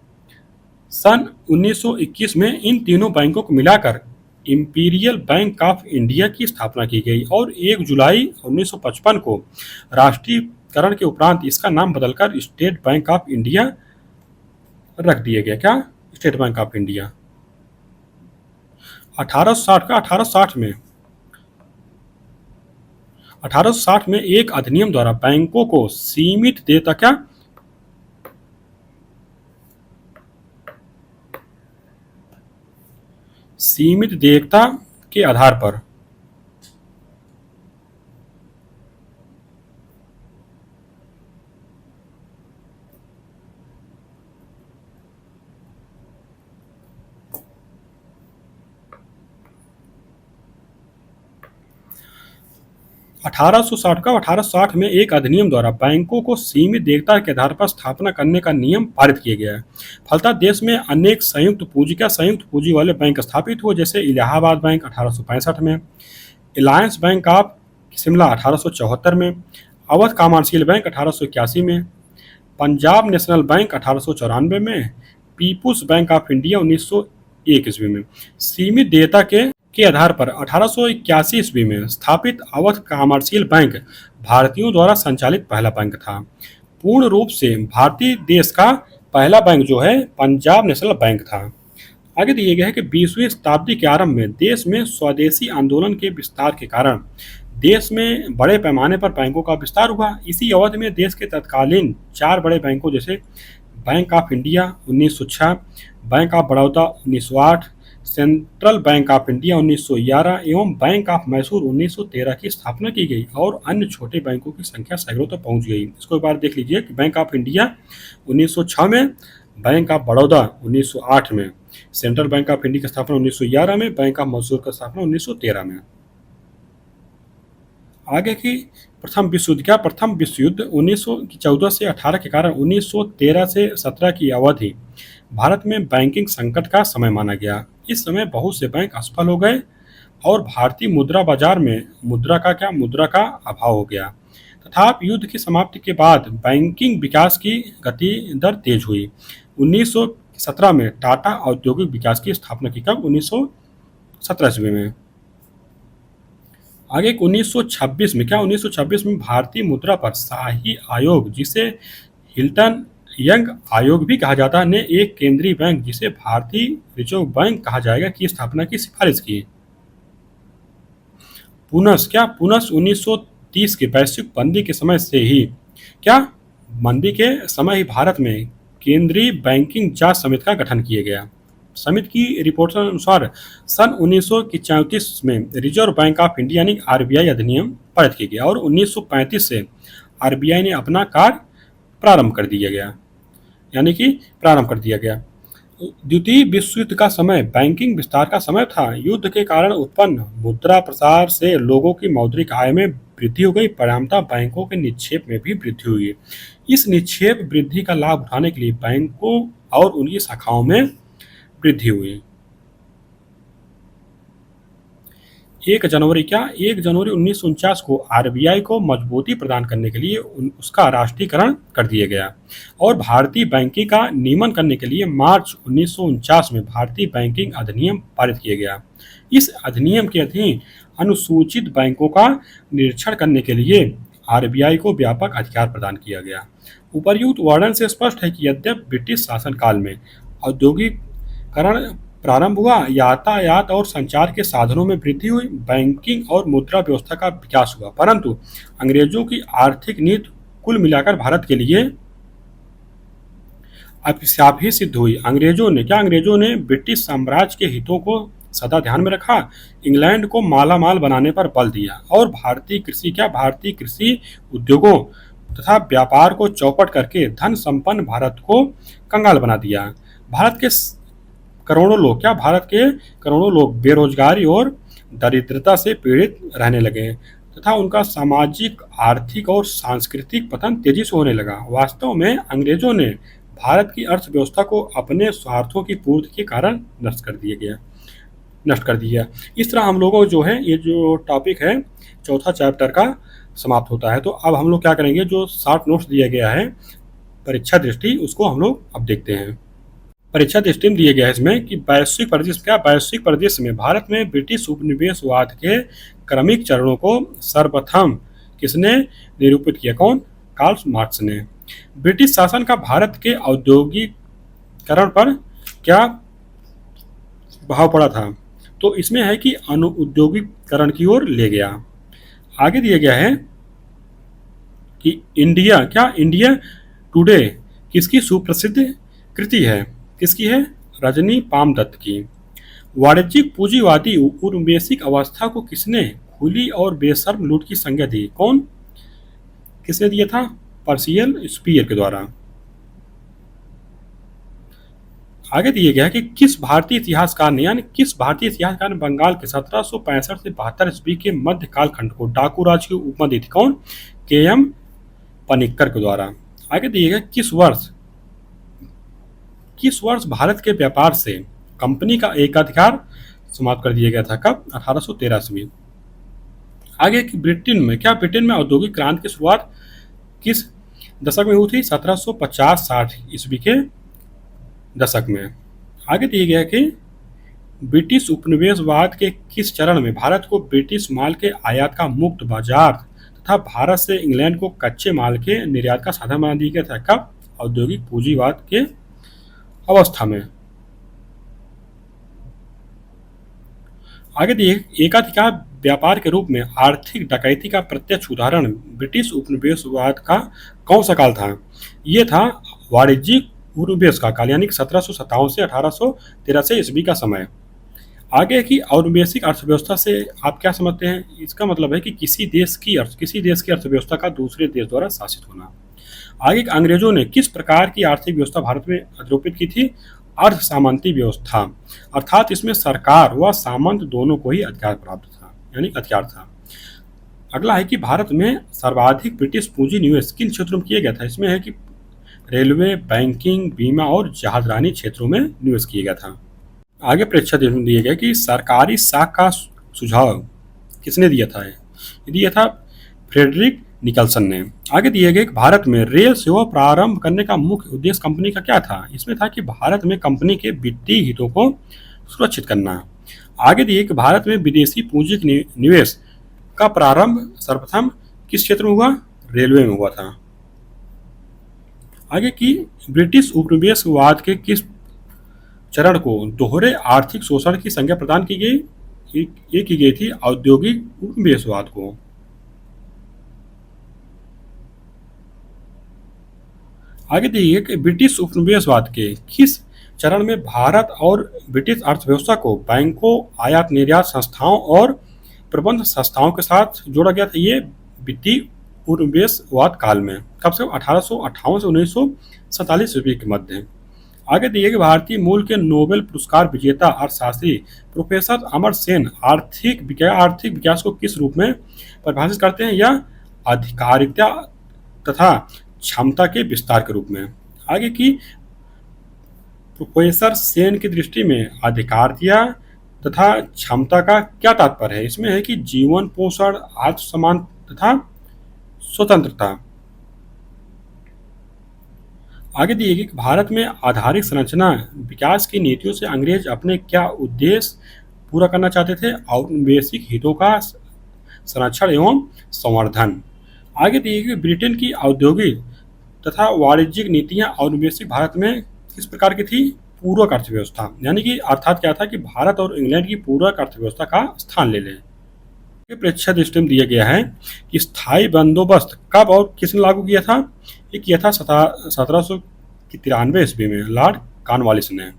सन 1921 में इन तीनों बैंकों को मिलाकर इंपीरियल बैंक ऑफ इंडिया की स्थापना की गई और 1 जुलाई 1955 को राष्ट्रीयकरण के उपरांत इसका नाम बदलकर स्टेट बैंक ऑफ इंडिया रख दिया गया। क्या? State bank of India. 1860 में एक अधिनियम द्वारा बैंकों को सीमित देयता क्या सीमित देयता के आधार पर 1860 में एक अधिनियम द्वारा बैंकों को सीमित देयता के आधार पर स्थापना करने का नियम पारित किया गया है। फलतः देश में अनेक संयुक्त पूंजी वाले बैंक स्थापित हुए, जैसे इलाहाबाद बैंक 1865 में, अलायंस बैंक ऑफ शिमला 1874 में, अवध कमर्शियल बैंक 1881 में, पंजाब नेशनल बैंक 1894 में, पीपुल्स बैंक ऑफ इंडिया 1901 ईस्वी में। सीमित देयता के आधार पर 1881 ईस्वी में स्थापित अवध कमर्शियल बैंक भारतीयों द्वारा संचालित पहला बैंक था। पूर्ण रूप से भारतीय देश का पहला बैंक जो है पंजाब नेशनल बैंक था। आगे दिए गए है कि 20वीं शताब्दी के आरंभ में देश में स्वदेशी आंदोलन के विस्तार के कारण देश में बड़े पैमाने पर बैंकों का विस्तार हुआ। इसी अवधि में देश के तत्कालीन 4 बड़े बैंकों जैसे bank of India 1906, bank of Baroda 1908, central bank of India 1911 एवं बैंक ऑफ मैसूर 1913 की स्थापना की गई और अन्य छोटे बैंकों की संख्या सैकड़ों तक पहुंच गई। इसको एक बार देख लीजिए कि बैंक ऑफ इंडिया 1906 में, बैंक ऑफ बड़ौदा 1908 में, सेंट्रल बैंक ऑफ इंडिया की स्थापना 1911 में, बैंक ऑफ मैसूर की स्थापना 1913 में। आगे की प्रथम विश्व युद्ध क्या? प्रथम विश्व युद्ध 1914 से 18 के कारण 1913 से 17 की अवधि भारत में बैंकिंग संकट का समय माना गया। इस समय बहुत से बैंक असफल हो गए और भारतीय मुद्रा बाजार में मुद्रा का अभाव हो गया। तथापि युद्ध की समाप्ति के बाद बैंकिंग विकास की गति दर तेज हुई। 1917 में टाटा औद्योगिक विकास की स्थापना की। कब? 1917 ईस्वी में। आगे 1926 में क्या? 1926 में भारतीय मुद्रा पर शाही आयोग, जिसे हिल्टन यंग आयोग भी कहा जाता है, ने एक केंद्रीय बैंक जिसे भारतीय रिजर्व बैंक कहा जाएगा की स्थापना की सिफारिश की। पुनः 1930 के वैश्विक मंदी के समय से ही मंदी के समय ही भारत में केंद्रीय बैंकिंग जांच समिति का गठन किया गया। समिति की रिपोर्ट के अनुसार सन 1934 में रिजर्व बैंक ऑफ इंडिया यानी आरबीआई अधिनियम पारित किया गया और 1935 से आरबीआई ने अपना कार्य प्रारंभ कर दिया गया। द्वितीय विश्व युद्ध का समय बैंकिंग विस्तार का समय था। युद्ध के कारण उत्पन्न मुद्रा प्रसार से लोगों की मौद्रिक आय में वृद्धि हो गई, परिणामतः बैंकों के निक्षेप में भी वृद्धि हुई। इस निक्षेप वृद्धि का लाभ उठाने के लिए बैंकों और उनकी शाखाओं में वृद्धि हुई। 1 जनवरी 1949 को आरबीआई को मजबूती प्रदान करने के लिए उसका राष्ट्रीयकरण कर दिया गया और भारतीय बैंकिंग का नियमन करने के लिए मार्च 1949 में भारतीय बैंकिंग अधिनियम पारित किया गया। इस अधिनियम के अधीन अनुसूचित बैंकों का निरीक्षण करने के लिए आरबीआई को व्यापक अधिकार प्रदान किया गया। उपर्युक्त वर्णन से स्पष्ट है कि यद्यपि ब्रिटिश शासनकाल में औद्योगिकरण प्रारंभ हुआ, यातायात और संचार के साधनों में वृद्धि हुई, बैंकिंग और मुद्रा व्यवस्था का विकास हुआ, परंतु अंग्रेजों की आर्थिक नीति कुल मिलाकर भारत के लिए अभिशाप ही सिद्ध हुई। अंग्रेजों ने ब्रिटिश साम्राज्य के हितों को सदा ध्यान में रखा, इंग्लैंड को मालामाल बनाने पर बल दिया और भारतीय कृषि उद्योगों तथा व्यापार को चौपट करके धन संपन्न भारत को कंगाल बना दिया। भारत के करोड़ों लोग बेरोजगारी और दरिद्रता से पीड़ित रहने लगे तथा उनका सामाजिक, आर्थिक और सांस्कृतिक पतन तेजी से होने लगा। वास्तव में अंग्रेजों ने भारत की अर्थव्यवस्था को अपने स्वार्थों की पूर्ति के कारण नष्ट कर दिया। इस तरह हम लोगों जो है ये जो टॉपिक है चौथा चैप्टर का समाप्त होता है। तो अब हम लोग क्या करेंगे, जो शॉर्ट नोट्स दिया गया है परीक्षा दृष्टि, उसको हम लोग अब देखते हैं। परीक्षा दृष्टि में दिया गया है इसमें कि वैश्विक परिदृश्य में भारत में ब्रिटिश उपनिवेशवाद के क्रमिक चरणों को सर्वप्रथम किसने निरूपित किया? कौन? कार्ल मार्क्स ने। ब्रिटिश शासन का भारत के औद्योगिकरण पर क्या प्रभाव पड़ा था? तो इसमें है कि अनुऔद्योगिकरण की ओर ले गया। आगे दिया गया है कि इंडिया टुडे किसकी सुप्रसिद्ध कृति है? किसकी है? रजनी पामदत्त की। वाणिज्यिक पूंजीवादी औपनिवेशिक अवस्था को किसने खुली और बेशर्म लूट की संज्ञा दी? कौन? किसने दिया था? पर्सियल स्पीयर के द्वारा। आगे दिया गया है कि किस भारतीय इतिहासकार ने बंगाल के 1765 से 72 ईस्वी के मध्य कालखंड को डाकू राज की उपमा दी थी? कौन? के.एम. पनिक्कर के द्वारा। आगे दिया गया किस वर्ष भारत के व्यापार से कंपनी का एकाधिकार समाप्त कर दिया गया था? कब? 1813 ईस्वी। आगे कि ब्रिटेन में औद्योगिक क्रांति की शुरुआत किस दशक में हुई थी? 1750-60 ईस्वी के दशक में। आगे दिया गया कि ब्रिटिश उपनिवेशवाद के किस चरण में भारत को ब्रिटिश माल के आयात का मुक्त बाजार तथा भारत से इंग्लैंड को कच्चे माल के निर्यात का साधन बना दिया गया था? कब? औद्योगिक पूंजीवाद के अवस्था में। आगे दिए एकाधिकार व्यापार के रूप में आर्थिक डकैती का प्रत्यक्ष उदाहरण ब्रिटिश उपनिवेशवाद का कौन सा काल था? ये था वाणिज्यिक उपनिवेश का काल, यानी 1757 से 1883 ईस्वी का समय। आगे की औपनिवेशिक अर्थव्यवस्था से आप क्या समझते हैं? इसका मतलब है कि किसी देश की अर्थव्यवस्था का दूसरे देश द्वारा शासित होना। आगे अंग्रेजों ने किस प्रकार की आर्थिक व्यवस्था भारत में आरोपित की थी? अर्ध सामंती व्यवस्था, अर्थात इसमें सरकार व सामंत दोनों को ही अधिकार प्राप्त था, यानी अधिकार था। अगला है कि भारत में सर्वाधिक ब्रिटिश पूंजी निवेश किन क्षेत्रों में किया गया था? इसमें है कि रेलवे, बैंकिंग, बीमा और जहाजरानी क्षेत्रों में निवेश किया गया था। आगे परीक्षा दिया गया कि सरकारी साख का सुझाव किसने दिया था? दिया था फ्रेडरिक निकलसन ने। आगे दिए गए कि भारत में रेल सेवा प्रारंभ करने का मुख्य उद्देश्य कंपनी का क्या था? इसमें था कि भारत में कंपनी के वित्तीय हितों को सुरक्षित करना। आगे दिए कि भारत में विदेशी पूंजी निवेश का प्रारंभ सर्वप्रथम किस क्षेत्र में हुआ? रेलवे में हुआ था। आगे की ब्रिटिश उपनिवेशवाद के किस चरण को दोहरे आर्थिक शोषण की संज्ञा प्रदान की गई? ये की गई थी औद्योगिक उपनिवेशवाद को। आगे देखिए कि ब्रिटिश उपनिवेशवाद के किस चरण में भारत और ब्रिटिश अर्थव्यवस्था को बैंकों, आयात निर्यात संस्थाओं और प्रबंध संस्थाओं के साथ जोड़ा गया था? ये वित्तीय उपनिवेशवाद काल में। कब से? 1858 से 1947 ईस्वी के मध्य। आगे दिए कि भारतीय मूल के नोबेल पुरस्कार विजेता अर्थशास्त्री प्रोफेसर अमर सेन आर्थिक विकास को किस रूप में परिभाषित करते हैं? या अधिकारिता तथा क्षमता के विस्तार के रूप में। आगे की प्रोफेसर सेन की दृष्टि में अधिकारिता तथा क्षमता का क्या तात्पर्य है? इसमें है कि जीवन पोषण, आत्मसम्मान तथा स्वतंत्रता। आगे दिए कि भारत में आधारिक संरचना विकास की नीतियों से अंग्रेज अपने क्या उद्देश्य पूरा करना चाहते थे? औपनिवेशिक हितों का संरक्षण एवं संवर्धन। आगे दिए कि ब्रिटेन की औद्योगिक तथा वाणिज्यिक नीतियां औपनिवेशिक भारत में किस प्रकार की थी? पूरक अर्थव्यवस्था, यानी कि अर्थात क्या था कि भारत और इंग्लैंड की पूरक अर्थव्यवस्था का स्थान ले लें। ये परीक्षा दृष्टि में दिया गया है कि स्थायी बंदोबस्त कब और किसने लागू किया था। ये किया था 1793 ईस्वी में लॉर्ड कॉर्नवालिस ने।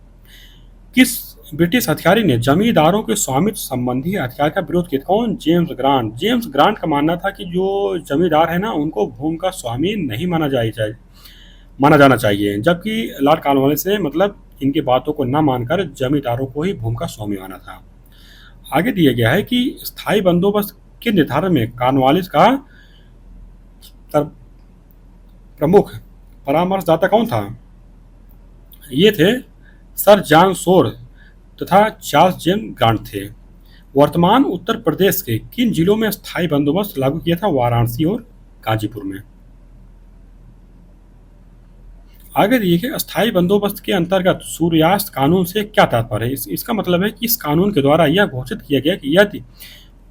किस ब्रिटिश अधिकारी ने जमींदारों के स्वामित्व संबंधी अधिकार का विरोध किया? कौन? James grant. जेम्स ग्रांट का मानना था कि जो जमींदार है ना, उनको भूमि का स्वामी नहीं माना जाना चाहिए, जबकि लॉर्ड कॉर्नवालिस ने मतलब इनकी बातों को न मानकर जमींदारों को ही भूमि का स्वामी माना था। आगे दिया गया है कि स्थायी बंदोबस्त के निर्धारण में कॉर्नवालिस का प्रमुख परामर्शदाता कौन था? ये थे सर जॉन शोर तथा चार्ल्स जेम्स ग्रांट थे। वर्तमान उत्तर प्रदेश के किन जिलों में स्थायी बंदोबस्त लागू किया था? वाराणसी और गाजीपुर में। आगे देखिए, अस्थायी बंदोबस्त के अंतर्गत सूर्यास्त कानून से क्या तात्पर्य है? इसका मतलब है कि इस कानून के द्वारा यह घोषित किया गया कि यदि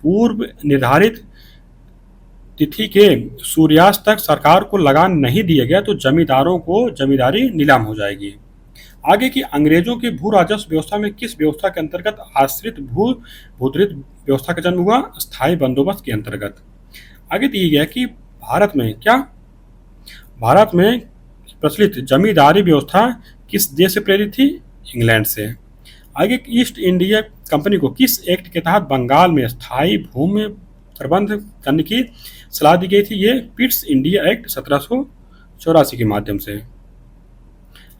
पूर्व निर्धारित तिथि के सूर्यास्त तक सरकार को लगान नहीं दिया गया तो जमींदारों को जमींदारी नीलाम हो जाएगी। आगे की अंग्रेजों की भू राजस्व व्यवस्था में किस व्यवस्था के अंतर्गत आश्रित भूतरित व्यवस्था का जन्म हुआ? स्थायी बंदोबस्त के अंतर्गत। आगे दिया गया कि भारत में प्रचलित जमींदारी व्यवस्था किस देश से प्रेरित थी? इंग्लैंड से। आगे ईस्ट इंडिया कंपनी को किस एक्ट के तहत बंगाल में स्थायी भूमि प्रबंध करने की सलाह दी गई थी? ये पिट्स इंडिया एक्ट 1784 के माध्यम से।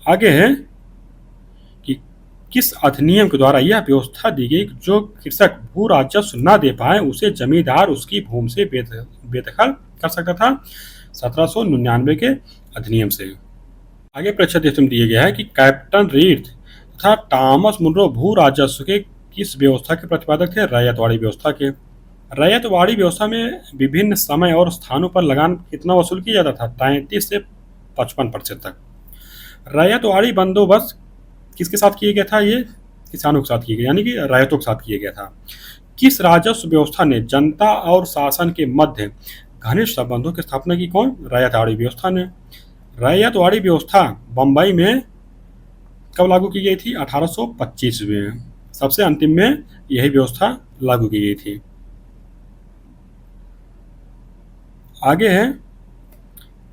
आगे है कि किस अधिनियम के द्वारा यह व्यवस्था दी गई कि जो कृषक भू राजस्व न दे पाए उसे जमींदार उसकी भूमि से बेदखल कर सकता था? 1799 के अधिनियम से। आगे परीक्षा में दिया गया है कि कैप्टन रीड तथा टॉमस मुनरो भू राजस्व के किस व्यवस्था के प्रतिपादक थे? रैयतवाड़ी व्यवस्था के। रैयतवाड़ी व्यवस्था में विभिन्न समय और स्थानों पर लगान कितना वसूल किया जाता था? 33 से 55% तक। रैयतवाड़ी बंदोबस्त किसके साथ किया गया था? ये किसानों के साथ किया गया, यानी कि रैयतों के साथ किया गया था। किस राजस्व व्यवस्था ने जनता और शासन के मध्य घनिष्ठ संबंधों की स्थापना की? कौन? रैयतवाड़ी व्यवस्था ने। रैयतवाड़ी व्यवस्था बंबई में कब लागू की गई थी? 1825 में। सबसे अंतिम में यही व्यवस्था लागू की गई थी। आगे है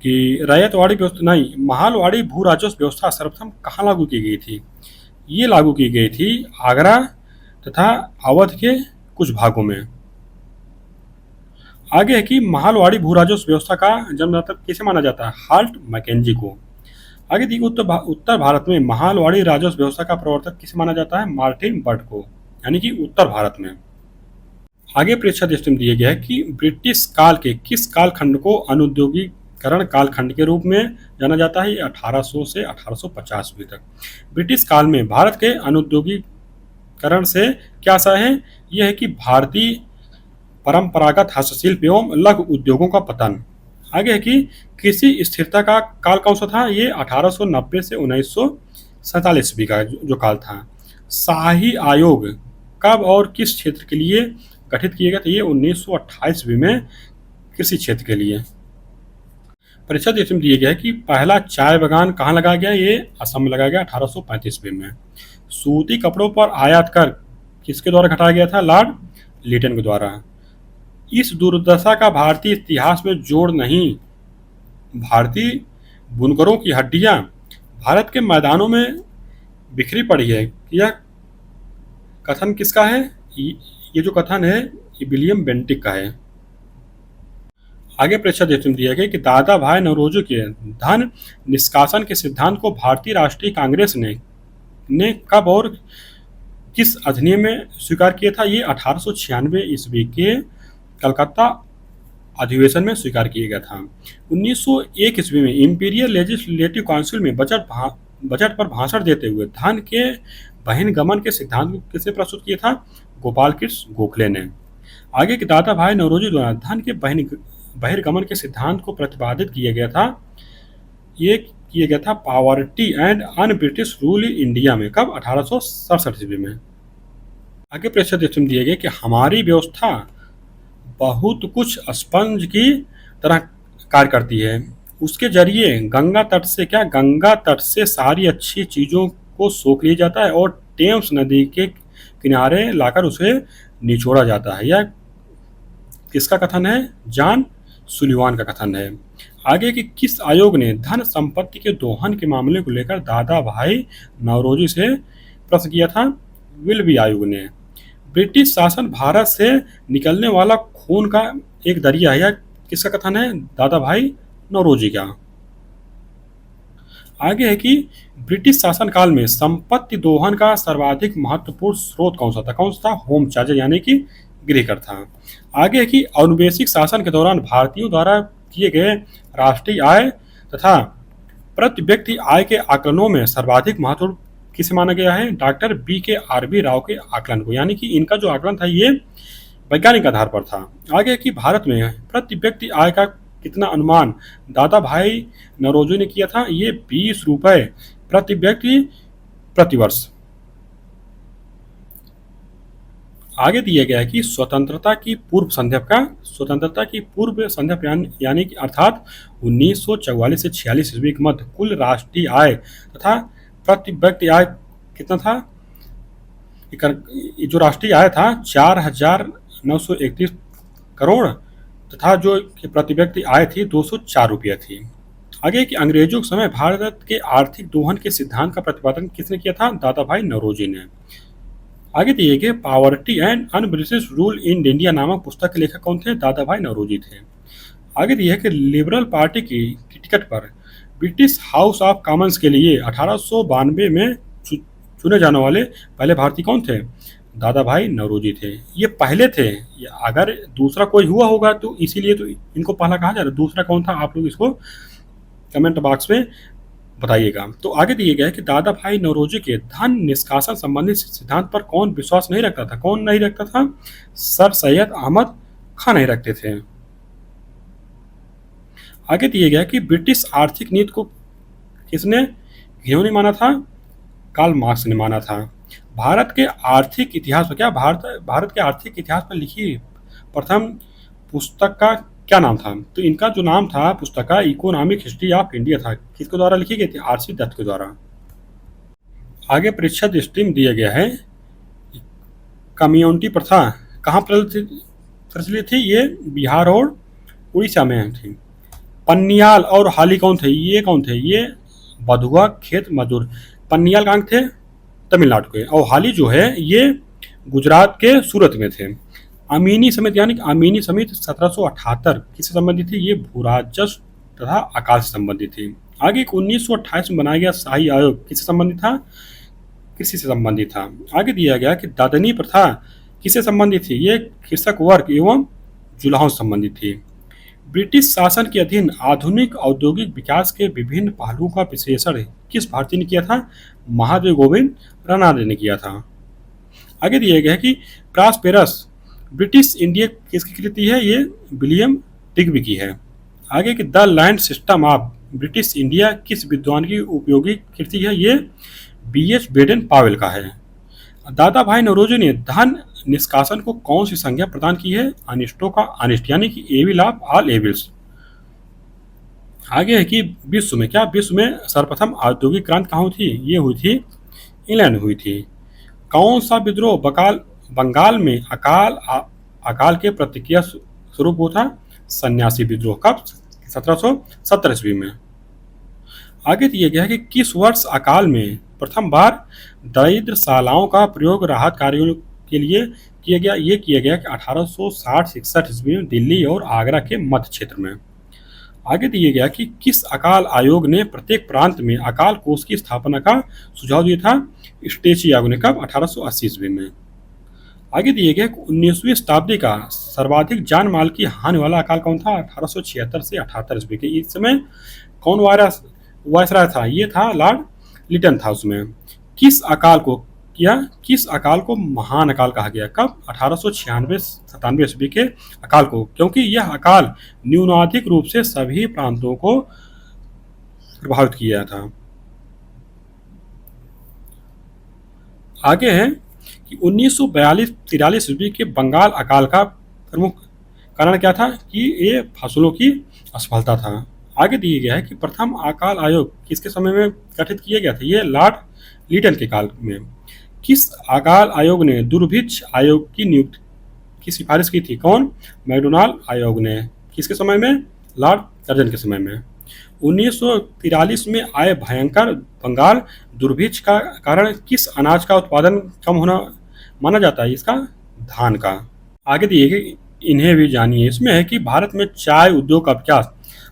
कि रैयतवाड़ी व्यवस्था नहीं, महालवाड़ी भू राजस्व व्यवस्था सर्वप्रथम कहाँ लागू की गई थी? ये लागू की गई थी आगरा तथा अवध के कुछ भागों में। आगे है कि महालवाड़ी भू राजस्व व्यवस्था का जन्मदाता किसे माना जाता है? हाल्ट मैकेंजी को। आगे देखिए, उत्तर भारत में महालवाड़ी राजस्व व्यवस्था का प्रवर्तक किसे माना जाता है? मार्टिन बर्ट को, यानी कि उत्तर भारत में। आगे परीक्षा दृष्टि में दिया गया है कि ब्रिटिश काल के किस कालखंड को अनुद्योगीकरण कालखंड के रूप में जाना जाता है? 1800 से 1850 तक। ब्रिटिश काल में भारत के अनुद्योगीकरण से क्या आशा है? यह है कि भारतीय परंपरागत हस्तशिल्प एवं लघु उद्योगों का पतन। आगे है कि कृषि स्थिरता का काल कौन सा था? ये 1890 से 1947 ईस्वी का जो काल था। शाही आयोग कब और किस क्षेत्र के लिए गठित किया गया था? ये 1928 ईस्वी में कृषि क्षेत्र के लिए। परीक्षा में दिया गया है कि पहला चाय बागान कहाँ लगाया गया? ये असम में लगाया गया 1835 ईस्वी में। सूती कपड़ों पर आयात कर किसके द्वारा घटाया गया था? लॉर्ड लिटन के द्वारा। इस दुर्दशा का भारतीय इतिहास में जोड़ नहीं, भारतीय बुनकरों की हड्डियां भारत के मैदानों में बिखरी पड़ी है। यह कथन किसका है? ये जो कथन है ये विलियम बेंटिक का है। आगे परीक्षा में दिया गया कि दादा भाई नौरोजी के धन निष्कासन के सिद्धांत को भारतीय राष्ट्रीय कांग्रेस ने कब और किस अधिनियम में स्वीकार किया था? ये 1896 ईस्वी के कलकत्ता अधिवेशन में स्वीकार किया गया था। 1901 ईस्वी में इंपीरियल लेजिस्लेटिव काउंसिल में बजट पर भाषण देते हुए धन के बहिर्गमन के सिद्धांत को किसने प्रस्तुत किया था? गोपाल कृष्ण गोखले ने। आगे के दादा भाई नौरोजी द्वारा धन के बहिर्गमन के सिद्धांत को प्रतिपादित किया गया था। ये किया गया था poverty and un British rule in India में। कब? 1867 ईस्वी में। आगे परीक्षा में दिया गया कि हमारी व्यवस्था बहुत कुछ स्पंज की तरह कार्य करती है। उसके जरिए गंगा तट से सारी अच्छी चीज़ों को सोख लिया जाता है और टेम्स नदी के किनारे लाकर उसे निचोड़ा जाता है। यह किसका कथन है? जॉन सुलिवान का कथन है। आगे कि किस आयोग ने धन संपत्ति के दोहन के मामले को लेकर दादा भाई नौरोजी से प्रश्न किया था? विल्बी आयोग ने। ब्रिटिश शासन भारत से निकलने वाला खून का एक दरिया है, यह किसका कथन है? दादा भाई नौरोजी का। आगे है कि ब्रिटिश शासन काल में संपत्ति दोहन का सर्वाधिक महत्वपूर्ण स्रोत कौन सा था? कौन सा था? होम चार्ज यानी कि गृहकर था। आगे है कि औपनिवेशिक शासन के दौरान भारतीयों द्वारा किए गए राष्ट्रीय आय तथा प्रति व्यक्ति आय के आकलनों में सर्वाधिक महत्वपूर्ण किसे माना गया है? डॉक्टर BKRB राव के आकलन को, यानी कि इनका जो आकलन था ये वैज्ञानिक आधार पर था। आगे कि भारत में प्रति व्यक्ति आय का कितना अनुमान दादा भाई नौरोजी ने किया था? ये 20 रुपए प्रति व्यक्ति प्रति वर्ष। आगे दिया गया है कि स्वतंत्रता की पूर्व संध्या यानी कि अर्थात 1944 से 46 ईस्वी के मध्य कुल राष्ट्रीय आय तथा प्रति व्यक्ति आय कितना था? जो राष्ट्रीय आय था 4,931 करोड़ तथा जो प्रति व्यक्ति आय थी 204 रुपया थी। आगे कि अंग्रेजों के समय भारत के आर्थिक दोहन के सिद्धांत का प्रतिपादन किसने किया था? दादा भाई नौरोजी ने। आगे दिए गए poverty and un-British rule in India नामक पुस्तक के लेखक कौन थे? दादा भाई नौरोजी थे। आगे दिए कि लिबरल पार्टी की टिकट पर ब्रिटिश हाउस ऑफ कॉमन्स के लिए 1892 में चुने जाने वाले पहले भारतीय कौन थे? दादा भाई नौरोजी थे। ये पहले थे, अगर दूसरा कोई हुआ होगा तो इसीलिए तो इनको पहला कहा जा रहा है। दूसरा कौन था आप लोग इसको कमेंट बॉक्स में बताइएगा। तो आगे दिए गए कि दादा भाई नौरोजी के धन निष्कासन संबंधी सिद्धांत पर कौन विश्वास नहीं रखता था? कौन नहीं रखता था? सर सैयद अहमद खान नहीं रखते थे। आगे दिए गया कि ब्रिटिश आर्थिक नीति को किसने घिनौनी माना था? कार्ल मार्क्स ने माना था। भारत के आर्थिक इतिहास पर भारत के आर्थिक इतिहास पर लिखी प्रथम पुस्तक का क्या नाम था? तो इनका जो नाम था पुस्तक का इकोनॉमिक हिस्ट्री ऑफ इंडिया था। किसके द्वारा लिखी गई थी? RC दत्त के द्वारा। आगे परीक्षा स्ट्रीम दिया गया है। कम्युनिटी प्रथा कहाँ प्रचलित थी? ये बिहार और उड़ीसा में थी। पन्नियाल और हाली कौन थे? ये कौन थे? ये बधुआ खेत मजदूर। पन्नियाल कहाँ थे? तमिलनाडु के। और हाली जो है ये गुजरात के सूरत में थे। अमीनी समिति यानी कि अमीनी समिति 1778 किससे संबंधित थी? ये भूराजस्व तथा अकाल से संबंधित थी। आगे 1928 में बनाया गया शाही आयोग किससे संबंधित था? कृषि से संबंधित था। आगे दिया गया कि दादनी प्रथा किससे संबंधित थी? ये कृषक वर्ग एवं जुलाहों से संबंधित थी। ब्रिटिश शासन के अधीन आधुनिक औद्योगिक विकास के विभिन्न पहलुओं का विश्लेषण किस भारतीय ने किया था? महादेव गोविंद रनादे ने किया था। आगे दिया गया है कि प्रॉस्पेरस ब्रिटिश इंडिया किसकी कृति है? ये विलियम डिग्बी की है। आगे कि the land system of British India किस विद्वान की उपयोगी कृति है? ये BH बेडन पावेल का है। दादा भाई नौरोजी ने धन निष्कासन को कौन सी संज्ञा प्रदान की है? अनिष्टों का अनिष्ट यानी कि एविल ऑफ ऑल एविल्स। आगे है कि विश्व में सर्वप्रथम औद्योगिक क्रांति कहाँ हुई थी? ये हुई थी इंग्लैंड हुई थी। कौन सा विद्रोह बंगाल में अकाल के प्रतिक्रिया स्वरूप हुआ था? सन्यासी विद्रोह। कब? 1770 ईस्वी में। आगे दिया गया है कि किस वर्ष अकाल में प्रथम बार दरिद्रशालाओं का प्रयोग राहत कार्यों के लिए किया गया? ये किया गया कि 1860-61 ईस्वी में दिल्ली और आगरा के मध्य क्षेत्र में। आगे दिया गया कि किस अकाल आयोग ने प्रत्येक प्रांत में अकाल कोष की स्थापना का सुझाव दिया था? स्टेची आयोग ने। कब? 1880 ईस्वी में। आगे दिए गए 19वीं शताब्दी का सर्वाधिक जान माल की हानि वाला अकाल कौन था? 1876 से 78 ईस्वी के। इस समय कौन वायसराय था? ये था लॉर्ड लिटन था उसमें। किस अकाल को महान अकाल कहा गया? कब? 1896-97 ईस्वी के अकाल को, क्योंकि यह अकाल न्यूनाधिक रूप से सभी प्रांतों को प्रभावित किया था। आगे है कि 1942-43 ईस्वी के बंगाल अकाल का प्रमुख कारण क्या था? कि ये फसलों की असफलता था। आगे दिया गया है कि प्रथम अकाल आयोग किसके समय में गठित किया गया था? ये लॉर्ड लिटन के काल में। किस अकाल आयोग ने दुर्भिक्ष आयोग की नियुक्ति की सिफारिश की थी? कौन? मैकडोनाल्ड आयोग ने। किसके समय में? लॉर्ड कर्जन के समय में। 1943 में आए भयंकर बंगाल दुर्भिक्ष का कारण किस अनाज का उत्पादन कम होना माना जाता है? इसका धान का। आगे दिए गए इन्हें भी जानिए। इसमें है कि भारत में चाय उद्योग का विकास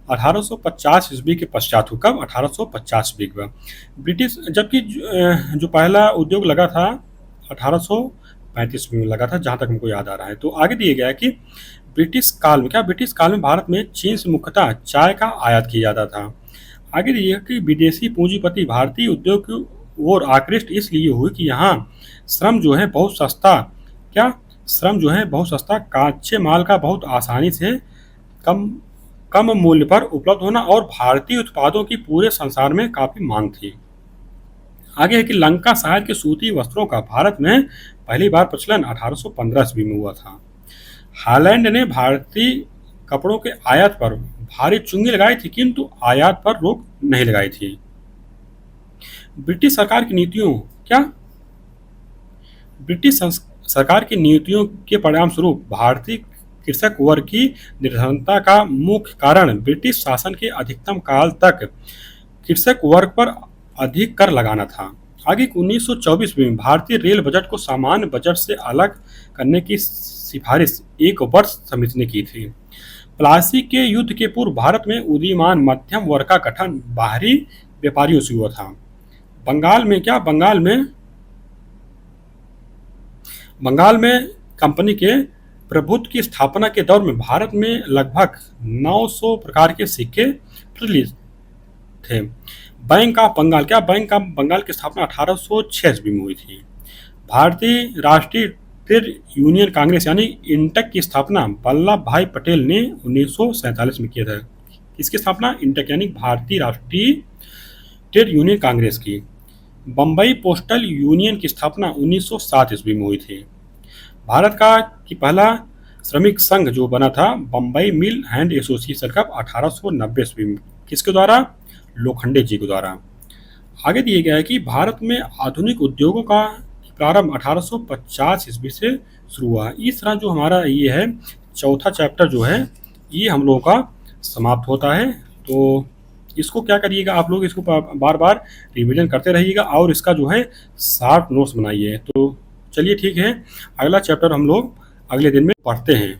1850 ईस्वी के पश्चात हुआ। कब? 1850 ईस्वी का। ब्रिटिश, जबकि जो पहला उद्योग लगा था 1835 में लगा था, जहाँ तक हमको याद आ रहा है। तो आगे दिए गया है कि ब्रिटिश काल में, क्या ब्रिटिश काल में भारत में चीन से मुख्यतः चाय का आयात किया जाता था। आगे दिए गया कि विदेशी पूंजीपति भारतीय उद्योग की ओर आकृष्ट इसलिए हुए कि यहाँ श्रम जो है बहुत सस्ता, क्या श्रम जो है बहुत सस्ता, कच्चे माल का बहुत आसानी से कम कम मूल्य पर उपलब्ध होना और भारतीय उत्पादों की पूरे संसार में काफी मांग थी। आगे है कि लंका शहर के सूती वस्त्रों का भारत में पहली बार प्रचलन 1815 ईस्वी में हुआ था। हालैंड ने भारतीय कपड़ों के आयात पर भारी चुंगी लगाई थी, किंतु आयात पर रोक नहीं लगाई थी। ब्रिटिश सरकार की नीतियों, क्या सरकार की नीतियों के परिणाम स्वरूप भारतीय कृषक वर्ग की निर्धनता का मुख्य कारण ब्रिटिश शासन के अधिकतम काल तक कृषक वर्ग पर अधिक कर लगाना था। आगे 1924 में भारतीय रेल बजट को सामान्य बजट से अलग करने की सिफारिश एक वर्ष समिति ने की थी। प्लासी के युद्ध के पूर्व भारत में उदीयमान मध्यम वर्ग का गठन बाहरी व्यापारियों से हुआ था। बंगाल में, क्या बंगाल में कंपनी के प्रभुत्व की स्थापना के दौर में भारत में लगभग 900 प्रकार के सिक्के प्रचलित थे। बैंक ऑफ बंगाल, क्या बैंक ऑफ बंगाल की स्थापना 1806 ईस्वी में हुई थी। भारतीय राष्ट्रीय ट्रेड यूनियन कांग्रेस यानी इंटक की स्थापना वल्लभ भाई पटेल ने 1947 में किया था। इसकी स्थापना इंटक यानी भारतीय राष्ट्रीय ट्रेड यूनियन कांग्रेस की। बम्बई पोस्टल यूनियन की स्थापना 1907 ईस्वी में हुई थी। भारत का कि पहला श्रमिक संघ जो बना था बम्बई मिल एंड एसोसिएशन कब? 1890 ईस्वी में। किसके द्वारा? लोखंडे जी के द्वारा। आगे दिए गया है कि भारत में आधुनिक उद्योगों का प्रारंभ 1850 ईस्वी से शुरू हुआ। इस तरह जो हमारा ये है चौथा चैप्टर जो है ये हम लोगों का समाप्त होता है। तो इसको क्या करिएगा आप लोग, इसको बार बार रिवीजन करते रहिएगा और इसका जो है शार्ट नोट्स बनाइए। तो चलिए ठीक है, अगला चैप्टर हम लोग अगले दिन में पढ़ते हैं।